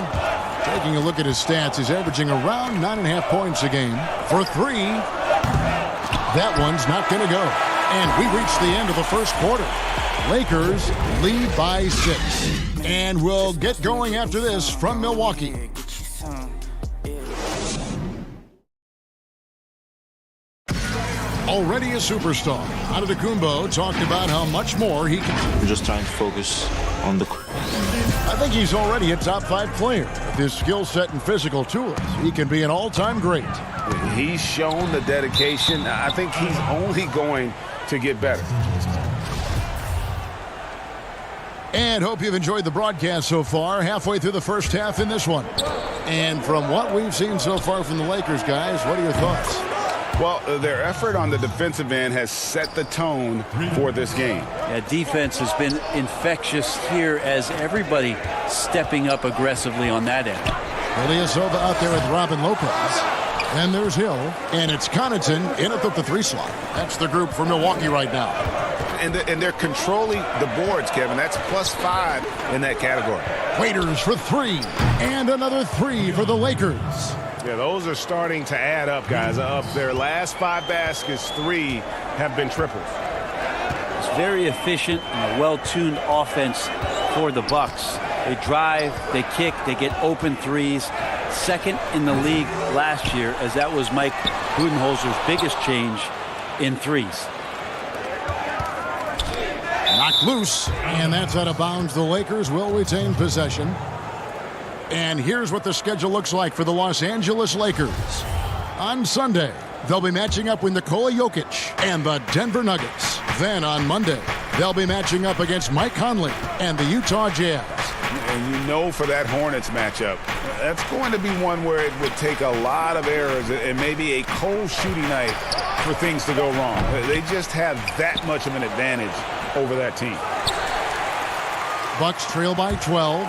taking a look at his stats, he's averaging around 9.5 points a game. For 3, that one's not going to go. And we reach the end of the first quarter. Lakers lead by 6. And we'll get going after this from Milwaukee. already a superstar. Antetokounmpo talked about how much more he can. We're just trying to focus on the. I think he's already a top 5 player. With his skill set and physical tools, he can be an all-time great. He's shown the dedication. I think he's only going to get better. And hope you've enjoyed the broadcast so far. Halfway through the first half in this one. And from what we've seen so far from the Lakers, guys, what are your thoughts? Well, their effort on the defensive end has set the tone for this game. Yeah, defense has been infectious here as everybody stepping up aggressively on that end. Ilyasova out there with Robin Lopez. Then there's Hill, and it's Connaughton in at the 3 slot. That's the group for Milwaukee right now. And they're controlling the boards, Kevin. That's +5 in that category. Waiters for 3, and another 3 for the Lakers. Yeah, those are starting to add up, guys. Of their last 5 baskets, 3 have been triples. It's very efficient and a well-tuned offense for the Bucks. They drive, they kick, they get open threes. Second in the league last year, as that was Mike Budenholzer's biggest change in threes. Knocked loose, and that's out of bounds. The Lakers will retain possession. And here's what the schedule looks like for the Los Angeles Lakers. On Sunday, they'll be matching up with Nikola Jokic and the Denver Nuggets. Then on Monday, they'll be matching up against Mike Conley and the Utah Jazz. And you know, for that Hornets matchup, that's going to be one where it would take a lot of errors and maybe a cold shooting night for things to go wrong. They just have that much of an advantage over that team. Bucks trail by 12.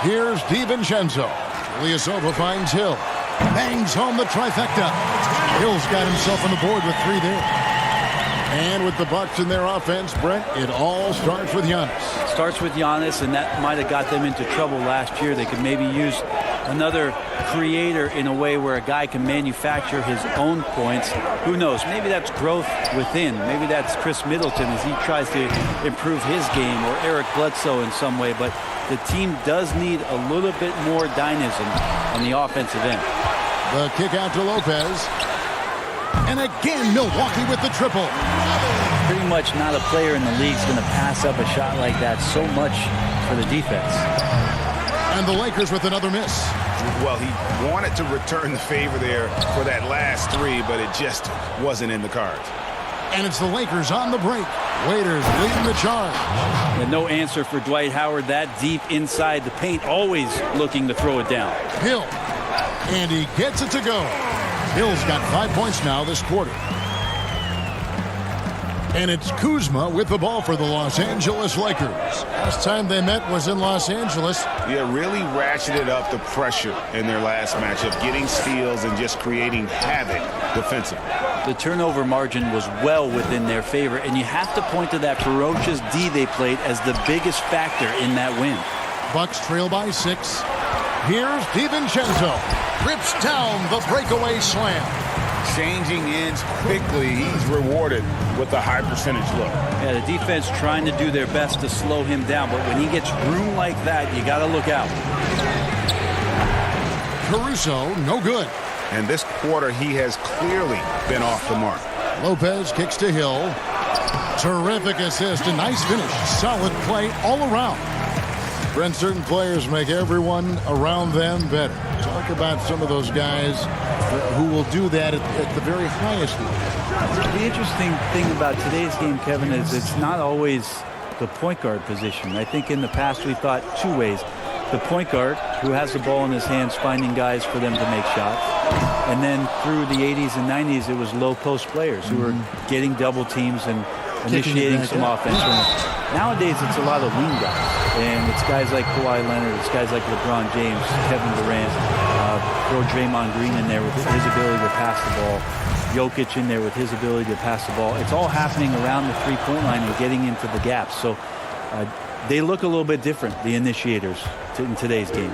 Here's DiVincenzo. Ilyasova finds Hill. Bangs home the trifecta. Hill's got himself on the board with 3 there. And with the Bucks in their offense, Brent, it all starts with Giannis. It starts with Giannis, and that might have got them into trouble last year. They could maybe use another creator in a way where a guy can manufacture his own points. Who knows? Maybe that's growth within. Maybe that's Chris Middleton as he tries to improve his game, or Eric Bledsoe in some way. But the team does need a little bit more dynamism on the offensive end. The kick out to Lopez. And again, Milwaukee with the triple. Pretty much not a player in the league is going to pass up a shot like that so much for the defense. And the Lakers with another miss. Well, he wanted to return the favor there for that last 3, but it just wasn't in the cards. And it's the Lakers on the break. Waiters leading the charge. And no answer for Dwight Howard that deep inside the paint, always looking to throw it down. Hill. And he gets it to go. Hill's got 5 points now this quarter. And it's Kuzma with the ball for the Los Angeles Lakers. Last time they met was in Los Angeles. Yeah, really ratcheted up the pressure in their last matchup, getting steals and just creating havoc defensively. The turnover margin was well within their favor, and you have to point to that ferocious D they played as the biggest factor in that win. Bucks trail by 6. Here's DiVincenzo. Rips down the breakaway slam. Changing ends quickly. He's rewarded with a high percentage look. Yeah, the defense trying to do their best to slow him down, but when he gets room like that, you got to look out. Caruso, no good. And this quarter, he has clearly been off the mark. Lopez kicks to Hill. Terrific assist, a nice finish. Solid play all around. Brent, certain players make everyone around them better. Talk about some of those guys who will do that at the very highest level. The interesting thing about today's game, Kevin, is it's not always the point guard position. I think in the past we thought 2 ways. The point guard, who has the ball in his hands, finding guys for them to make shots. And then through the 80s and 90s, it was low post players who were getting double teams and initiating some offense. Nowadays, it's a lot of wing guys. And it's guys like Kawhi Leonard, it's guys like LeBron James, Kevin Durant, throw Draymond Green in there with his ability to pass the ball, Jokic in there with his ability to pass the ball. It's all happening around the three-point line and getting into the gaps. So they look a little bit different, the initiators, in today's game.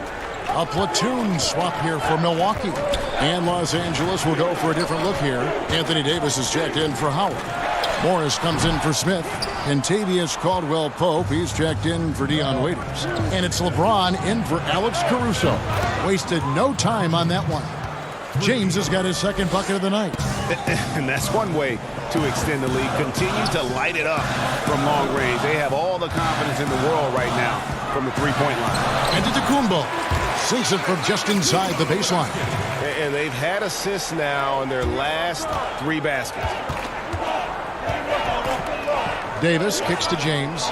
A platoon swap here for Milwaukee. And Los Angeles will go for a different look here. Anthony Davis is checked in for Howard. Morris comes in for Smith. Kentavious Caldwell-Pope, he's checked in for Dion Waiters. And it's LeBron in for Alex Caruso. Wasted no time on that one. James has got his second bucket of the night. And that's one way to extend the lead. Continue to light it up from long range. They have all the confidence in the world right now from the three-point line. Antetokounmpo sinks it from just inside the baseline. And they've had assists now in their last 3 baskets. Davis kicks to James.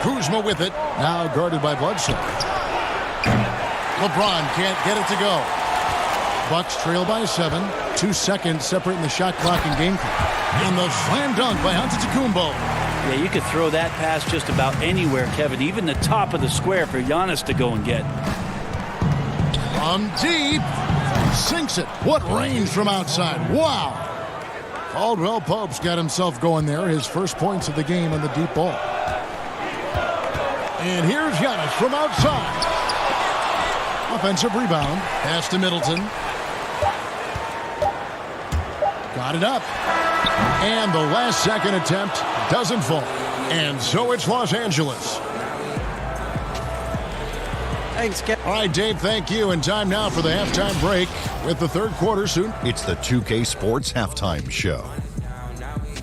Kuzma with it. Now guarded by Bledsoe. LeBron can't get it to go. Bucks trail by 7. 2 seconds separating the shot clock and game clock. And the slam dunk by Antetokounmpo. Yeah, you could throw that pass just about anywhere, Kevin. Even the top of the square for Giannis to go and get. From deep. Sinks it. What range from outside. Wow. Caldwell Pope's got himself going there. His first points of the game on the deep ball. And here's Giannis from outside. Offensive rebound. Pass to Middleton. Got it up. And the last second attempt doesn't fall. And so it's Los Angeles. Thanks, Kevin. All right, Dave, thank you. And time now for the halftime break with the third quarter soon. It's the 2K Sports Halftime Show.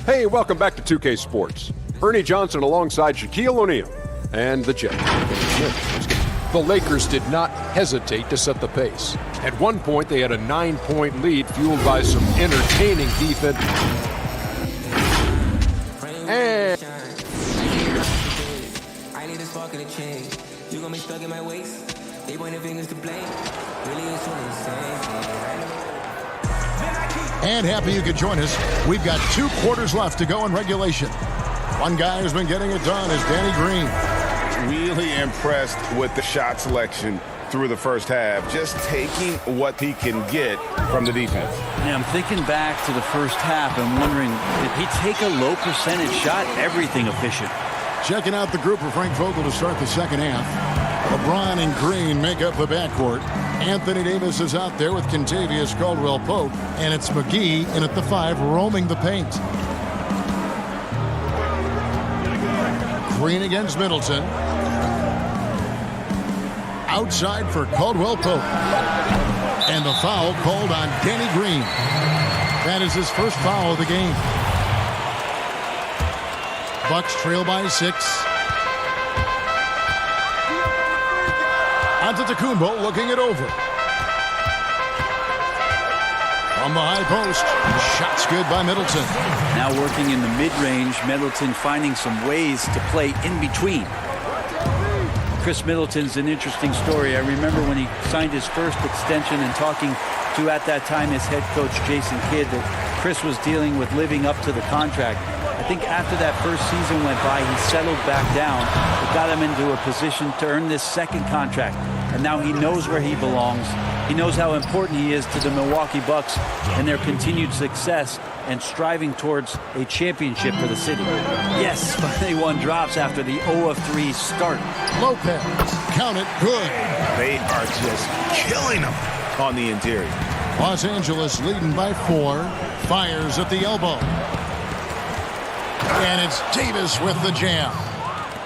Hey, welcome back to 2K Sports. Ernie Johnson alongside Shaquille O'Neal and the Jets. The Lakers did not hesitate to set the pace. At one point, they had a 9-point lead fueled by some entertaining defense. And I need a spark in the chain. You gonna be stuck in my waist. They pointing fingers to blame. Really it's one of the same. And happy you could join us. We've got 2 quarters left to go in regulation. One guy who's been getting it done is Danny Green. Really impressed with the shot selection through the first half. Just taking what he can get from the defense. Yeah, I'm thinking back to the first half and wondering, did he take a low percentage shot? Everything efficient. Checking out the group for Frank Vogel to start the second half. LeBron and Green make up the backcourt. Anthony Davis is out there with Kentavious Caldwell-Pope. And it's McGee in at the 5 roaming the paint. Green against Middleton. Outside for Caldwell-Pope. And the foul called on Danny Green. That is his first foul of the game. Bucks trail by 6. Antetokounmpo looking it over. From the high post. Shots good by Middleton. Now working in the mid-range, Middleton finding some ways to play in between. Chris Middleton's an interesting story. I remember when he signed his first extension and talking to, at that time, his head coach, Jason Kidd, that Chris was dealing with living up to the contract. I think after that first season went by, he settled back down. It got him into a position to earn this second contract. And now he knows where he belongs. He knows how important he is to the Milwaukee Bucks and their continued success and striving towards a championship for the city. Yes, finally one drops after the 0-3 start. Lopez, count it, good. They are just killing them on the interior. Los Angeles leading by 4. Fires at the elbow. And it's Davis with the jam.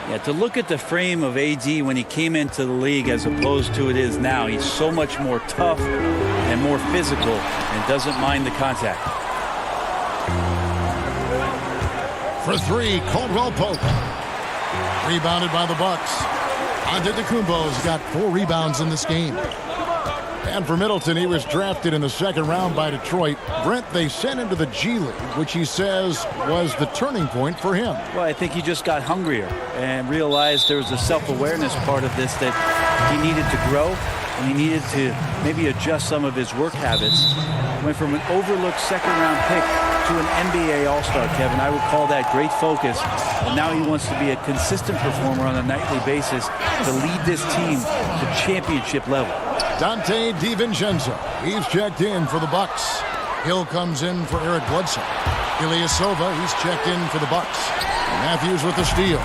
Yeah, to look at the frame of AD when he came into the league as opposed to it is now, he's so much more tough and more physical and doesn't mind the contact. For 3, Caldwell-Pope. Rebounded by the Bucks. Antetokounmpo's got 4 rebounds in this game. And for Middleton, he was drafted in the second round by Detroit. Brent, they sent him to the G League, which he says was the turning point for him. Well, I think he just got hungrier and realized there was a self-awareness part of this that he needed to grow and he needed to maybe adjust some of his work habits. Went from an overlooked second-round pick to an NBA All-Star, Kevin. I would call that great focus. And now he wants to be a consistent performer on a nightly basis to lead this team to championship level. Dante DiVincenzo, he's checked in for the Bucks. Hill comes in for Eric Bledsoe. Ilyasova, he's checked in for the Bucks. Matthews with the steal.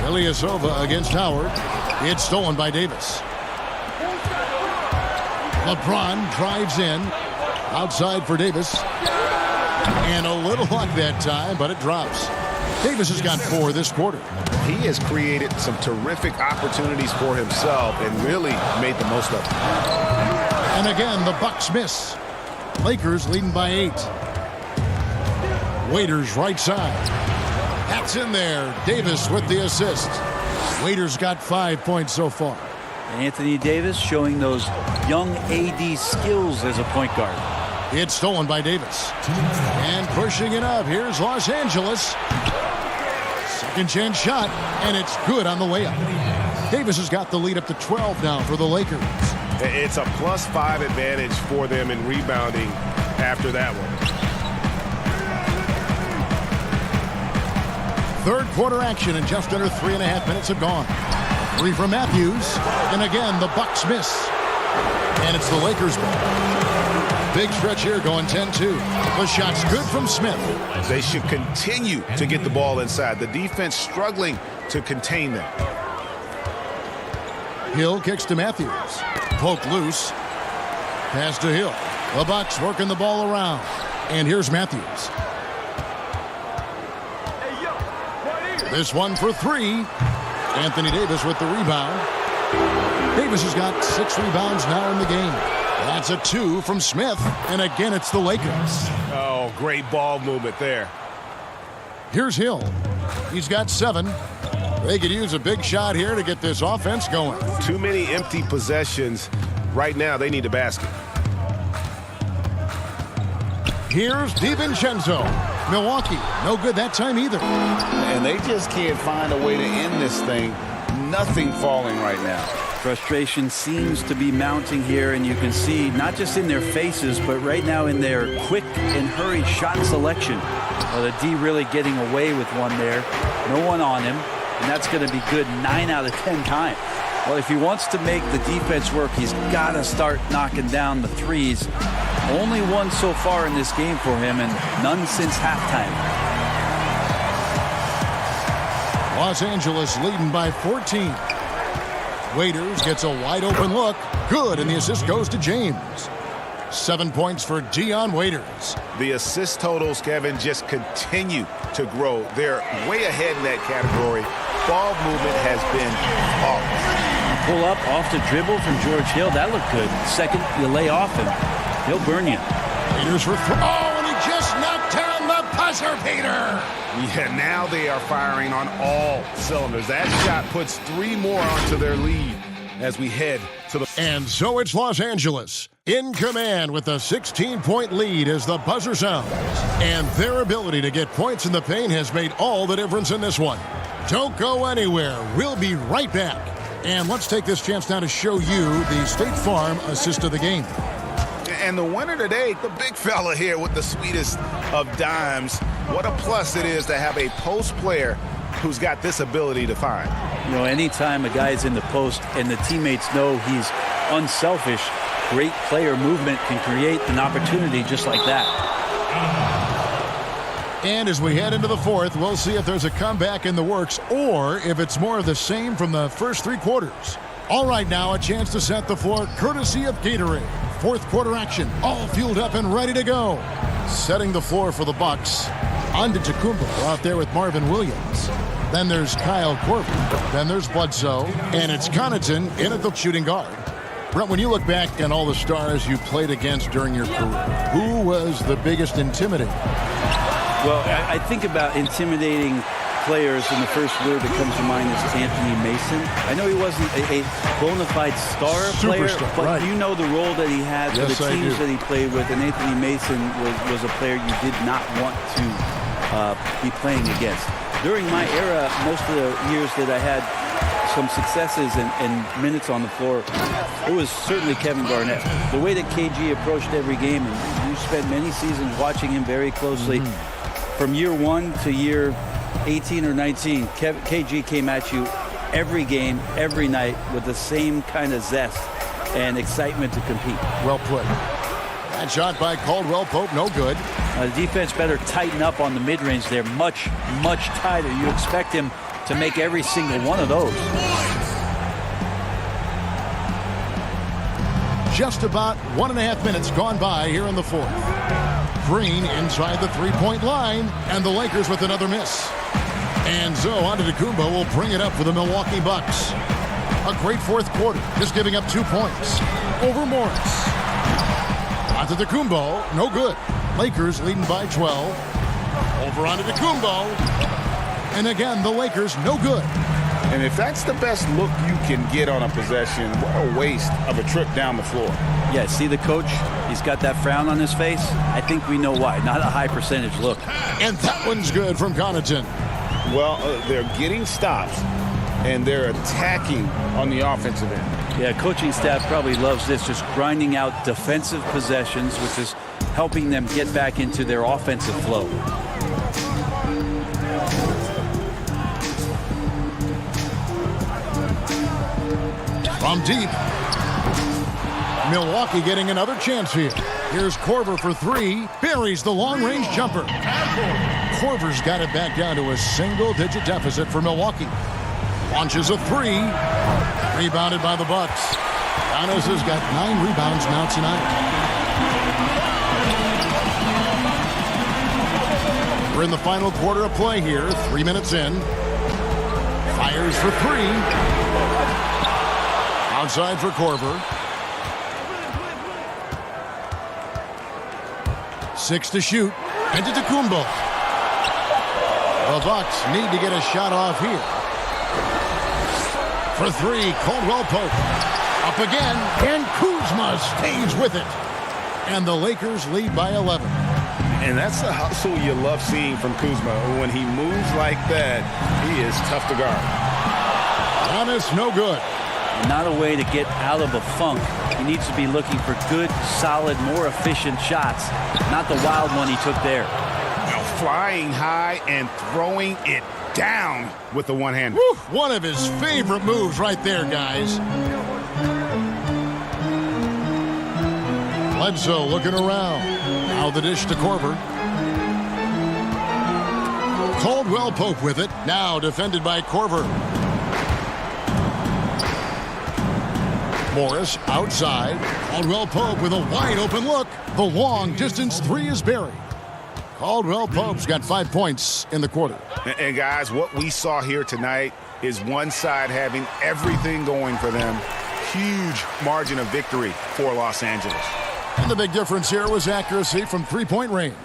Ilyasova against Howard. It's stolen by Davis. LeBron drives in. Outside for Davis. And a little luck that time, but it drops. Davis has got 4 this quarter. He has created some terrific opportunities for himself and really made the most of it. And again, the Bucks miss. Lakers leading by 8. Waiters right side. That's in there. Davis with the assist. Waiters got 5 points so far. Anthony Davis showing those young AD skills as a point guard. It's stolen by Davis. And pushing it up. Here's Los Angeles. Second chance shot, and it's good on the layup. Davis has got the lead up to 12 now for the Lakers. It's a +5 advantage for them in rebounding after that one. Third quarter action, and just under 3.5 minutes have gone. 3 from Matthews, and again the Bucks miss. And it's the Lakers ball. Big stretch here going 10-2. The shot's good from Smith. They should continue to get the ball inside. The defense struggling to contain them. Hill kicks to Matthews. Poke loose. Pass to Hill. The Bucks working the ball around. And here's Matthews. This one for 3. Anthony Davis with the rebound. Davis has got 6 rebounds now in the game. That's a 2 from Smith. And again, it's the Lakers. Oh, great ball movement there. Here's Hill. He's got 7. They could use a big shot here to get this offense going. Too many empty possessions. Right now, they need a basket. Here's DiVincenzo. Milwaukee, no good that time either. And they just can't find a way to end this thing. Nothing falling right now. Frustration seems to be mounting here, and you can see not just in their faces, but right now in their quick and hurried shot selection. Well, the D really getting away with one there. No one on him, and that's going to be good 9 out of 10 times. Well, if he wants to make the defense work, he's got to start knocking down the threes. Only one so far in this game for him, and none since halftime. Los Angeles leading by 14. Waiters gets a wide open look. Good, and the assist goes to James. 7 points for Dion Waiters. The assist totals, Kevin, just continue to grow. They're way ahead in that category. Ball movement has been flawless. Pull up off the dribble from George Hill. That looked good. Second, you lay off him. He'll burn you. Waiters for 3. Oh, and he just knocked down the buzzer beater. Yeah, now they are firing on all cylinders. That shot puts 3 more onto their lead as we head to the... And so it's Los Angeles in command with a 16-point lead as the buzzer sounds. And their ability to get points in the paint has made all the difference in this one. Don't go anywhere. We'll be right back. And let's take this chance now to show you the State Farm assist of the game. And the winner today, the big fella here with the sweetest of dimes. What a plus it is to have a post player who's got this ability to find. You know, anytime a guy's in the post and the teammates know he's unselfish, great player movement can create an opportunity just like that. And as we head into the fourth, we'll see if there's a comeback in the works or if it's more of the same from the first 3 quarters. All right, now a chance to set the floor courtesy of Gatorade. Fourth quarter action, all fueled up and ready to go. Setting the floor for the Bucks. Antetokounmpo out there with Marvin Williams. Then there's Kyle Korver. Then there's Bledsoe. And it's Connaughton in at the shooting guard. Brent, when you look back at all the stars you played against during your career, who was the biggest intimidator? Well, I think about intimidating players, and the first word that comes to mind is Anthony Mason. I know he wasn't a bona fide star player, but you know the role that he had for the teams that he played with, and Anthony Mason was a player you did not want to be playing against. During my era, most of the years that I had some successes and minutes on the floor, it was certainly Kevin Garnett. The way that KG approached every game, and you spent many seasons watching him very closely, from year 1 to year 18 or 19, KG came at you every game, every night with the same kind of zest and excitement to compete. Well put. That shot by Caldwell Pope, no good. The defense better tighten up on the mid-range. They're much, much tighter. You expect him to make every single one of those. Just about 1.5 minutes gone by here in the fourth. Green inside the 3-point line, and the Lakers with another miss. And so Antetokounmpo will bring it up for the Milwaukee Bucks. A great fourth quarter, just giving up 2 points over Morris. Antetokounmpo, no good. Lakers leading by 12. Over Antetokounmpo. And again, the Lakers, no good. And if that's the best look you can get on a possession, what a waste of a trip down the floor. Yeah, see the coach? He's got that frown on his face. I think we know why. Not a high percentage look. And that one's good from Connaughton. Well, they're getting stops, and they're attacking on the offensive end. Yeah, coaching staff probably loves this, just grinding out defensive possessions, which is helping them get back into their offensive flow. From deep. Milwaukee getting another chance here. Here's Korver for 3. Buries the long-range jumper. Korver's got it back down to a single-digit deficit for Milwaukee. Launches a 3. Rebounded by the Bucks. Giannis has got 9 rebounds now tonight. We're in the final quarter of play here. 3 minutes in. Fires for 3. Outside for Korver. 6 to shoot. Antetokounmpo. The Bucks need to get a shot off here. For 3, Caldwell Pope. Up again, and Kuzma stays with it. And the Lakers lead by 11. And that's the hustle you love seeing from Kuzma. When he moves like that, he is tough to guard. Giannis, no good. Not a way to get out of a funk. He needs to be looking for good, solid, more efficient shots. Not the wild one he took there. Now flying high and throwing it down with the one-hander. One of his favorite moves right there, guys. Bledsoe looking around. Now the dish to Korver. Caldwell Pope with it. Now defended by Korver. Morris outside. Caldwell Pope with a wide open look. The long distance 3 is buried. Caldwell Pope's got 5 points in the quarter. And guys, what we saw here tonight is one side having everything going for them. Huge margin of victory for Los Angeles. And the big difference here was accuracy from 3-point range.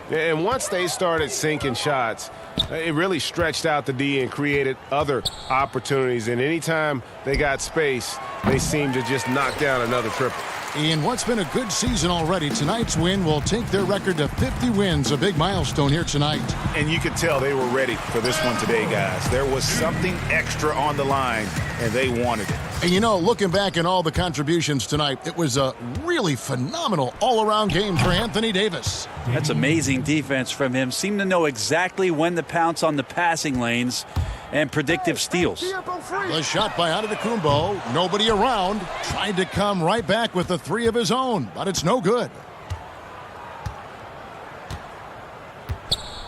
And once they started sinking shots, it really stretched out the D and created other opportunities. And anytime they got space, they seemed to just knock down another triple. In what's been a good season already, tonight's win will take their record to 50 wins, a big milestone here tonight. And you could tell they were ready for this one today, guys. There was something extra on the line, and they wanted it. And you know, looking back at all the contributions tonight, it was a really phenomenal all-around game for Anthony Davis. That's amazing defense from him. Seemed to know exactly when to pounce on the passing lanes and predictive steals. The shot by Antetokounmpo, nobody around, tried to come right back with the 3 of his own, but it's no good.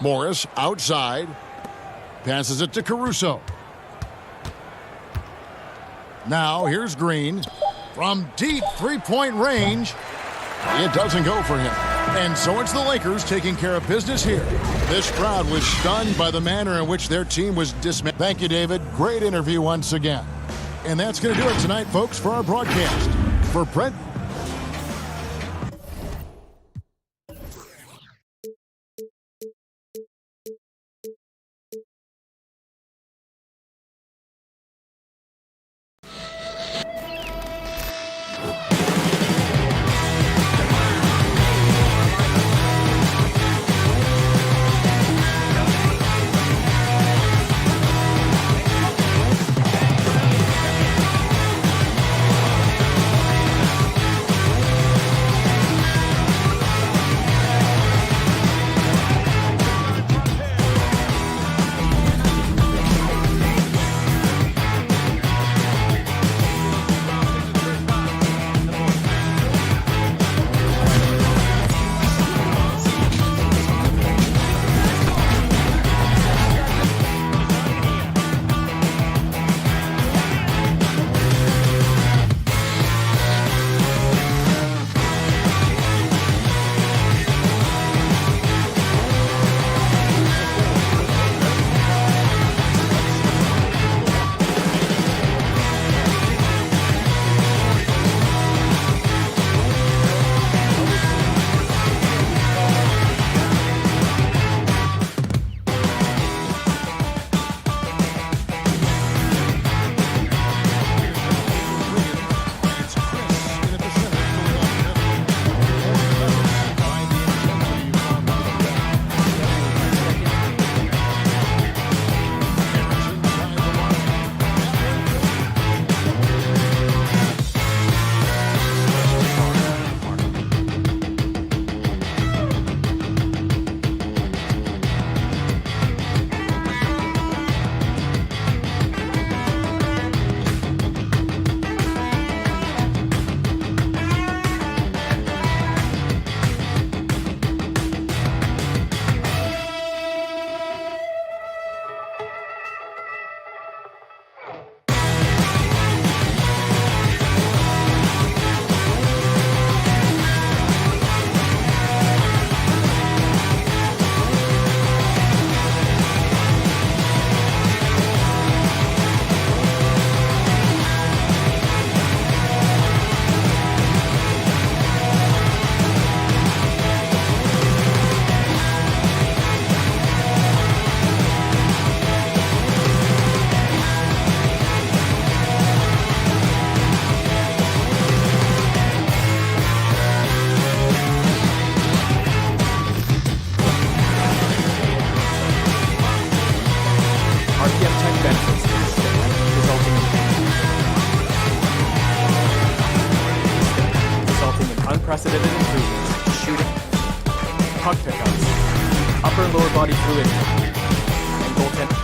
Morris outside, passes it to Caruso. Now here's Green from deep 3-point range. It doesn't go for him. And so it's the Lakers taking care of business here. This crowd was stunned by the manner in which their team was dismantled. Thank you, David. Great interview once again. And that's going to do it tonight, folks, for our broadcast. For Brett. upper and lower body fluid, and goaltending.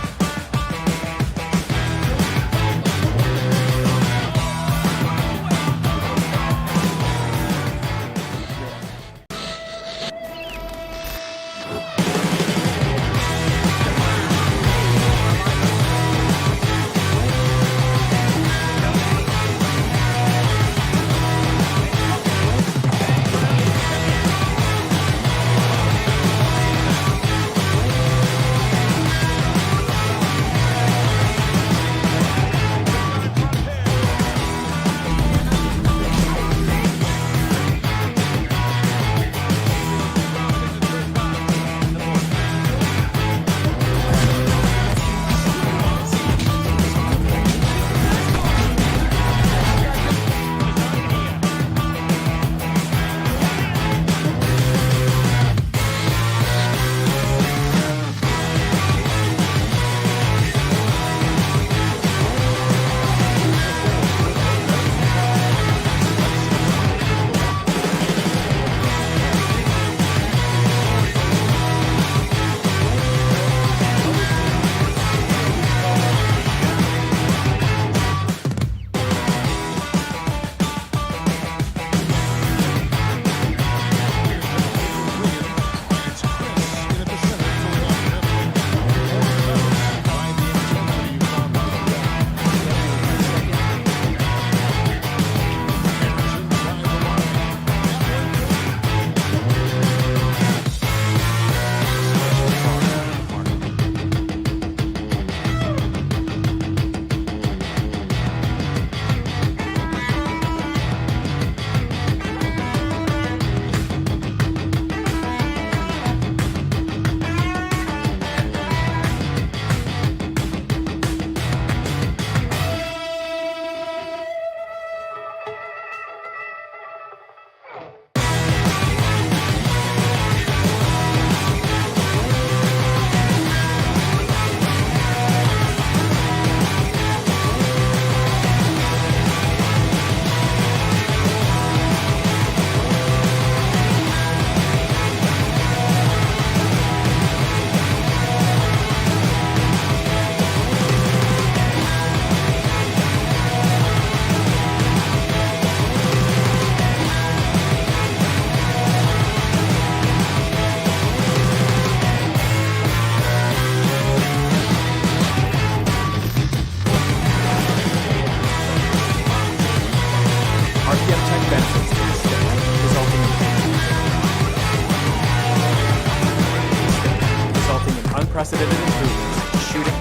Unprecedented improvements, shooting,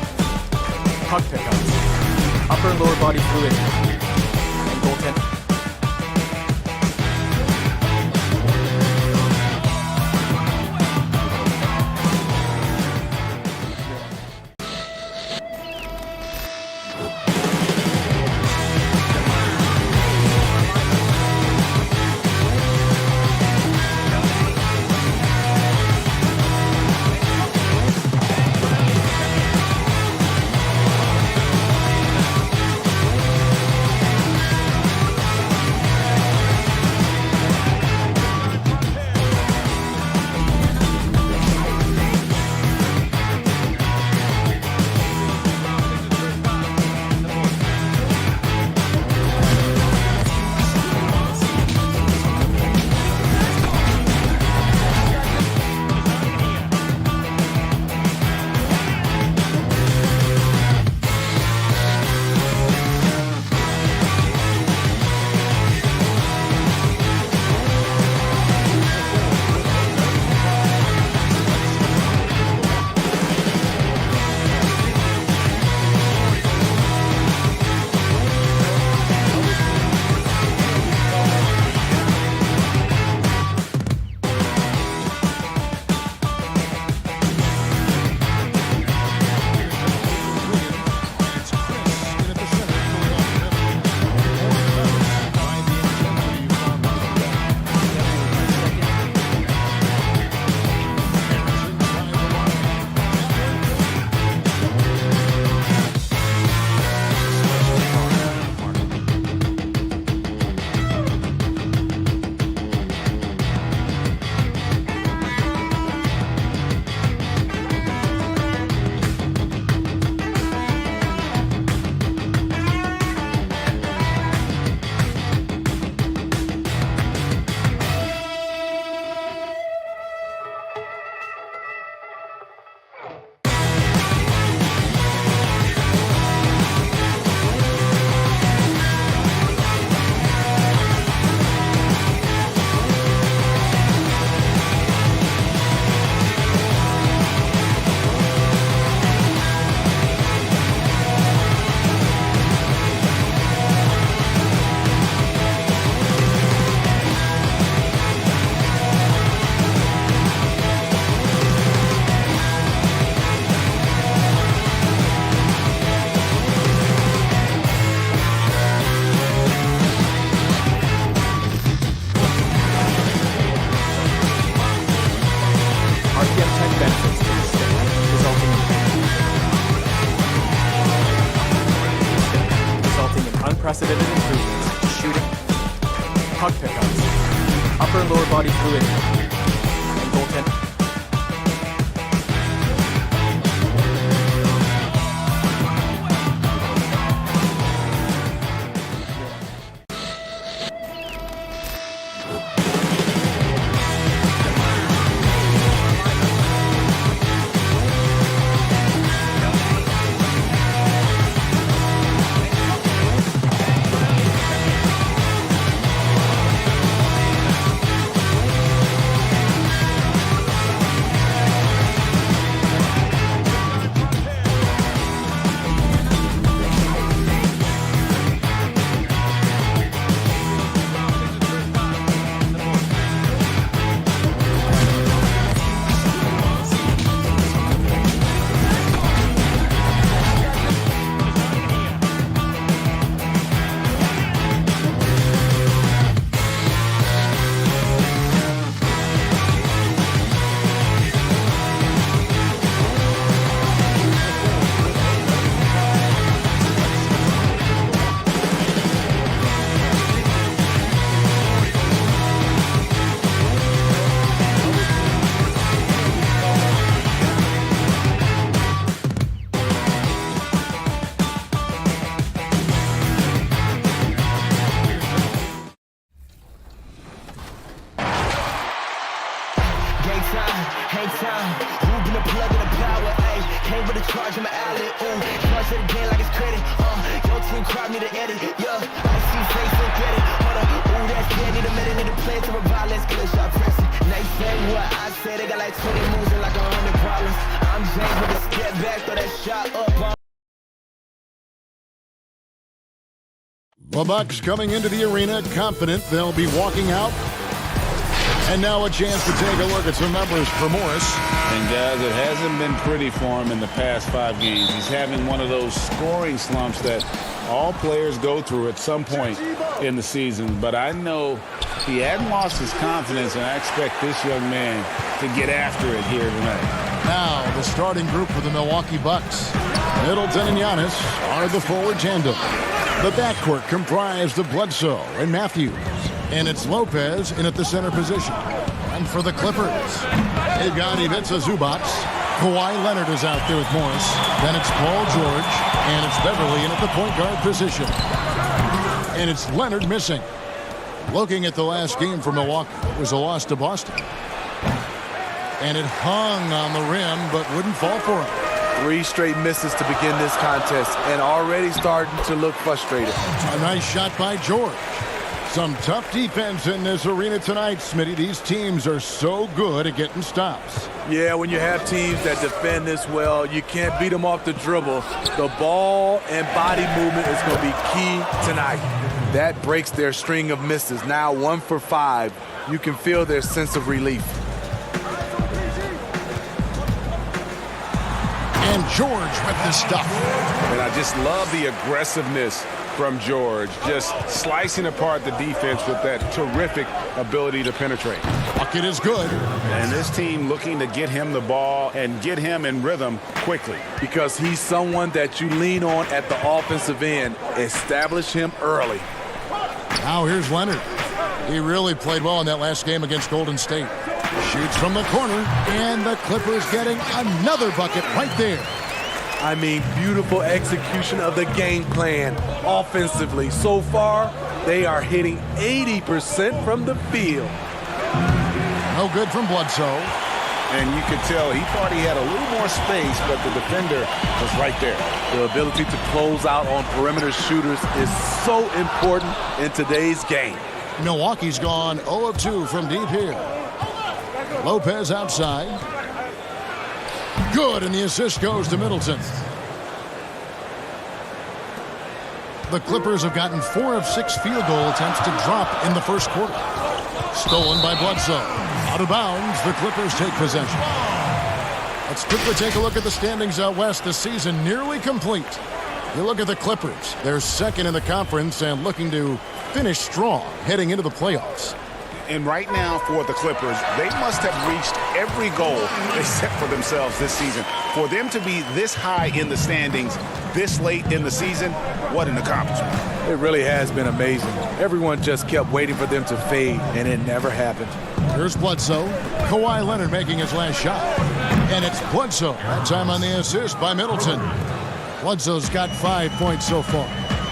puck pickups, upper and lower body fluid, and goaltending. benefits to the stick, resulting in unprecedented improvements in shooting, puck pickups, upper and lower body fluidity, and goaltending. Hang time, moving the plug in the power, ayy. Came with a charge in my alley, charge it again like it's credit, your team crowd need to edit, yeah. I see face and get it, hold up, that's good, need a minute, need a plan to revive, let's get a shot pressing. Now you say what I say, they got like 20 moves and like 100 problems. I'm James with a step back, throw that shot up. The Bucks coming into the arena confident they'll be walking out. And now a chance to take a look at some numbers for Morris. And guys, it hasn't been pretty for him in the past 5 games. He's having one of those scoring slumps that all players go through at some point in the season. But I know he hadn't lost his confidence, and I expect this young man to get after it here tonight. Now the starting group for the Milwaukee Bucks. Middleton and Giannis are the forward tandem. The backcourt comprised of Bledsoe and Matthews. And it's Lopez in at the center position. And for the Clippers, they've got Ivica Zubac. Kawhi Leonard is out there with Morris. Then it's Paul George. And it's Beverly in at the point guard position. And it's Leonard missing. Looking at the last game for Milwaukee, it was a loss to Boston. And it hung on the rim, but wouldn't fall for him. 3 straight misses to begin this contest, and already starting to look frustrated. A nice shot by George. Some tough defense in this arena tonight, Smitty. These teams are so good at getting stops. Yeah, when you have teams that defend this well, you can't beat them off the dribble. The ball and body movement is going to be key tonight. That breaks their string of misses. Now 1 for 5. You can feel their sense of relief. And George with the stuff. And I just love the aggressiveness from George, just slicing apart the defense with that terrific ability to penetrate. Bucket is good. And this team looking to get him the ball and get him in rhythm quickly. Because he's someone that you lean on at the offensive end. Establish him early. Now here's Leonard. He really played well in that last game against Golden State. Shoots from the corner, and the Clippers getting another bucket right there. I mean, beautiful execution of the game plan offensively. So far, they are hitting 80% from the field. No good from Bledsoe. And you could tell he thought he had a little more space, but the defender was right there. The ability to close out on perimeter shooters is so important in today's game. Milwaukee's gone 0 of 2 from deep here. Lopez outside. Good, and the assist goes to Middleton. The Clippers have gotten 4 of 6 field goal attempts to drop in the first quarter. Stolen by Bledsoe. Out of bounds, the Clippers take possession. Let's quickly take a look at the standings out west. The season nearly complete. You look at the Clippers. They're second in the conference and looking to finish strong heading into the playoffs. And right now for the Clippers, they must have reached every goal they set for themselves this season. For them to be this high in the standings this late in the season, what an accomplishment. It really has been amazing. Everyone just kept waiting for them to fade, and it never happened. Here's Bledsoe. Kawhi Leonard making his last shot. And it's Bledsoe. That time on the assist by Middleton. Bledsoe's got 5 points so far.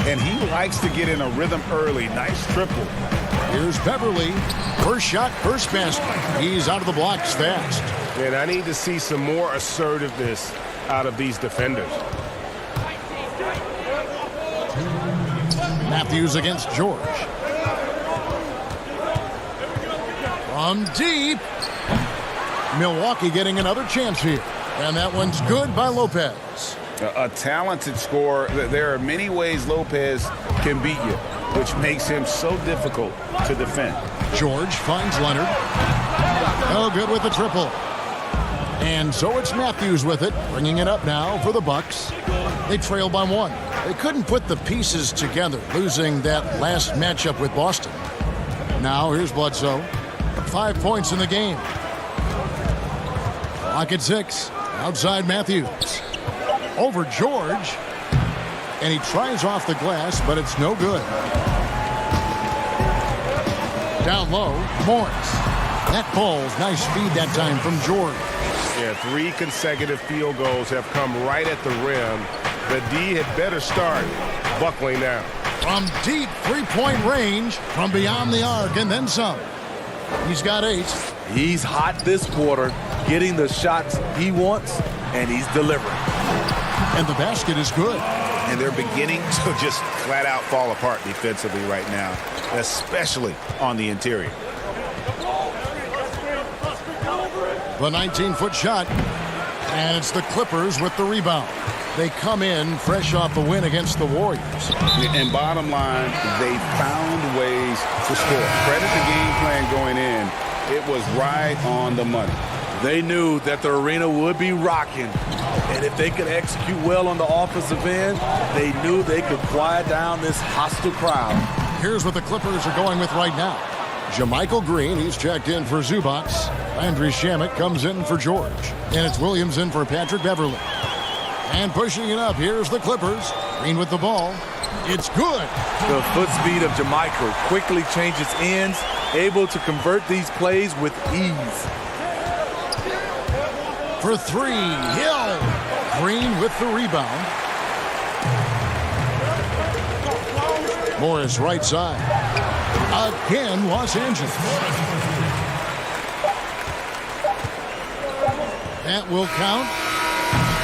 And he likes to get in a rhythm early. Nice triple. Here's Beverly. First shot, first basket. He's out of the blocks fast. And I need to see some more assertiveness out of these defenders. Matthews against George. From deep. Milwaukee getting another chance here. And that one's good by Lopez. A talented scorer. There are many ways Lopez can beat you, which makes him so difficult to defend. George finds Leonard. Oh, good with the triple. And so it's Matthews with it, bringing it up now for the Bucks. They trail by 1. They couldn't put the pieces together, losing that last matchup with Boston. Now here's Bledsoe. 5 points in the game. Clock at 6. Outside Matthews. Over George. And he tries off the glass, but it's no good. Down low, Morris. That ball's nice feed that time from George. Yeah, 3 consecutive field goals have come right at the rim. The D had better start buckling now. From deep three-point range, from beyond the arc, and then some. He's got 8. He's hot this quarter, getting the shots he wants, and he's delivering. And the basket is good. And they're beginning to just flat out fall apart defensively right now, especially on the interior. The 19-foot shot, and it's the Clippers with the rebound. They come in fresh off the win against the Warriors. And bottom line, they found ways to score. Credit the game plan going in. It was right on the money. They knew that the arena would be rocking. And if they could execute well on the offensive end, they knew they could quiet down this hostile crowd. Here's what the Clippers are going with right now. JaMychal Green, he's checked in for Zubac. Landry Shamet comes in for George. And it's Williams in for Patrick Beverly. And pushing it up, here's the Clippers. Green with the ball. It's good. The foot speed of JaMychal quickly changes ends, able to convert these plays with ease. For 3, Hill. Green with the rebound. Morris right side. Again, Los Angeles. That will count.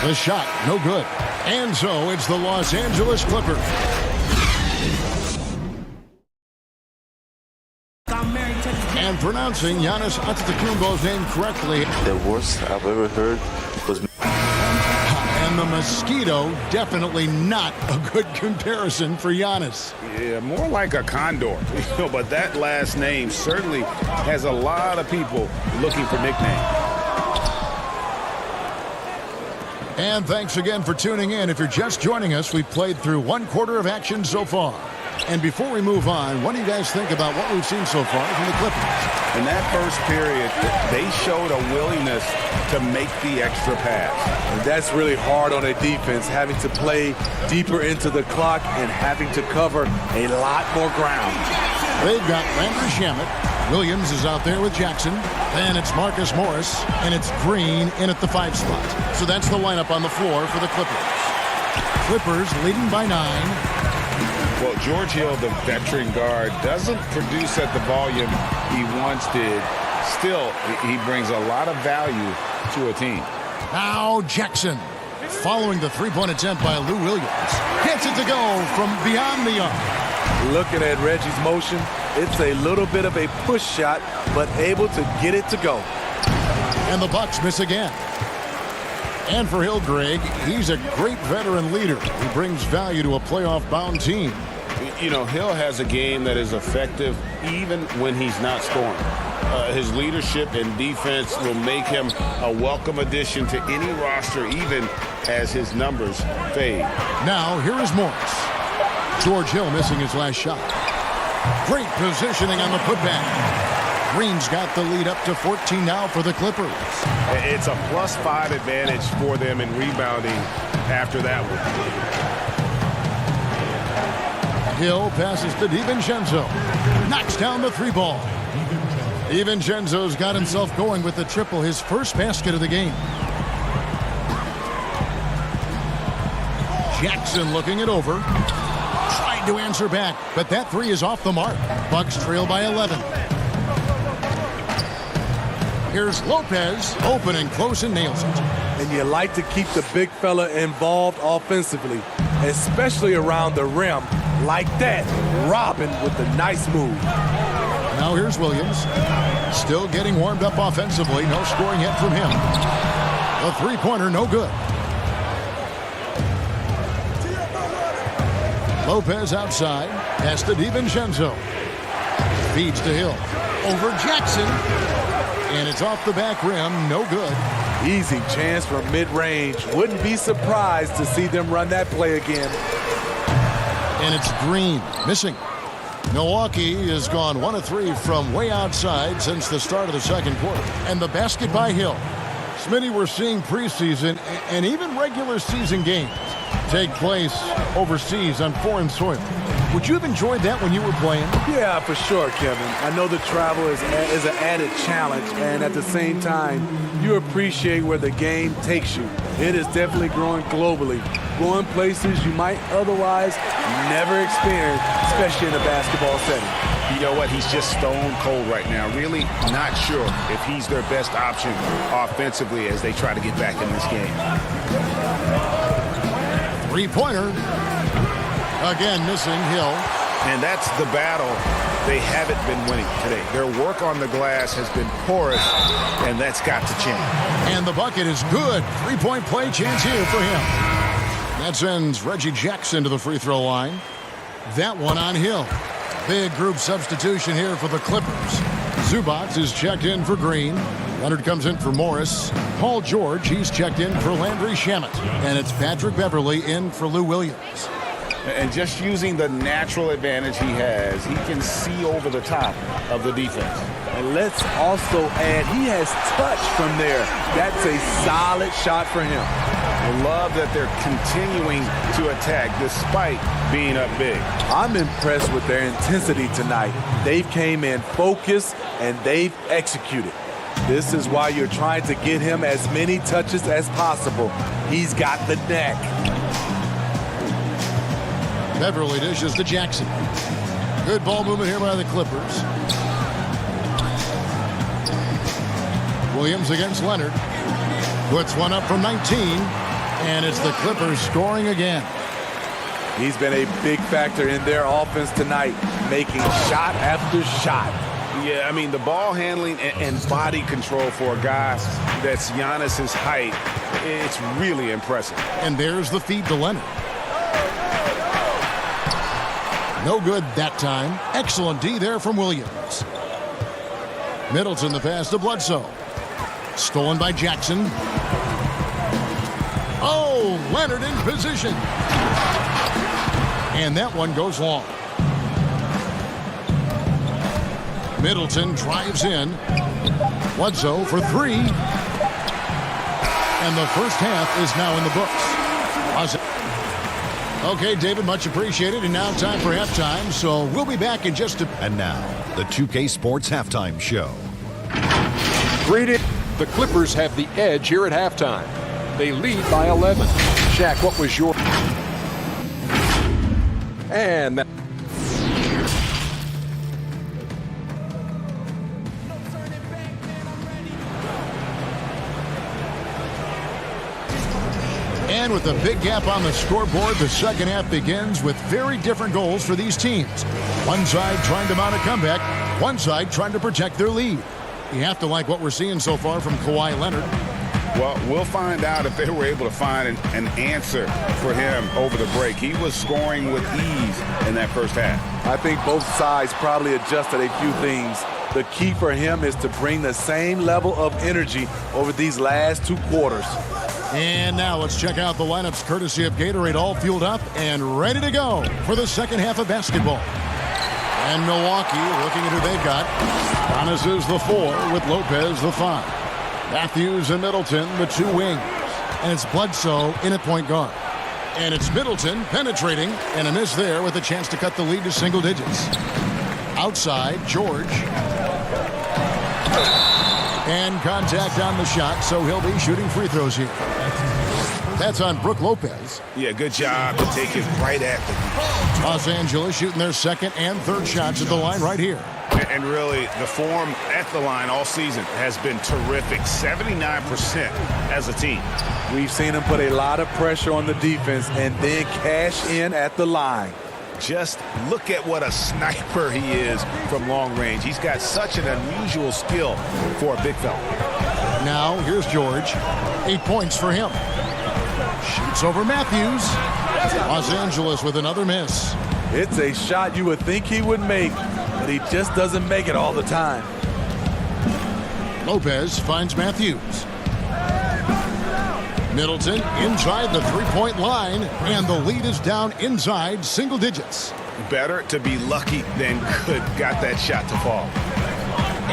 The shot, no good. And so it's the Los Angeles Clippers. And pronouncing Giannis Antetokounmpo's name correctly. The worst I've ever heard was... And the mosquito, definitely not a good comparison for Giannis. Yeah, more like a condor. But that last name certainly has a lot of people looking for nicknames. And thanks again for tuning in. If you're just joining us, we've played through 1 quarter of action so far. And before we move on, what do you guys think about what we've seen so far from the Clippers? In that first period, they showed a willingness to make the extra pass. And that's really hard on a defense, having to play deeper into the clock and having to cover a lot more ground. They've got Landry Shamet. Williams is out there with Jackson. Then it's Marcus Morris, and it's Green in at the 5 spot. So that's the lineup on the floor for the Clippers. Clippers leading by 9. Well, George Hill, the veteran guard, doesn't produce at the volume he once did. Still, he brings a lot of value to a team. Now Jackson, following the 3-point attempt by Lou Williams. Gets it to go from beyond the arc. Looking at Reggie's motion, it's a little bit of a push shot, but able to get it to go. And the Bucks miss again. And for Hill, Greg, he's a great veteran leader who brings value to a playoff-bound team. You know, Hill has a game that is effective even when he's not scoring. His leadership and defense will make him a welcome addition to any roster, even as his numbers fade. Now, here is Morris. George Hill missing his last shot. Great positioning on the putback. Green's got the lead up to 14 now for the Clippers. It's a +5 advantage for them in rebounding after that one. Hill passes to DiVincenzo. Knocks down the 3 ball. DiVincenzo's got himself going with the triple, his first basket of the game. Jackson looking it over. Tried to answer back, but that 3 is off the mark. Bucks trail by 11. Here's Lopez, open and close, and nails it. And you like to keep the big fella involved offensively, especially around the rim. Like that, Robin with the nice move. Now here's Williams. Still getting warmed up offensively. No scoring yet from him. The 3-pointer, no good. Lopez outside. Pass to DiVincenzo. Feeds to Hill. Over Jackson. And it's off the back rim. No good. Easy chance from mid-range. Wouldn't be surprised to see them run that play again. And it's Green missing. Milwaukee has gone 1 of 3 from way outside since the start of the second quarter. And the basket by Hill. Smitty, we're seeing preseason and even regular season games take place overseas on foreign soil. Would you have enjoyed that when you were playing? Yeah, for sure, Kevin. I know the travel is an added challenge, and at the same time, you appreciate where the game takes you. It is definitely growing globally, going places you might otherwise never experience, especially in a basketball setting. You know what? He's just stone cold right now. Really not sure if he's their best option offensively as they try to get back in this game. 3-pointer. Again, missing Hill. And that's the battle they haven't been winning today. Their work on the glass has been porous, and that's got to change. And the bucket is good. 3-point play chance here for him. That sends Reggie Jackson to the free throw line. That one on Hill. Big group substitution here for the Clippers. Zubac is checked in for Green. Leonard comes in for Morris. Paul George, he's checked in for Landry Shamet. And it's Patrick Beverly in for Lou Williams. And just using the natural advantage he has, he can see over the top of the defense. And let's also add, he has touch from there. That's a solid shot for him. I love that they're continuing to attack despite being up big. I'm impressed with their intensity tonight. They've came in focused and they've executed. This is why you're trying to get him as many touches as possible. He's got the knack. Beverly dishes to Jackson. Good ball movement here by the Clippers. Williams against Leonard. Puts one up from 19. And it's the Clippers scoring again. He's been a big factor in their offense tonight, making shot after shot. Yeah, I mean, the ball handling and body control for a guy that's Giannis's height, it's really impressive. And there's the feed to Leonard. No good that time. Excellent D there from Williams. Middleton the pass to Bledsoe. Stolen by Jackson. Oh, Leonard in position. And that one goes long. Middleton drives in. Bledsoe for 3. And the first half is now in the books. Okay, David, much appreciated. And now time for halftime, so we'll be back in just a... And now, the 2K Sports Halftime Show. Greetings. The Clippers have the edge here at halftime. They lead by 11. Shaq, what was your... And that... And with a big gap on the scoreboard, the second half begins with very different goals for these teams. One side trying to mount a comeback, one side trying to protect their lead. You have to like what we're seeing so far from Kawhi Leonard. Well, we'll find out if they were able to find an answer for him over the break. He was scoring with ease in that first half. I think both sides probably adjusted a few things. The key for him is to bring the same level of energy over these last 2 quarters. And now let's check out the lineups courtesy of Gatorade, all fueled up and ready to go for the second half of basketball. And Milwaukee looking at who they've got. Giannis is the 4 with Lopez the 5. Matthews and Middleton, the 2 wings. And it's Bledsoe in at point guard. And it's Middleton penetrating, and a miss there with a chance to cut the lead to single digits. Outside, George. And contact on the shot, so he'll be shooting free throws here. That's on Brook Lopez. Yeah, good job to take it right at the Los Angeles shooting their second and third shots at the line right here. And really, the form at the line all season has been terrific. 79% as a team. We've seen him put a lot of pressure on the defense and then cash in at the line. Just look at what a sniper he is from long range. He's got such an unusual skill for a big fella. Now, here's George. 8 points for him. Shoots over Matthews. Los Angeles with another miss. It's a shot you would think he would make, but he just doesn't make it all the time. Lopez finds Matthews. Middleton inside the three-point line, and the lead is down inside single digits. Better to be lucky than good. Got that shot to fall.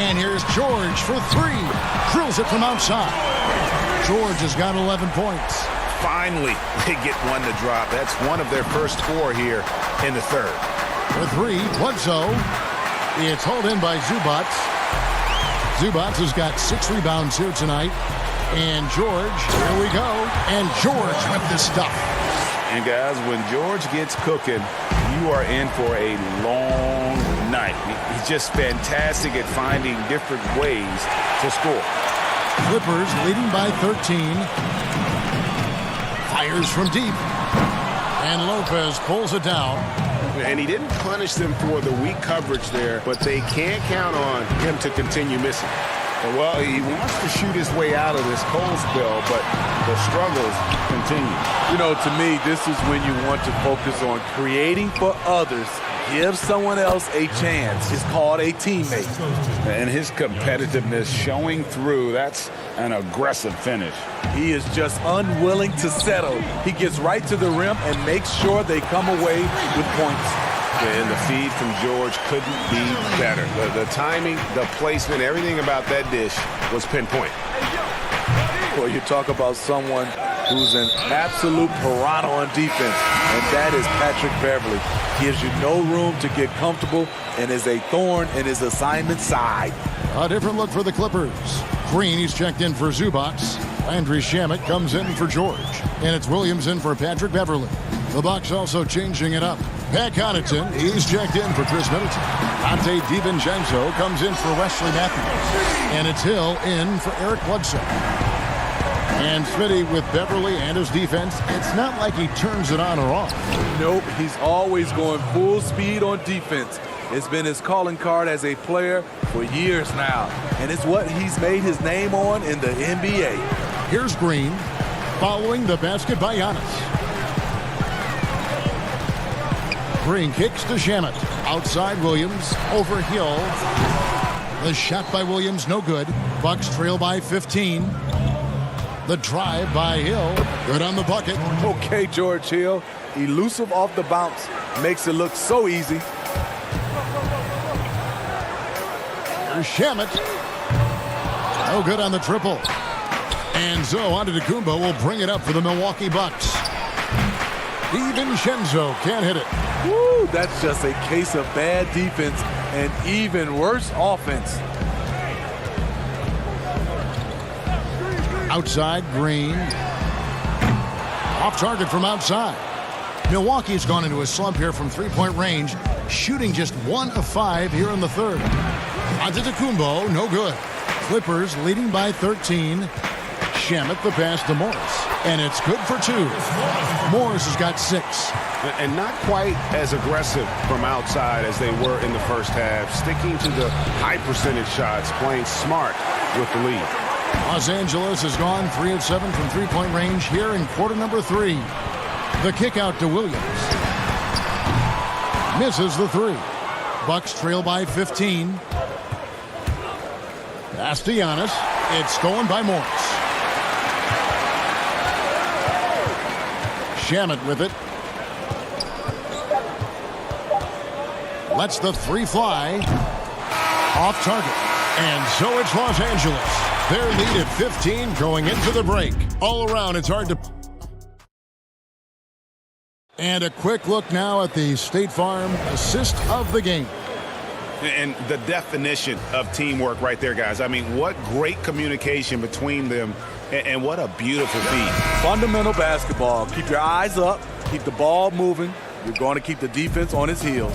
And here's George for 3. Drills it from outside. George has got 11 points. Finally, they get one to drop. That's one of their first 4 here in the third. For 3, Bledsoe. It's hauled in by Zubac. Zubac has got 6 rebounds here tonight. And George, here we go. And George with the stuff. And guys, when George gets cooking, you are in for a long night. He's just fantastic at finding different ways to score. Clippers leading by 13. Fires from deep. And Lopez pulls it down. And he didn't punish them for the weak coverage there, but they can't count on him to continue missing. Well, he wants to shoot his way out of this cold spell, but the struggles continue. You know, to me, this is when you want to focus on creating for others. Give someone else a chance. It's called a teammate. And his competitiveness showing through. That's an aggressive finish. He is just unwilling to settle. He gets right to the rim and makes sure they come away with points. And the feed from George couldn't be better. The timing, the placement, everything about that dish was pinpoint. Well, you talk about someone who's an absolute piranha on defense, and that is Patrick Beverley. Gives you no room to get comfortable and is a thorn in his assignment side. A different look for the Clippers. Green, he's checked in for Zubac. Landry Shamet comes in for George. And it's Williams in for Patrick Beverley. The Bucks also changing it up. Pat Connaughton, he's checked in for Chris Middleton. Dante DiVincenzo comes in for Wesley Matthews. And it's Hill in for Eric Bledsoe. And Smitty with Beverley and his defense, it's not like he turns it on or off. Nope, he's always going full speed on defense. It's been his calling card as a player for years now. And it's what he's made his name on in the NBA. Here's Green, following the basket by Giannis. Green kicks to Shamet. Outside Williams, over Hill. The shot by Williams, no good. Bucks trail by 15. The drive by Hill, good on the bucket. Okay, George Hill, elusive off the bounce. Makes it look so easy. Here's Shamet. No good on the triple. And so Antetokounmpo will bring it up for the Milwaukee Bucks. DiVincenzo can't hit it. Woo, that's just a case of bad defense and even worse offense. Outside, Green. Off target from outside. Milwaukee's gone into a slump here from three-point range, shooting just 1 of 5 here in the third. Antetokounmpo, no good. Clippers leading by 13. Shamet the pass to Morris. And it's good for 2. Morris has got 6. And not quite as aggressive from outside as they were in the first half. Sticking to the high percentage shots, playing smart with the lead. Los Angeles has gone 3 of 7 from three-point range here in quarter number 3. The kick out to Williams. Misses the 3. Bucks trail by 15. Pass to Giannis. It's stolen by Morris. Shamet with it. Lets the three fly. Off target. And so it's Los Angeles. Their lead at 15 going into the break. All around, it's hard to... And a quick look now at the State Farm assist of the game. And the definition of teamwork right there, guys. I mean, what great communication between them, and what a beautiful feed. Fundamental basketball. Keep your eyes up. Keep the ball moving. You're going to keep the defense on its heels.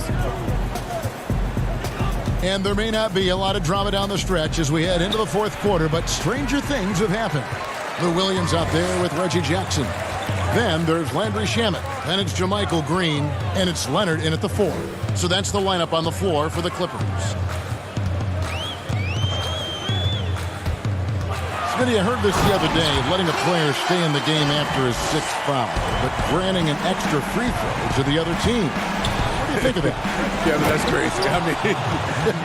And there may not be a lot of drama down the stretch as we head into the fourth quarter, but stranger things have happened. Lou Williams out there with Reggie Jackson. Then there's Landry Shamet. Then it's JaMychal Green. And it's Leonard in at the 4. So that's the lineup on the floor for the Clippers. Smitty, I heard this the other day, letting a player stay in the game after his 6th foul, but granting an extra free throw to the other team. What do you think of that? Yeah, that's crazy. I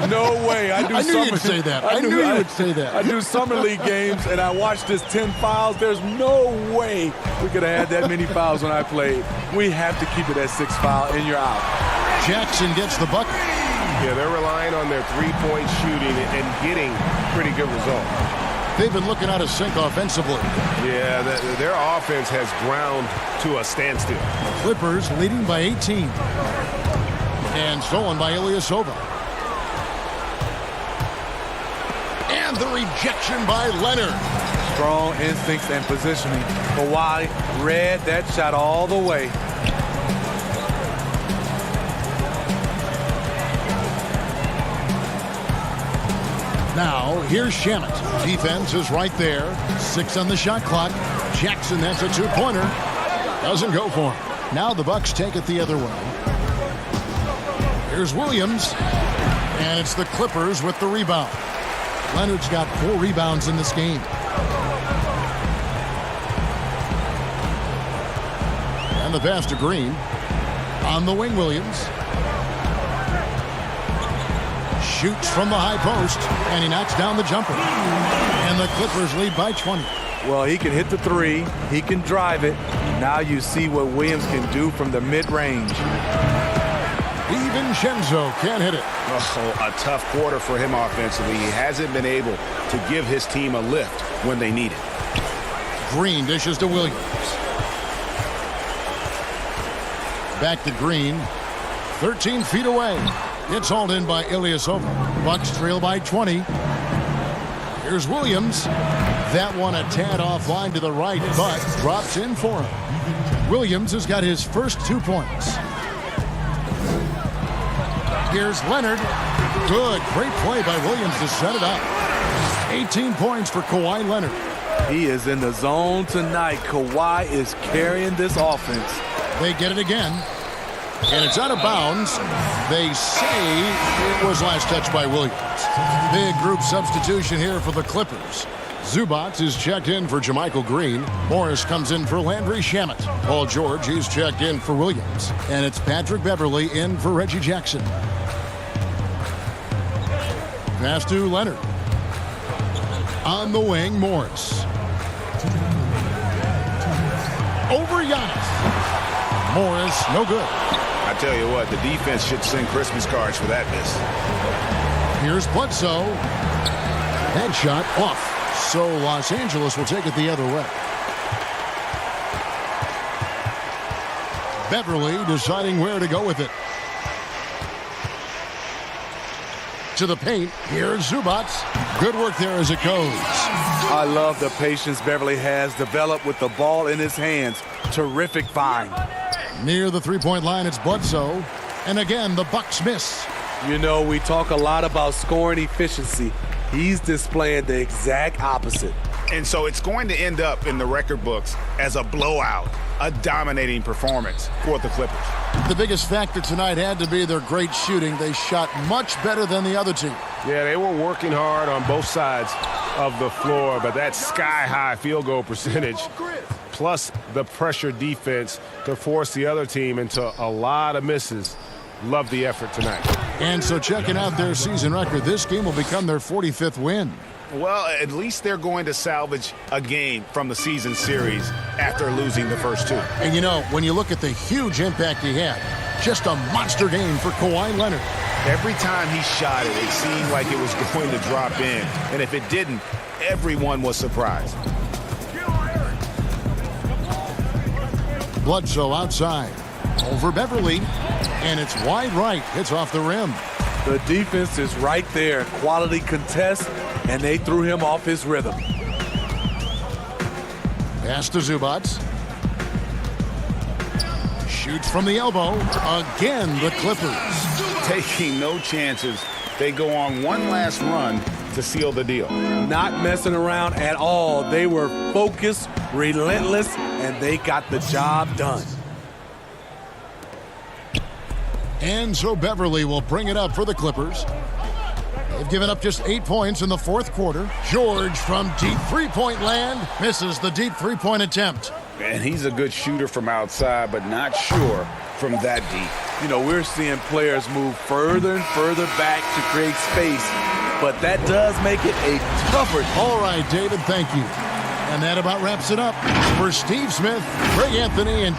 mean, no way. I knew you'd say that. I knew you would say that. I do summer league games, and I watched this 10 fouls. There's no way we could have had that many fouls when I played. We have to keep it at 6 foul, and you're out. Jackson gets the bucket. Yeah, they're relying on their three-point shooting and getting pretty good results. They've been looking out of sync offensively. Yeah, their offense has ground to a standstill. Clippers leading by 18. And stolen by Ilyasova. And the rejection by Leonard. Strong instincts and positioning. Kawhi read that shot all the way. Now, here's Shamet. Defense is right there. 6 on the shot clock. Jackson, that's a 2-pointer. Doesn't go for him. Now the Bucks take it the other way. Here's Williams. And it's the Clippers with the rebound. Leonard's got 4 rebounds in this game. And the pass to Green. On the wing, Williams. Shoots from the high post, and he knocks down the jumper. And the Clippers lead by 20. Well, he can hit the 3. He can drive it. Now you see what Williams can do from the mid-range. DiVincenzo can't hit it. Oh, a tough quarter for him offensively. He hasn't been able to give his team a lift when they need it. Green dishes to Williams. Back to Green. 13 feet away. It's hauled in by Ilyasova. Bucks trail by 20. Here's Williams. That one a tad offline to the right, but drops in for him. Williams has got his first 2 points. Here's Leonard. Good. Great play by Williams to set it up. 18 points for Kawhi Leonard. He is in the zone tonight. Kawhi is carrying this offense. They get it again. And it's out of bounds. They say it was last touched by Williams. Big group substitution here for the Clippers. Zubac is checked in for JaMychal Green. Morris comes in for Landry Shamet. Paul George, he's checked in for Williams. And it's Patrick Beverley in for Reggie Jackson. Pass to Leonard. On the wing, Morris. Over Giannis. Morris, no good. I tell you what, the defense should send Christmas cards for that miss. Here's Bledsoe. Headshot off. So Los Angeles will take it the other way. Beverley deciding where to go with it. To the paint. Here's Zubac. Good work there as it goes. I love the patience Beverley has developed with the ball in his hands. Terrific find. Near the three-point line, it's Bledsoe. And again, the Bucks miss. You know, we talk a lot about scoring efficiency. He's displaying the exact opposite. And so it's going to end up in the record books as a blowout, a dominating performance for the Clippers. The biggest factor tonight had to be their great shooting. They shot much better than the other team. Yeah, they were working hard on both sides of the floor, but that sky-high field goal percentage plus the pressure defense to force the other team into a lot of misses. Love the effort tonight. And so checking out their season record, this game will become their 45th win. Well, at least they're going to salvage a game from the season series after losing the first 2. And you know, when you look at the huge impact he had, Just a monster game for Kawhi Leonard. Every time he shot it, it seemed like it was going to drop in. And if it didn't, everyone was surprised. Bledsoe outside. Over Beverly. And it's wide right. It's off the rim. The defense is right there. Quality contest, and they threw him off his rhythm. Pass to Zubac. Shoots from the elbow. Again, the Clippers. Taking no chances. They go on one last run to seal the deal. Not messing around at all. They were focused, relentless, and they got the job done. And so Beverly will bring it up for the Clippers. They've given up just 8 points in the fourth quarter. George from deep three-point land misses the deep three-point attempt. And he's a good shooter from outside, but not sure from that deep. You know, we're seeing players move further and further back to create space, but that does make it a tougher. All right, David, thank you. And that about wraps it up. For Steve Smith, Greg Anthony, and